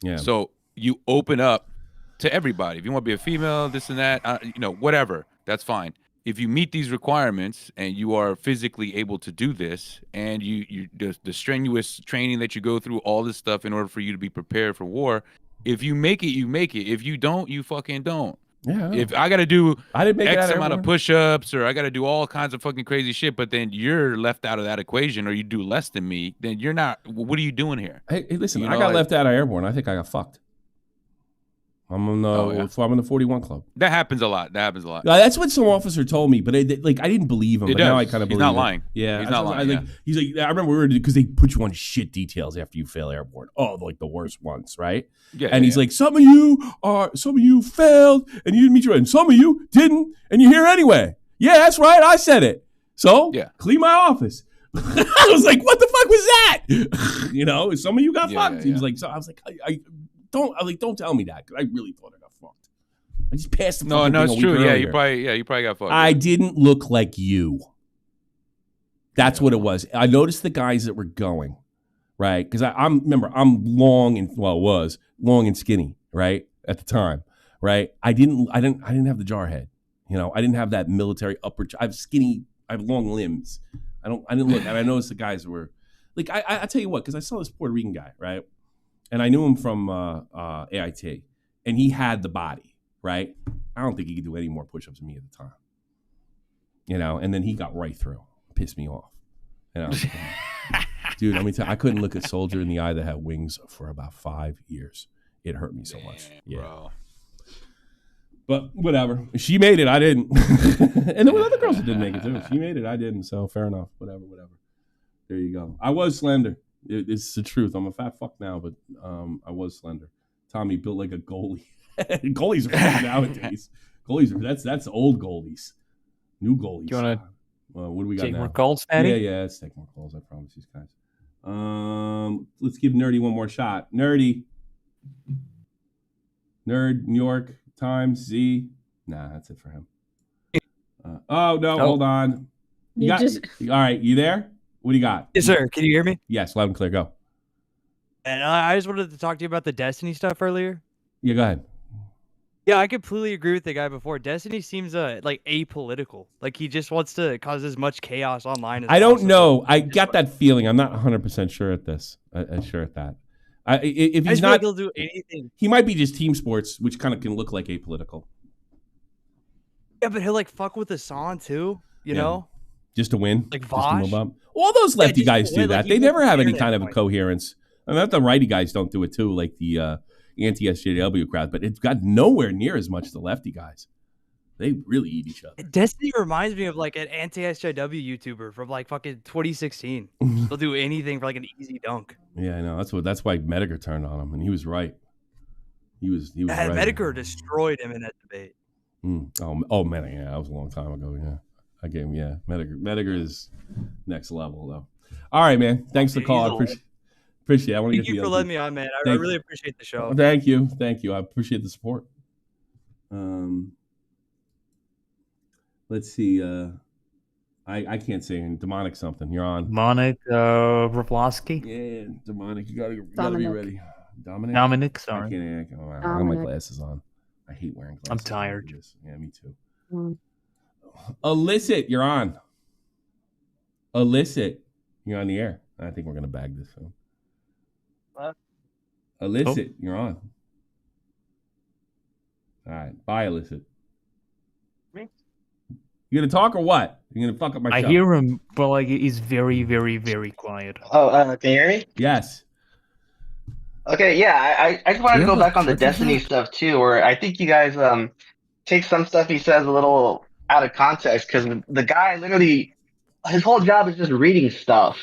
Yeah. So you open up to everybody. If you want to be a female, this and that, whatever, that's fine. If you meet these requirements and you are physically able to do this, and the strenuous training that you go through, all this stuff in order for you to be prepared for war, if you make it, you make it. If you don't, you fucking don't. Yeah. If I got to do X amount of of push-ups, or I got to do all kinds of fucking crazy shit, but then you're left out of that equation, or you do less than me, then you're not. What are you doing here? Hey, listen, I got left out of airborne. I think I got fucked. I'm in the 41 club. That happens a lot. That's what some officer told me, but I didn't believe him. But now I kind of believe him. He's not lying. Yeah, he's not lying. He's like, I remember because they put you on shit details after you fail airborne. Oh, like the worst ones, right? Yeah. And he's like, some of you failed, and you didn't meet your, and some of you didn't, and you're here anyway. Yeah, that's right. I said it. So clean my office. I was like, what the fuck was that? Some of you got fucked. He was like, so I was like, don't tell me that, because I really thought I got fucked. I just passed the fucking No, thing it's true. earlier. You probably got fucked. I didn't look like you. That's what it was. I noticed the guys that were going, right? Because I'm long and was long and skinny, right, at the time, right? I didn't have the jar head. I didn't have that military upper. I have long limbs. I didn't look, and I noticed the guys were like, I tell you what, because I saw this Puerto Rican guy, right? And I knew him from AIT, and he had the body, right? I don't think he could do any more push-ups than me at the time. And then he got right through, pissed me off. Dude, let me tell you, I couldn't look a soldier in the eye that had wings for about 5 years. It hurt me so much. Yeah. Bro. But whatever. She made it, I didn't. And there were other girls that didn't make it too. She made it, I didn't. So fair enough. Whatever. There you go. I was slender. It's the truth. I'm a fat fuck now, but I was slender. Tommy built like a goalie. Goalies are nowadays. That's old goalies. New goalies. Do you want to what do we got take now? more calls, Daddy? Yeah. Let's take more calls. I promise these guys. Let's give Nerdy one more shot. Nerdy. Nerd, New York Times, Z. Nah, that's it for him. Oh no, hold on. You got, just- all right, you there? What do you got? Yes, sir. Can you hear me? Yes, loud and clear. Go. And I just wanted to talk to you about the Destiny stuff earlier. Yeah, go ahead. Yeah, I completely agree with the guy before. Destiny seems like apolitical. Like he just wants to cause as much chaos online as I don't possible. know. I got that feeling. I'm not 100% sure at this. Sure at that. If I he's just feel not, like he'll do anything. he might be just team sports, which kind of can look like apolitical. Yeah, but he'll like fuck with the song too. You Yeah. know? Just to win. Like Just to move Vosh? up. All those lefty just to guys do win, like, that. he They wants never the have any internet kind of a point. coherence. I mean, not the righty guys don't do it too, like the anti-SJW crowd, but it's got nowhere near as much the lefty guys. They really eat each other. Destiny reminds me of like an anti-SJW YouTuber from like fucking 2016. They'll do anything for like an easy dunk. Yeah, I know. That's why Mediger turned on him, and he was right. He was right. Medicare destroyed him in that debate. Oh, Mediger. Yeah, that was a long time ago. Yeah, I gave him. Yeah, Mediger is next level though. All right, man. Thanks for the call. I appreciate it. I want to Thank you for letting me on, man. I really appreciate the show. Thank you. I appreciate the support. Let's see. I can't say anything. Demonic something. You're on. Demonic Raflowski. Yeah, demonic. You gotta be ready. Dominic, sorry. I can't. I have my glasses on. I hate wearing glasses. I'm tired. Yeah, me too. Illicit, you're on. Illicit, you're on the air. I think we're gonna bag this film. What? Illicit, you're on. All right, bye, Illicit. Me? You gonna talk or what? You gonna fuck up my show? I hear him, but like he's very, very, very quiet. Oh, can you hear me? Yes. Okay, yeah, I just wanted to go back on the Destiny stuff too, where I think you guys take some stuff he says a little out of context, because the guy literally, his whole job is just reading stuff.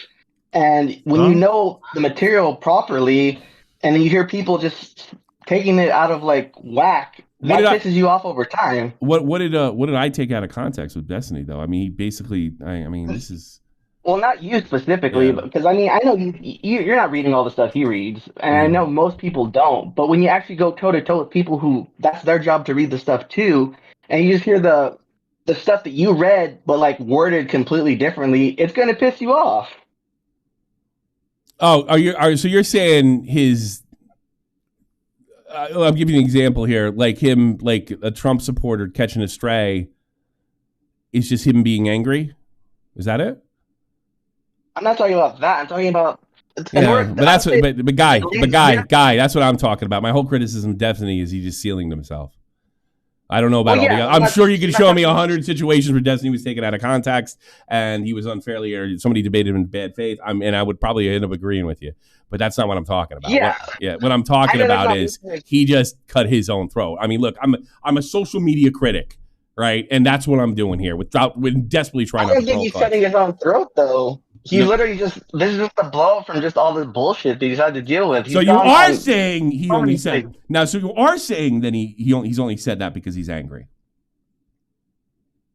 And when you know the material properly, and then you hear people just taking it out of like whack, that pisses you off over time. What did I take out of context with Destiny though? I mean, he basically, I mean, this is. Well, not you specifically, because I mean, I know you're not reading all the stuff he reads, and I know most people don't. But when you actually go toe to toe with people who that's their job to read the stuff too, and you just hear the stuff that you read but like worded completely differently, it's gonna piss you off. Oh, so you're saying his? I'll give you an example here. Like him, like a Trump supporter catching a stray, is just him being angry. Is that it? I'm not talking about that. I'm talking about. Yeah, but that's what. But guy, that's what I'm talking about. My whole criticism of Destiny is he just sealing himself. I don't know about all the. I'm sure you can show me 100 situations where Destiny was taken out of context and he was unfairly, or somebody debated him in bad faith. And I would probably end up agreeing with you, but that's not what I'm talking about. What I'm talking about is he just cut his own throat. I mean, look, I'm a social media critic, right? And that's what I'm doing here with desperately trying to. I don't think he's cutting his own throat though. He literally this is just a blow from just all the bullshit that he's had to deal with. So you are saying he only said now. So you are saying that he's only said that because he's angry.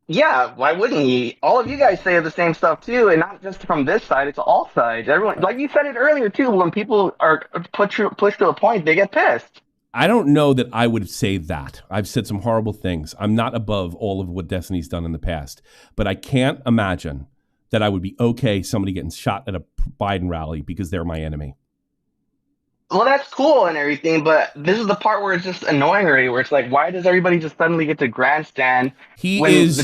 Yeah, why wouldn't he? All of you guys say the same stuff too, and not just from this side. It's all sides. Everyone, like you said it earlier too. When people are pushed to a point, they get pissed. I don't know that I would say that. I've said some horrible things. I'm not above all of what Destiny's done in the past, but I can't imagine that I would be okay somebody getting shot at a Biden rally because they're my enemy. Well, that's cool and everything, but this is the part where it's just annoying already, where it's like, why does everybody just suddenly get to grandstand? He is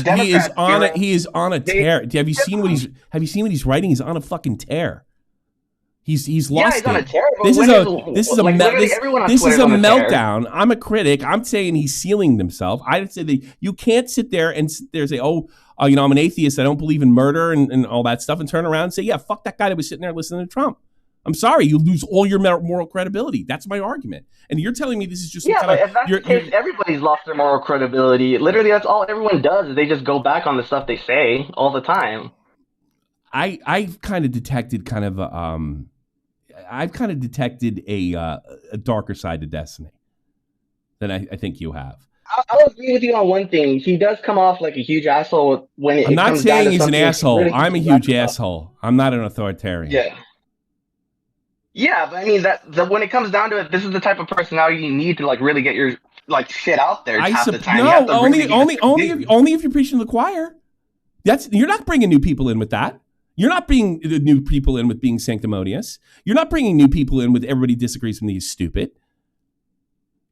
on a tear. Have you seen what he's writing? He's on a fucking tear. He's lost he's on a tear. This is a meltdown. I'm a critic. I'm saying he's sealing himself. I'd say that you can't sit there and say, I'm an atheist. I don't believe in murder and all that stuff, and turn around and say, yeah, fuck that guy that was sitting there listening to Trump. I'm sorry, you lose all your moral credibility. That's my argument. And you're telling me this is just but if that's the case, everybody's lost their moral credibility. Literally, that's all everyone does is they just go back on the stuff they say all the time. I've kind of detected a darker side to Destiny than I think you have. I'll agree with you on one thing. He does come off like a huge asshole when it comes down to something. I'm not saying he's an asshole. Really I'm a huge asshole. I'm not an authoritarian. Yeah, but I mean that when it comes down to it, this is the type of personality you need to like really get your like shit out there half the time. No, only if you're preaching to the choir. You're not bringing new people in with that. You're not bringing new people in with being sanctimonious. You're not bringing new people in with everybody disagrees with me is stupid.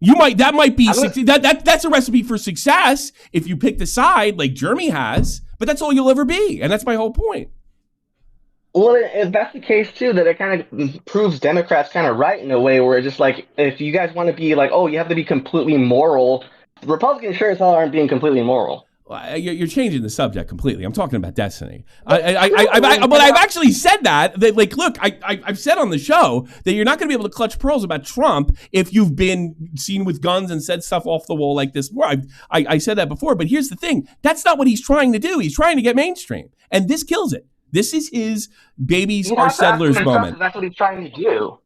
That might be that's a recipe for success if you pick the side like Jeremy has, but that's all you'll ever be, and that's my whole point. Well, if that's the case too, that it kind of proves Democrats kind of right in a way where it's just like, if you guys want to be like, oh, you have to be completely moral, Republicans sure as hell aren't being completely moral. You're changing the subject completely. I'm talking about Destiny. But I've actually said that like, look, I've said on the show that you're not going to be able to clutch pearls about Trump if you've been seen with guns and said stuff off the wall like this before. I said that before, but here's the thing. That's not what he's trying to do. He's trying to get mainstream, and this kills it. This is his babies are settlers moment. That's what he's trying to do.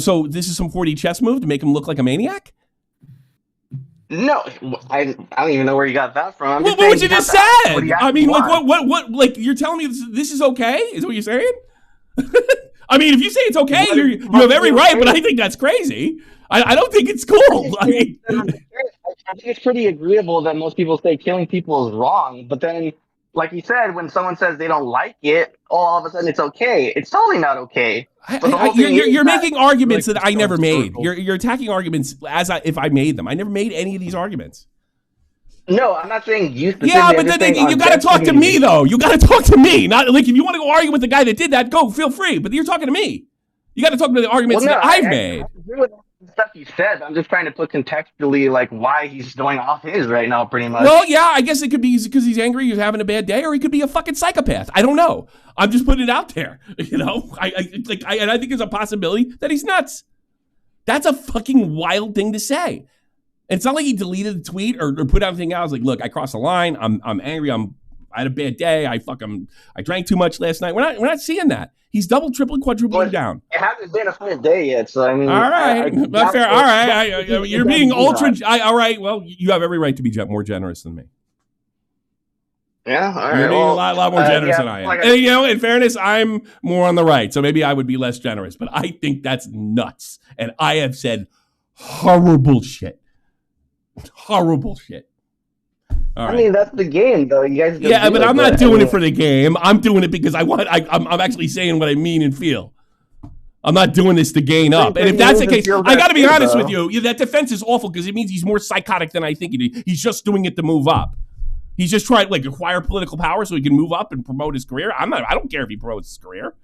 So this is some 4D chess move to make him look like a maniac? No, I don't even know where you got that from. What you just said? I mean, like, what? Like, you're telling me this is okay? Is what you're saying? I mean, if you say it's okay, you have every right, but I think that's crazy. I don't think it's cool. I mean, I think it's pretty agreeable that most people say killing people is wrong, but then, like you said, when someone saes they don't like it, all of a sudden it's okay. It's totally not okay. You're making arguments that I never made. You're attacking arguments if I made them. I never made any of these arguments. No, I'm not saying you. Yeah, but then you got to talk to me though. You got to talk to me. Not like if you want to go argue with the guy that did that, go feel free. But you're talking to me. You got to talk to the arguments that I've made. I agree with the stuff you said. I'm just trying to put contextually like why he's going off his right now, pretty much. Well, yeah, I guess it could be because he's angry, he's having a bad day, or he could be a fucking psychopath. I don't know. I'm just putting it out there. You know, I think there's a possibility that he's nuts. That's a fucking wild thing to say. And it's not like he deleted the tweet or put everything out. I was like, look, I crossed the line. I'm angry. I had a bad day. I drank too much last night. We're not seeing that. He's double, triple, quadrupling down. It hasn't been a full day yet, so I mean. All right, that's fair. All right, you're being ultra. All right, well, you have every right to be more generous than me. Yeah, all right. You're being a lot more generous than I am. And, you know, in fairness, I'm more on the right, so maybe I would be less generous. But I think that's nuts, and I have said horrible shit. Horrible shit. I mean, that's the game, though. You guys. Yeah, but I'm not doing it for the game. I'm doing it because I'm actually saying what I mean and feel. I'm not doing this to gain up. And if that's the case, I got to be honest with you. That defense is awful because it means he's more psychotic than I think he is. He's just doing it to move up. He's just trying to acquire political power so he can move up and promote his career. I don't care if he promotes his career.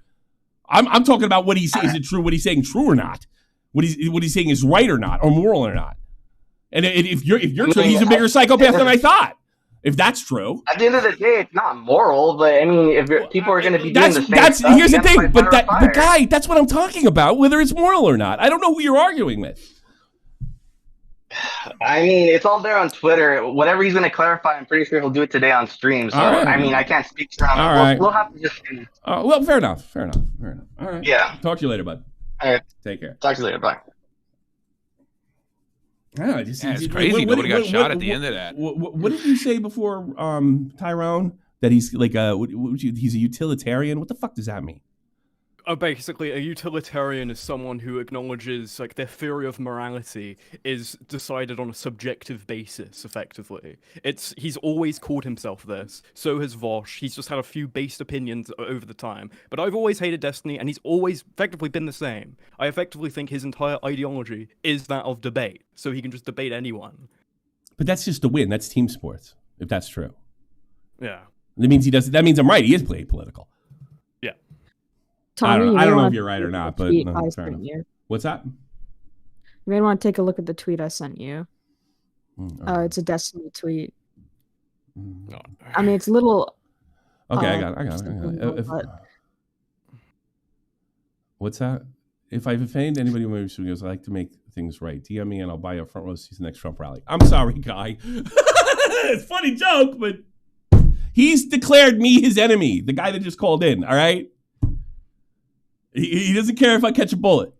I'm talking about what he's saying. Is it true? What he's saying true or not? What he's saying is right or not, or moral or not? And if you're true, he's a bigger psychopath than I thought. If that's true, at the end of the day, it's not moral. But I mean, if people are going to be doing the same stuff, here's the thing. But guy, that's what I'm talking about. Whether it's moral or not, I don't know who you're arguing with. I mean, it's all there on Twitter. Whatever he's going to clarify, I'm pretty sure he'll do it today on stream. So right. I mean, I can't speak for him. All right. We'll have to just see. Well, fair enough. All right. Yeah. Talk to you later, bud. All right. Take care. Talk to you later. Bye. It's crazy. Nobody got shot at the end of that. What did you say before, Tyrone? That he's like he's a utilitarian? What the fuck does that mean? Basically, a utilitarian is someone who acknowledges like their theory of morality is decided on a subjective basis. Effectively, he's always called himself this. So has Vosh. He's just had a few based opinions over the time. But I've always hated Destiny, and he's always effectively been the same. I effectively think his entire ideology is that of debate, so he can just debate anyone. But that's just a win. That's team sports. If that's true, yeah, that means he does. That means I'm right. He is playing political. Tommy, I don't know if you're right or not, but fair enough. What's that? You may want to take a look at the tweet I sent you. It's a Destiny tweet. No. I mean, it's a little. Okay, I got it. What's that? If I've offended anybody who I like to make things right, DM me and I'll buy a front row seat to the next Trump rally. I'm sorry, guy. It's a funny joke, but he's declared me his enemy. The guy that just called in. All right. He doesn't care if I catch a bullet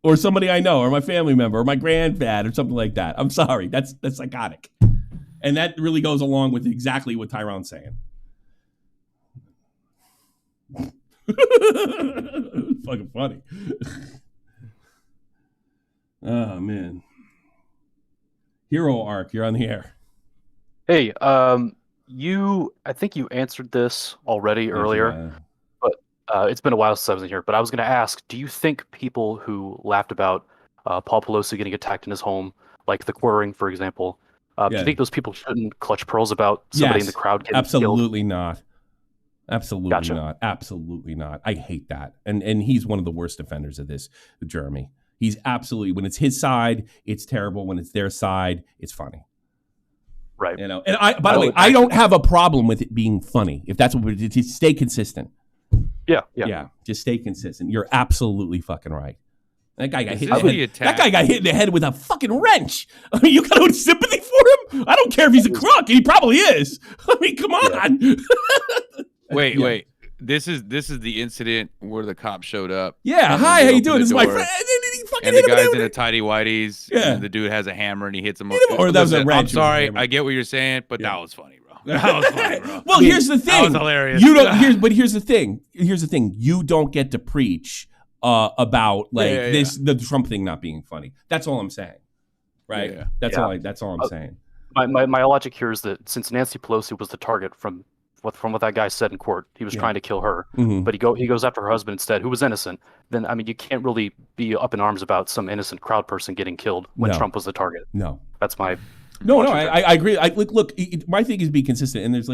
or somebody I know or my family member or my granddad or something like that. I'm sorry. That's psychotic. And that really goes along with exactly what Tyrone's saying. Fucking funny. Oh, man. Hero arc, you're on the air. Hey, I think you answered this already earlier, but it's been a while since I was in here. But I was going to ask, do you think people who laughed about Paul Pelosi getting attacked in his home, like the quartering, for example, do you think those people shouldn't clutch pearls about somebody in the crowd getting absolutely killed? not. Absolutely not. Absolutely not. I hate that. And he's one of the worst defenders of this, Jeremy. He's absolutely, when it's his side, it's terrible. When it's their side, it's funny. Right. You know, and by the way, I don't have a problem with it being funny. If that's what we're, just stay consistent. Yeah. Just stay consistent. You're absolutely fucking right. That guy got hit. That guy got hit in the head with a fucking wrench. I mean, you got no sympathy for him? I don't care if he's a crook. He probably is. I mean, come on. Wait. This is the incident where the cop showed up. Yeah. Hi, how you doing? This is my friend. And the guy's in a tighty whities. Yeah. And the dude has a hammer and he hits him. Or that was a wrench. I'm sorry. I get what you're saying, but that was funny, bro. That was funny, bro. Well, here's the thing. That was hilarious. You don't. But here's the thing. Here's the thing. You don't get to preach about the Trump thing not being funny. That's all I'm saying. Right. Yeah. That's all I'm saying. My logic here is that since Nancy Pelosi was the target from what that guy said in court, he was trying to kill her, but he goes after her husband instead, who was innocent. Then I mean, you can't really be up in arms about some innocent crowd person getting killed when Trump was the target. No, that's my. No, I agree. Look, my thing is be consistent, and there's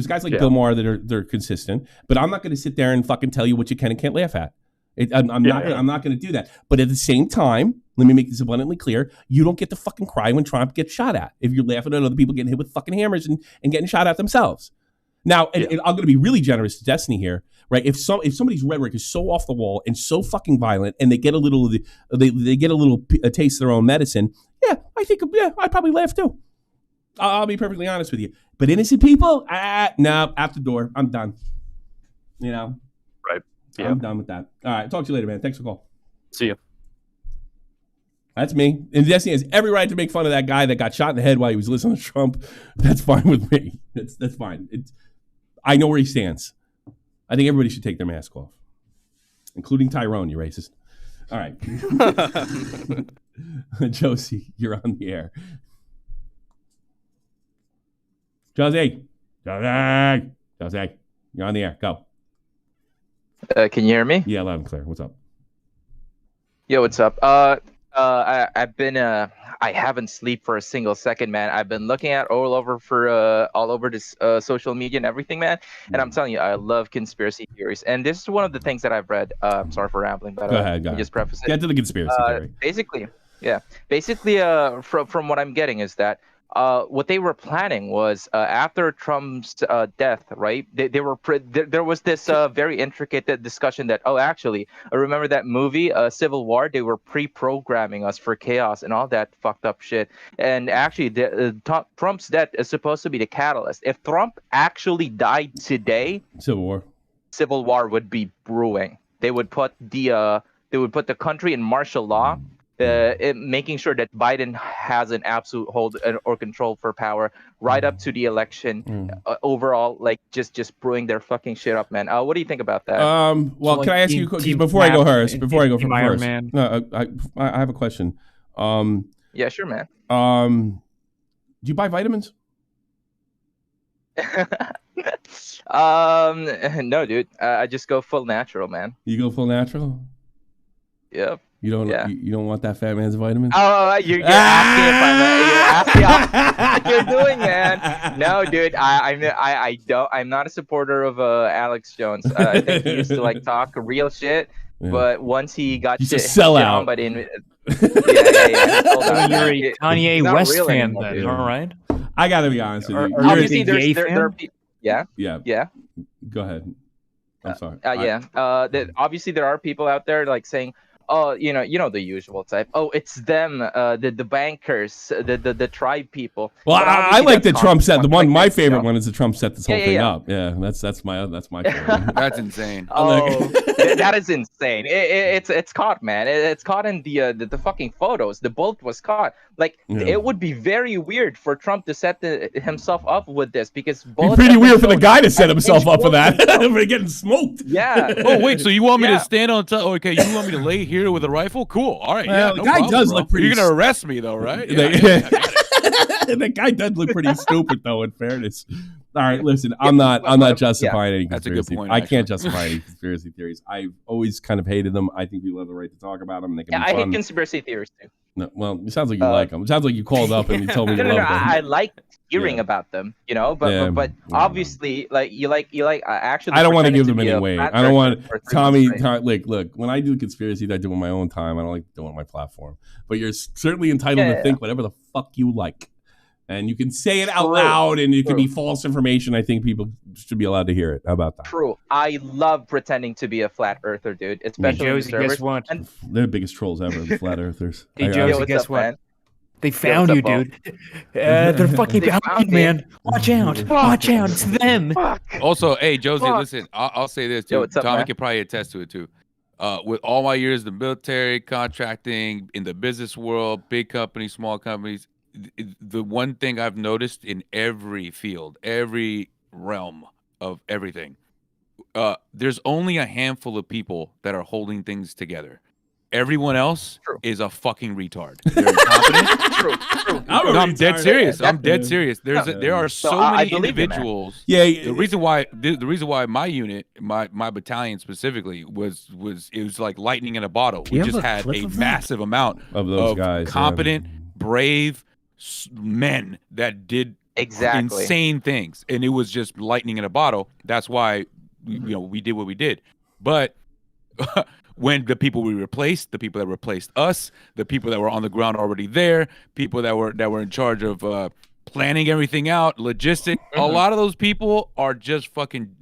guys like Bill Maher that they're consistent, but I'm not going to sit there and fucking tell you what you can and can't laugh at. I'm not going to do that. But at the same time, let me make this abundantly clear: you don't get to fucking cry when Trump gets shot at. If you're laughing at other people getting hit with fucking hammers and getting shot at themselves. Now, and I'm going to be really generous to Destiny here, right? If somebody's rhetoric is so off the wall and so fucking violent, and they get a little taste of their own medicine, I think I'd probably laugh too. I'll be perfectly honest with you. But innocent people, no, out the door. I'm done. You know, right? Yeah, I'm done with that. All right, talk to you later, man. Thanks for the call. See you. That's me. And Destiny has every right to make fun of that guy that got shot in the head while he was listening to Trump. That's fine with me. That's fine. I know where he stands. I think everybody should take their mask off, including Tyrone, you racist. All right. Josie, you're on the air. Josie, you're on the air. Go. Can you hear me? Yeah, loud and clear. What's up? Yo, what's up? I've been I haven't slept for a single second, man. I've been looking at all over this social media and everything, man. And I'm telling you, I love conspiracy theories. And this is one of the things that I've read. I'm sorry for rambling, but go ahead. Just preface it. Get to the conspiracy theory. Basically, from what I'm getting is that what they were planning was after Trump's death, right? There was this very intricate discussion that, actually, I remember that movie, Civil War. They were pre-programming us for chaos and all that fucked up shit. And actually, Trump's death is supposed to be the catalyst. If Trump actually died today, Civil War would be brewing. They would put the country in martial law. Making sure that Biden has an absolute hold or control for power right up to the election. Overall, like just brewing their fucking shit up, man. What do you think about that? Well, can I ask you before I go first? Before I go first, no, I have a question. Yeah, sure, man. Do you buy vitamins? No, dude. I just go full natural, man. You go full natural? Yep. You don't want that fat man's vitamins? Oh, you're asking if what you're doing, man. No, dude, I'm not a supporter of Alex Jones. I think he used to talk real shit, but once he got shit, sell out. But You're a Kanye West fan, then, all right? I gotta be honest with you. Obviously, there are people. Yeah. Go ahead. I'm sorry. Obviously, there are people out there saying, oh, you know the usual type. Oh, it's them, the bankers, the tribe people. Well, I like the Trump set. My favorite one is the Trump set this whole thing up. Yeah, that's my favorite. That's insane. Oh, that is insane. It's caught, man. It's caught in the fucking photos. The bolt was caught. It would be very weird for Trump to set himself up with this because it'd be pretty weird for the guy to set himself up for that. We're getting smoked. Yeah. Oh wait, so you want me to stand on top? Okay, you want me to lay here with a rifle? Cool. All right. The guy does look pretty. You're gonna arrest me though, right? That guy does look pretty stupid, though. In fairness. All right, listen. I'm not justifying any That's a conspiracy. good point, I can't justify any conspiracy theories. I've always kind of hated them. I think people have the right to talk about them. And they can Yeah, be I fun. hate conspiracy theories too. No, well, it sounds like you like them. It sounds like you called up and you told me you No, loved them. I like hearing about them, you know, but obviously, like you like actually. I don't want to give them pretending any be a weight. flat I don't want earther for 3 Tommy. months straight. Look, when I do conspiracies, I do it on my own time. I don't like doing it on my platform. But you're certainly entitled to think whatever the fuck you like, and you can say it out loud, and it can be false information. I think people should be allowed to hear it. How about that? True. I love pretending to be a flat earther, dude. Especially in the Josie, guess servers. what? And They're the biggest trolls ever, the flat earthers. Hey, Josie, guess what? man? They found you, dude. They're fucking behind you, man. Watch out. Watch out. It's them. Also, hey, Josie, listen, I'll say this, too. Yo, what's up, Tommy man? can probably attest to it, too. With all my years in the military, contracting, in the business world, big companies, small companies, the one thing I've noticed in every field, every realm of everything, there's only a handful of people that are holding things together. Everyone else is a fucking retard. They're incompetent. I'm dead serious. I'm dead serious. There are so many individuals. The reason why my unit, my battalion specifically, was like lightning in a bottle. We just had a massive amount of those guys, competent, brave men that did insane things, and it was just lightning in a bottle. That's why we did what we did. But when the people we replaced, the people that replaced us, the people that were on the ground already there, people that were in charge of planning everything out, logistics, a lot of those people are just fucking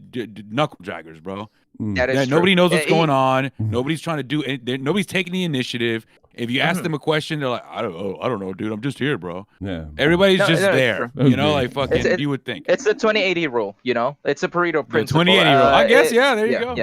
knuckle draggers, bro. That is Nobody true. knows what's going on. Nobody's trying to do it. Nobody's taking the initiative. If you ask them a question, they're like, I don't know, dude. I'm just here, bro. Yeah. Everybody's just it's there. true. Like fucking you would think. It's the 2080 rule, you know? It's a Pareto principle. 2080 rule. I guess, there you go.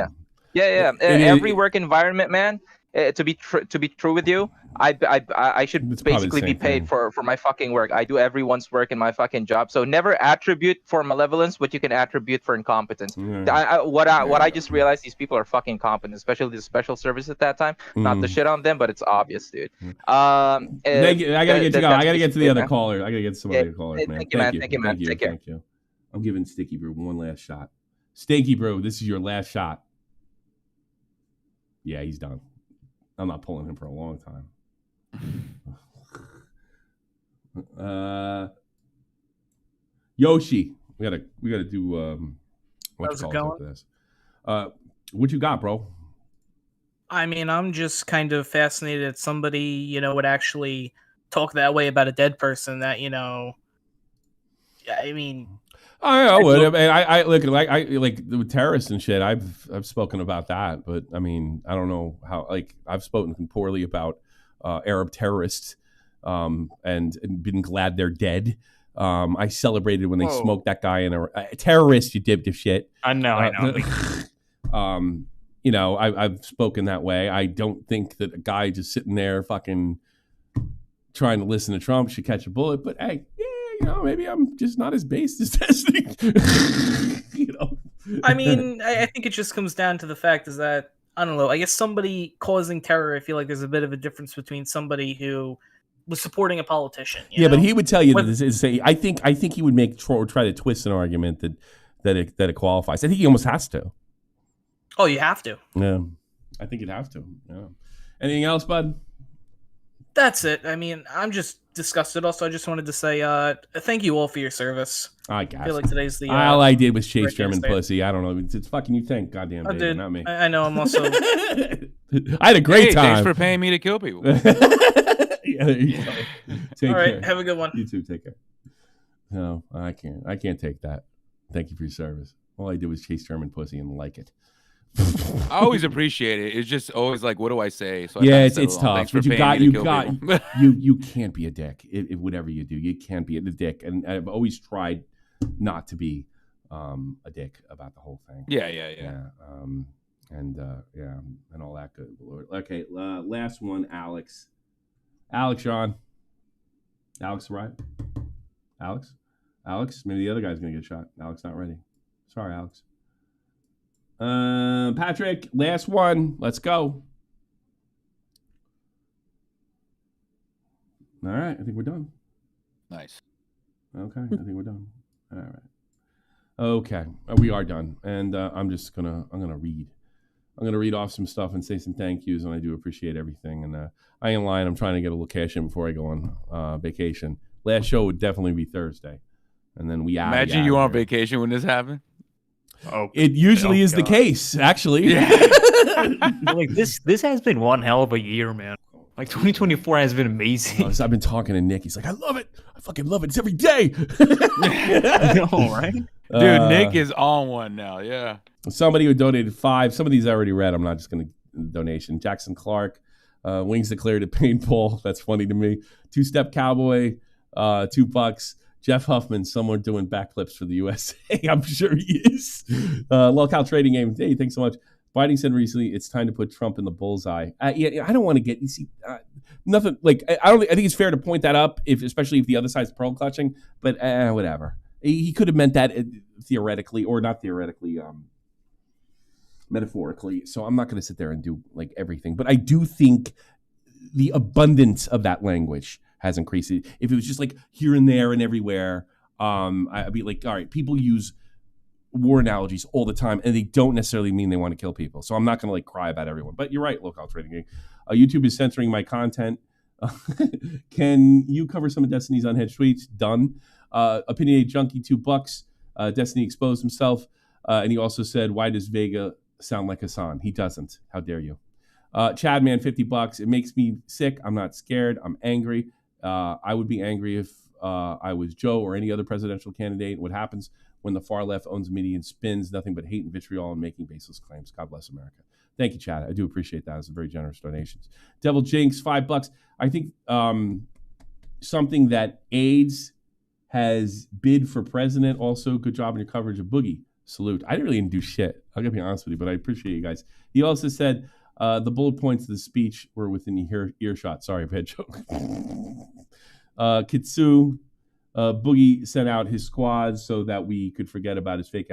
Yeah. Every work environment, man. To be true with you, I should basically be paid for my fucking work. I do everyone's work in my fucking job. So never attribute for malevolence what you can attribute for incompetence. What I just realized, these people are fucking incompetent, especially the special service at that time. Not to shit on them, but it's obvious, dude. I gotta get to go. I gotta get to the other caller. I gotta get to some other callers, man. Thank you, man. Take care. Thank you. I'm giving Sticky Brew one last shot. Stinky Brew, this is your last shot. Yeah, he's done. I'm not pulling him for a long time. Yoshi, we gotta do what's called after this. What you got, bro? I mean, I'm just kind of fascinated that somebody, would actually talk that way about a dead person. That I mean, I would. I look like with terrorists and shit. I've spoken about that, but I mean, I don't know how. Like, I've spoken poorly about Arab terrorists, and been glad they're dead. I celebrated when they smoked that guy in a terrorist. You dip shit. I know. I've spoken that way. I don't think that a guy just sitting there fucking trying to listen to Trump should catch a bullet. But hey, maybe I'm just not as based as Destiny. I mean, I think it just comes down to the fact is that, I don't know, I guess somebody causing terror, I feel like there's a bit of a difference between somebody who was supporting a politician. You know? But he would tell you that I think he would try to twist an argument that it qualifies. I think he almost has to. Oh, you have to. Yeah, I think you'd have to. Yeah. Anything else, bud? That's it. I mean, I'm just disgusted. Also, I just wanted to say thank you all for your service. I guess. I feel like today's the... all I did was chase German pussy. I don't know. It's fucking you think, goddamn David, not me. I know, I'm also... I had a great time. Thanks for paying me to kill people. Yeah, there you go. Take all right, care. have a good one. You too, take care. No, I can't take that. Thank you for your service. All I did was chase German pussy and like it. I always appreciate it. It's just always like, what do I say? So it's tough. But you can't be a dick. Whatever you do, you can't be a dick. And I've always tried not to be a dick about the whole thing. Yeah. And all that good. Lord. Okay, last one, Alex. Alex, you're on. Alex, right? Alex, maybe the other guy's gonna get shot. Alex not ready. Sorry, Alex. Patrick, last one. Let's go. All right, I think we're done. Nice. Okay, I think we're done. All right. Okay, we are done, and I'm gonna read off some stuff and say some thank yous, and I do appreciate everything. And I ain't lying, I'm trying to get a little cash in before I go on vacation. Last show would definitely be Thursday, and then we Imagine you on vacation when this happened. Oh, it usually is the case, actually. Yeah. Like this has been one hell of a year, man. Like 2024 has been amazing. I've been talking to Nick. He's like, I love it. I fucking love it. It's every day. I know, right? Dude, Nick is on one now. Yeah. Somebody who donated $5. Some of these I already read. I'm not just going to donation. Jackson Clark, Wings Declared a Paintball. That's funny to me. Two-Step Cowboy, $2. Jeff Huffman, someone doing backflips for the USA. I'm sure he is. Lolcow Trading Game. Hey, thanks so much. Biden said recently, it's time to put Trump in the bullseye. Yeah, I don't want to get, you see, nothing like, I think it's fair to point that up, especially if the other side's pearl clutching, but whatever. He could have meant that theoretically, or not theoretically, metaphorically. So I'm not going to sit there and do like everything, but I do think the abundance of that language has increased. If it was just like here and there and everywhere, I'd be like, all right, people use war analogies all the time, and they don't necessarily mean they want to kill people. So I'm not going to like cry about everyone. But you're right, Lolcow Trading Game. YouTube is censoring my content. Can you cover some of Destiny's unhedged tweets? Done. Opinionated Junkie, $2. Destiny exposed himself, and he also said, "Why does Vega sound like Hassan?" He doesn't. How dare you? Chadman, $50. It makes me sick. I'm not scared. I'm angry. I would be angry if I was Joe or any other presidential candidate. What happens when the far left owns media and spins nothing but hate and vitriol and making baseless claims? God bless America. Thank you, Chad. I do appreciate that. It's a very generous donations. Devil Jinx, $5. I think something that AIDS has bid for president. Also, good job in your coverage of Boogie. Salute. I didn't really do shit. I'm going to be honest with you, but I appreciate you guys. He also said the bullet points of the speech were within earshot. Sorry, bad joke. Kitsu, Boogie sent out his squad so that we could forget about his fake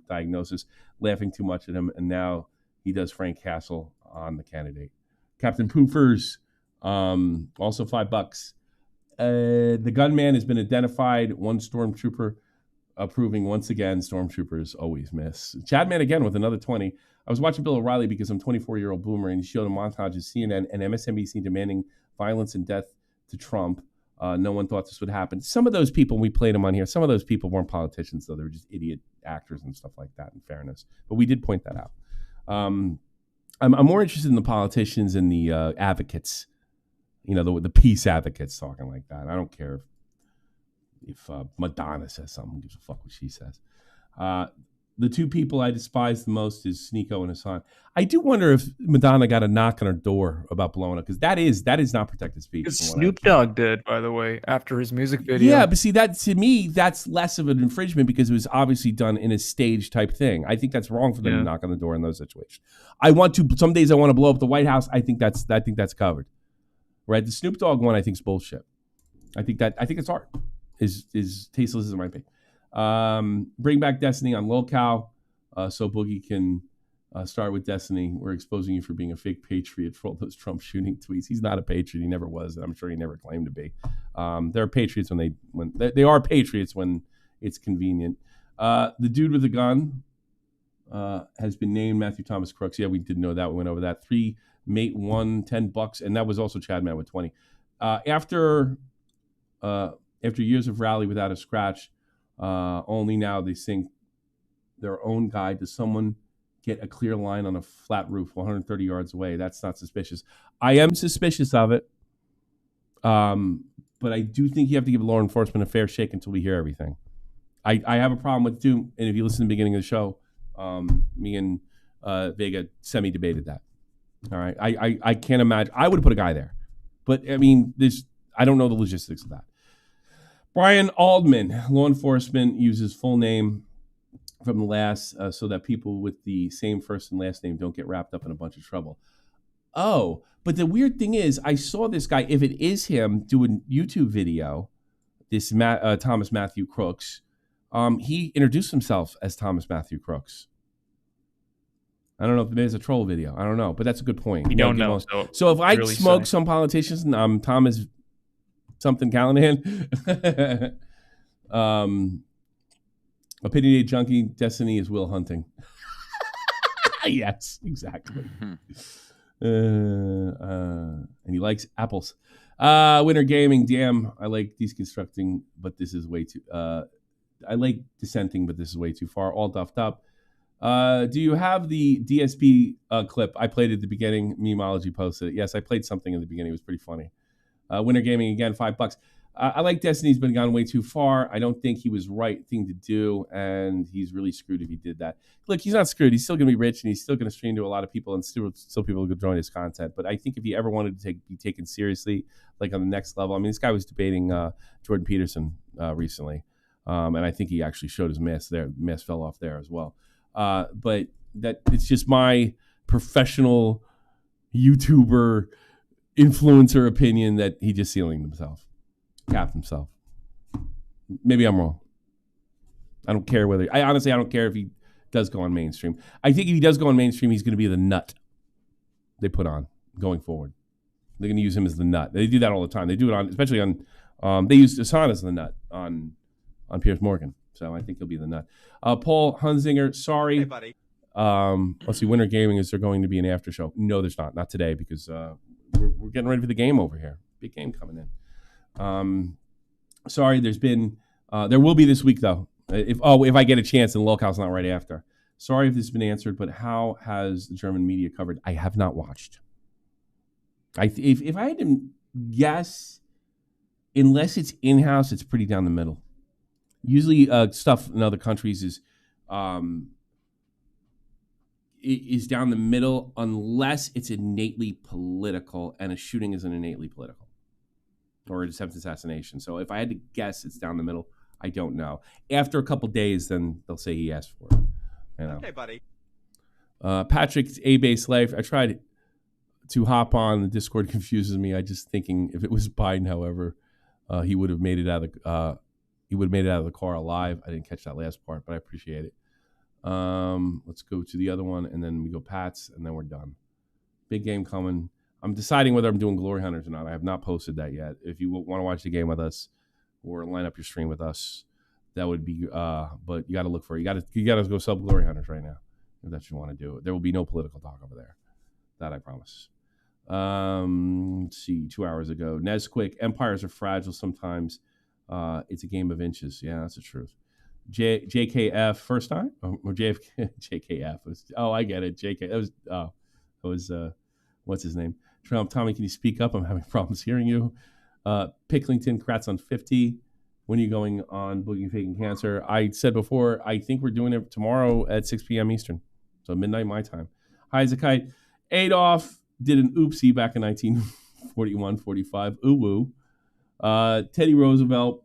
diagnosis, laughing too much at him, and now he does Frank Castle on the candidate. Captain Poofers, also $5. The gunman has been identified. One stormtrooper approving once again. Stormtroopers always miss. Chadman again with another 20. I was watching Bill O'Reilly because I'm a 24-year-old boomer, and he showed a montage of CNN and MSNBC demanding violence and death to Trump. No one thought this would happen. Some of those people, we played them on here, some of those people weren't politicians, though. They were just idiot actors and stuff like that, in fairness. But we did point that out. I'm more interested in the politicians and the advocates, the peace advocates talking like that. I don't care if Madonna says something. Who gives a fuck what she says? The two people I despise the most is Sneeko and Hassan. I do wonder if Madonna got a knock on her door about blowing up, because that is not protected speech. Snoop Dogg did, by the way, after his music video. Yeah, but see, that to me, that's less of an infringement because it was obviously done in a stage type thing. I think that's wrong for them to knock on the door in those situations. Some days I want to blow up the White House. I think that's covered. Right? The Snoop Dogg one I think is bullshit. I think it's art. Is tasteless as it might be. Bring back Destiny on Lolcow, so Boogie can start with Destiny. We're exposing you for being a fake patriot for all those Trump shooting tweets. He's not a patriot. He never was. And I'm sure he never claimed to be. They're patriots when they are patriots when it's convenient. The dude with the gun has been named Matthew Thomas Crooks. Yeah, we did know that. We went over that. 3 mate 1, $10, and that was also Chadman with 20. After years of rally without a scratch. Only now they sink their own guy. Does someone get a clear line on a flat roof 130 yards away? That's not suspicious. I am suspicious of it. But I do think you have to give law enforcement a fair shake until we hear everything. I have a problem with Doom. And if you listen to the beginning of the show, me and Vega semi-debated that. All right. I can't imagine. I would have put a guy there. But, I mean, I don't know the logistics of that. Brian Aldman, law enforcement uses full name from the last so that people with the same first and last name don't get wrapped up in a bunch of trouble. Oh, but the weird thing is, I saw this guy, if it is him, do a YouTube video, this Thomas Matthew Crooks. He introduced himself as Thomas Matthew Crooks. I don't know if there's a troll video. I don't know, but that's a good point. You don't know. So if I really smoke some politicians, Thomas something Callahan. Opinionated junkie. Destiny is Will Hunting. Yes, exactly. And he likes apples. Winter Gaming. Damn, I like deconstructing, but this is way too. I like dissenting, but this is way too far. All duffed up. Do you have the DSP clip? I played it at the beginning. Memology posted it. Yes, I played something in the beginning. It was pretty funny. Winter Gaming again, $5. I like Destiny's been gone way too far. I don't think he was right thing to do, and he's really screwed if he did that. Look, he's not screwed. He's still going to be rich, and he's still going to stream to a lot of people, and still people will join his content. But I think if he ever wanted to be taken seriously, like on the next level, I mean, this guy was debating Jordan Peterson recently, and I think he actually showed his mask there. The mask fell off there as well. But that it's just my professional YouTuber influencer opinion that he just ceiling himself. Capped himself. Maybe I'm wrong. I don't care whether I don't care if he does go on mainstream. I think if he does go on mainstream, he's going to be the nut they put on going forward. They're going to use him as the nut. They do that all the time. They do it on, especially on. They use Hassan as the nut on Piers Morgan. So I think he'll be the nut. Paul Hunzinger, sorry. Hey, buddy. Let's see. Winter Gaming, is there going to be an after show? No, there's not. Not today because we're getting ready for the game over here. Big game coming in. Sorry, there's been there will be this week though. If I get a chance and lolcow's not right after. Sorry if this has been answered, but how has the German media covered? I have not watched. If I had to guess, unless it's in-house, it's pretty down the middle. Usually stuff in other countries is down the middle unless it's innately political, and a shooting isn't innately political. Or attempted assassination. So if I had to guess, it's down the middle. I don't know. After a couple days, then they'll say he asked for it. You know. Okay, buddy. Patrick's A-Base Life. I tried to hop on. The Discord confuses me. I just thinking if it was Biden, however, he would have made it out of the car alive. I didn't catch that last part, but I appreciate it. Let's go to the other one, and then we go Pats, and then we're done. Big game coming. I'm deciding whether I'm doing Glory Hunters or not. I have not posted that yet. If you want to watch the game with us or line up your stream with us, that would be. But you got to look for it. You got to go sub Glory Hunters right now if that's what you want to do. There will be no political talk over there. That I promise. Let's see. 2 hours ago, Nesquick. Empires are fragile sometimes. It's a game of inches. Yeah, that's the truth. JKF first time or JFK JKF was. Oh, I get it. JK. That was. What's his name? Trump. Tommy, can you speak up? I'm having problems hearing you. Picklington, Kratz on 50. When are you going on Boogie Faking Cancer? I said before, I think we're doing it tomorrow at 6 p.m. Eastern. So midnight my time. Hi, Zakite. Adolf did an oopsie back in 1941-45. Ooh-woo. Teddy Roosevelt,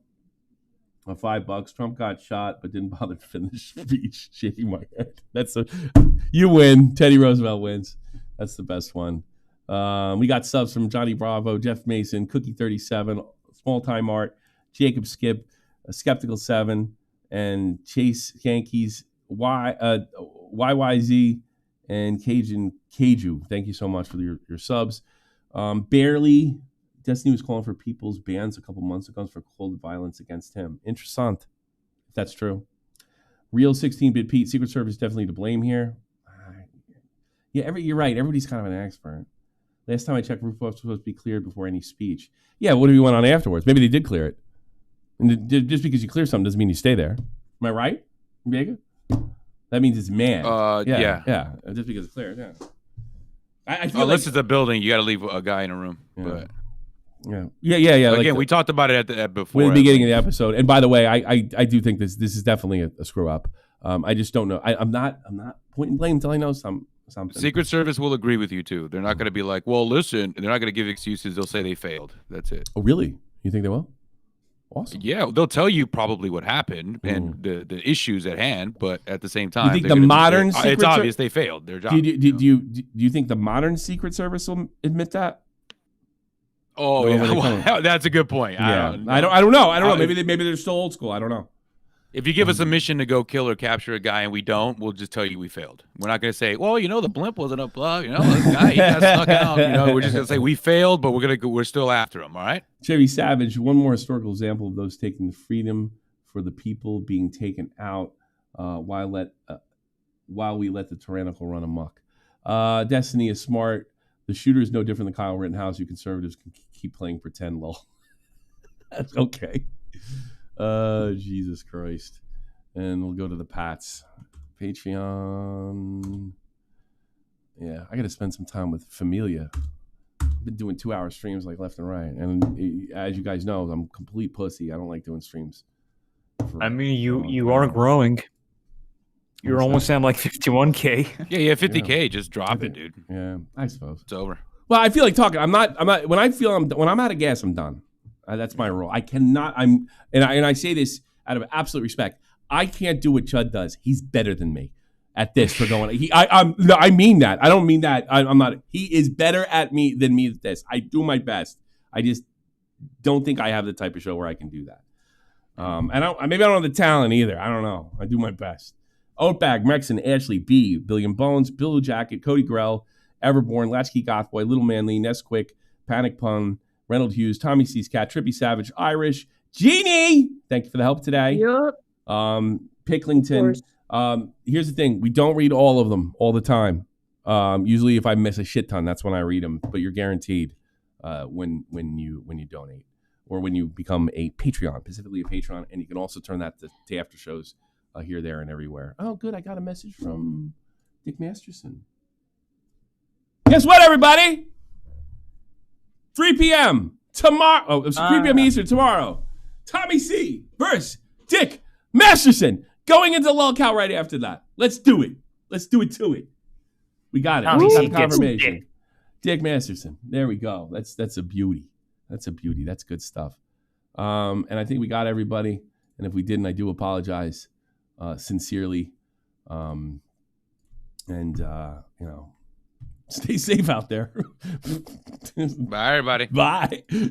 $5. Trump got shot, but didn't bother to finish the speech. Shaking my head. You win. Teddy Roosevelt wins. That's the best one. We got subs from Johnny Bravo, Jeff Mason, Cookie 37, Small Time Art, Jacob Skip, Skeptical 7, and Chase Yankees, YYZ, and Cajun Caju. Thank you so much for your subs. Barely, Destiny was calling for people's bans a couple months ago for cold violence against him. Interessant, if that's true. Real 16-bit Pete, Secret Service definitely to blame here. Yeah, you're right. Everybody's kind of an expert. Last time I checked, roof was supposed to be cleared before any speech. Yeah, what if you went on afterwards? Maybe they did clear it. And just because you clear something doesn't mean you stay there. Am I right, Vega? That means it's manned. Yeah. Just because it's cleared, yeah. I feel unless it's a building, you got to leave a guy in a room. Yeah. But Yeah. Again, we talked about it at before. At the beginning of the episode. And by the way, I do think this is definitely a screw up. I just don't know. I'm not pointing blame until I know something. Secret Service will agree with you too. They're not going to be like, well, listen. They're not going to give excuses. They'll say they failed. That's it. Oh, really? You think they will? Awesome. Yeah, they'll tell you probably what happened and the issues at hand, but at the same time, you think the modern it's obvious they failed their job. Do you think the modern Secret Service will admit that? Oh, yeah. That's a good point. Yeah. I don't know. Maybe they're still old school. I don't know. If you give us a mission to go kill or capture a guy and we don't, we'll just tell you we failed. We're not going to say, well, the blimp wasn't up, the guy, he got snuck out. We're just going to say we failed, but we're still after him, all right? Chevy Savage, one more historical example of those taking the freedom for the people being taken out while we let the tyrannical run amok. Destiny is smart. The shooter is no different than Kyle Rittenhouse. You conservatives can keep playing pretend, lol. That's okay. Jesus Christ. And we'll go to the Pats. Patreon. Yeah, I got to spend some time with Familia. I've been doing 2-hour streams like left and right. And as you guys know, I'm a complete pussy. I don't like doing streams. I mean, you are growing. You're almost at like 51K. Yeah, 50K. Just drop it, dude. Yeah, I suppose. It's over. Well, I feel like talking. I'm not. When I'm out of gas, I'm done. That's my rule. I cannot. And I say this out of absolute respect. I can't do what Chud does. He's better than me at this for going. I mean that. I don't mean that. I'm not. He is better than me at this. I do my best. I just don't think I have the type of show where I can do that. Maybe I don't have the talent either. I don't know. I do my best. Oatbag, Mexon, Ashley, B, Billion Bones, Bill Jacket, Cody Grell, Everborn, Latchkey Gothboy, Little Manly, Nesquick, Panic Pun, Reynold Hughes, Tommy C's Cat, Trippy Savage, Irish, Jeannie. Thank you for the help today. Yep. Picklington. Here's the thing: we don't read all of them all the time. Usually, if I miss a shit ton, that's when I read them. But you're guaranteed when you donate or when you become a Patreon, specifically a Patreon, and you can also turn that to after shows here, there, and everywhere. Oh, good! I got a message from Dick Masterson. Guess what, everybody? 3 p.m. tomorrow. Oh, it's 3 p.m. Eastern tomorrow. Tommy C versus Dick Masterson going into lolcow right after that. Let's do it. Let's do it to it. We got it. Tommy We C got confirmation. Dick Masterson. There we go. That's a beauty. That's a beauty. That's good stuff. And I think we got everybody. And if we didn't, I do apologize sincerely. Stay safe out there. Bye, everybody. Bye.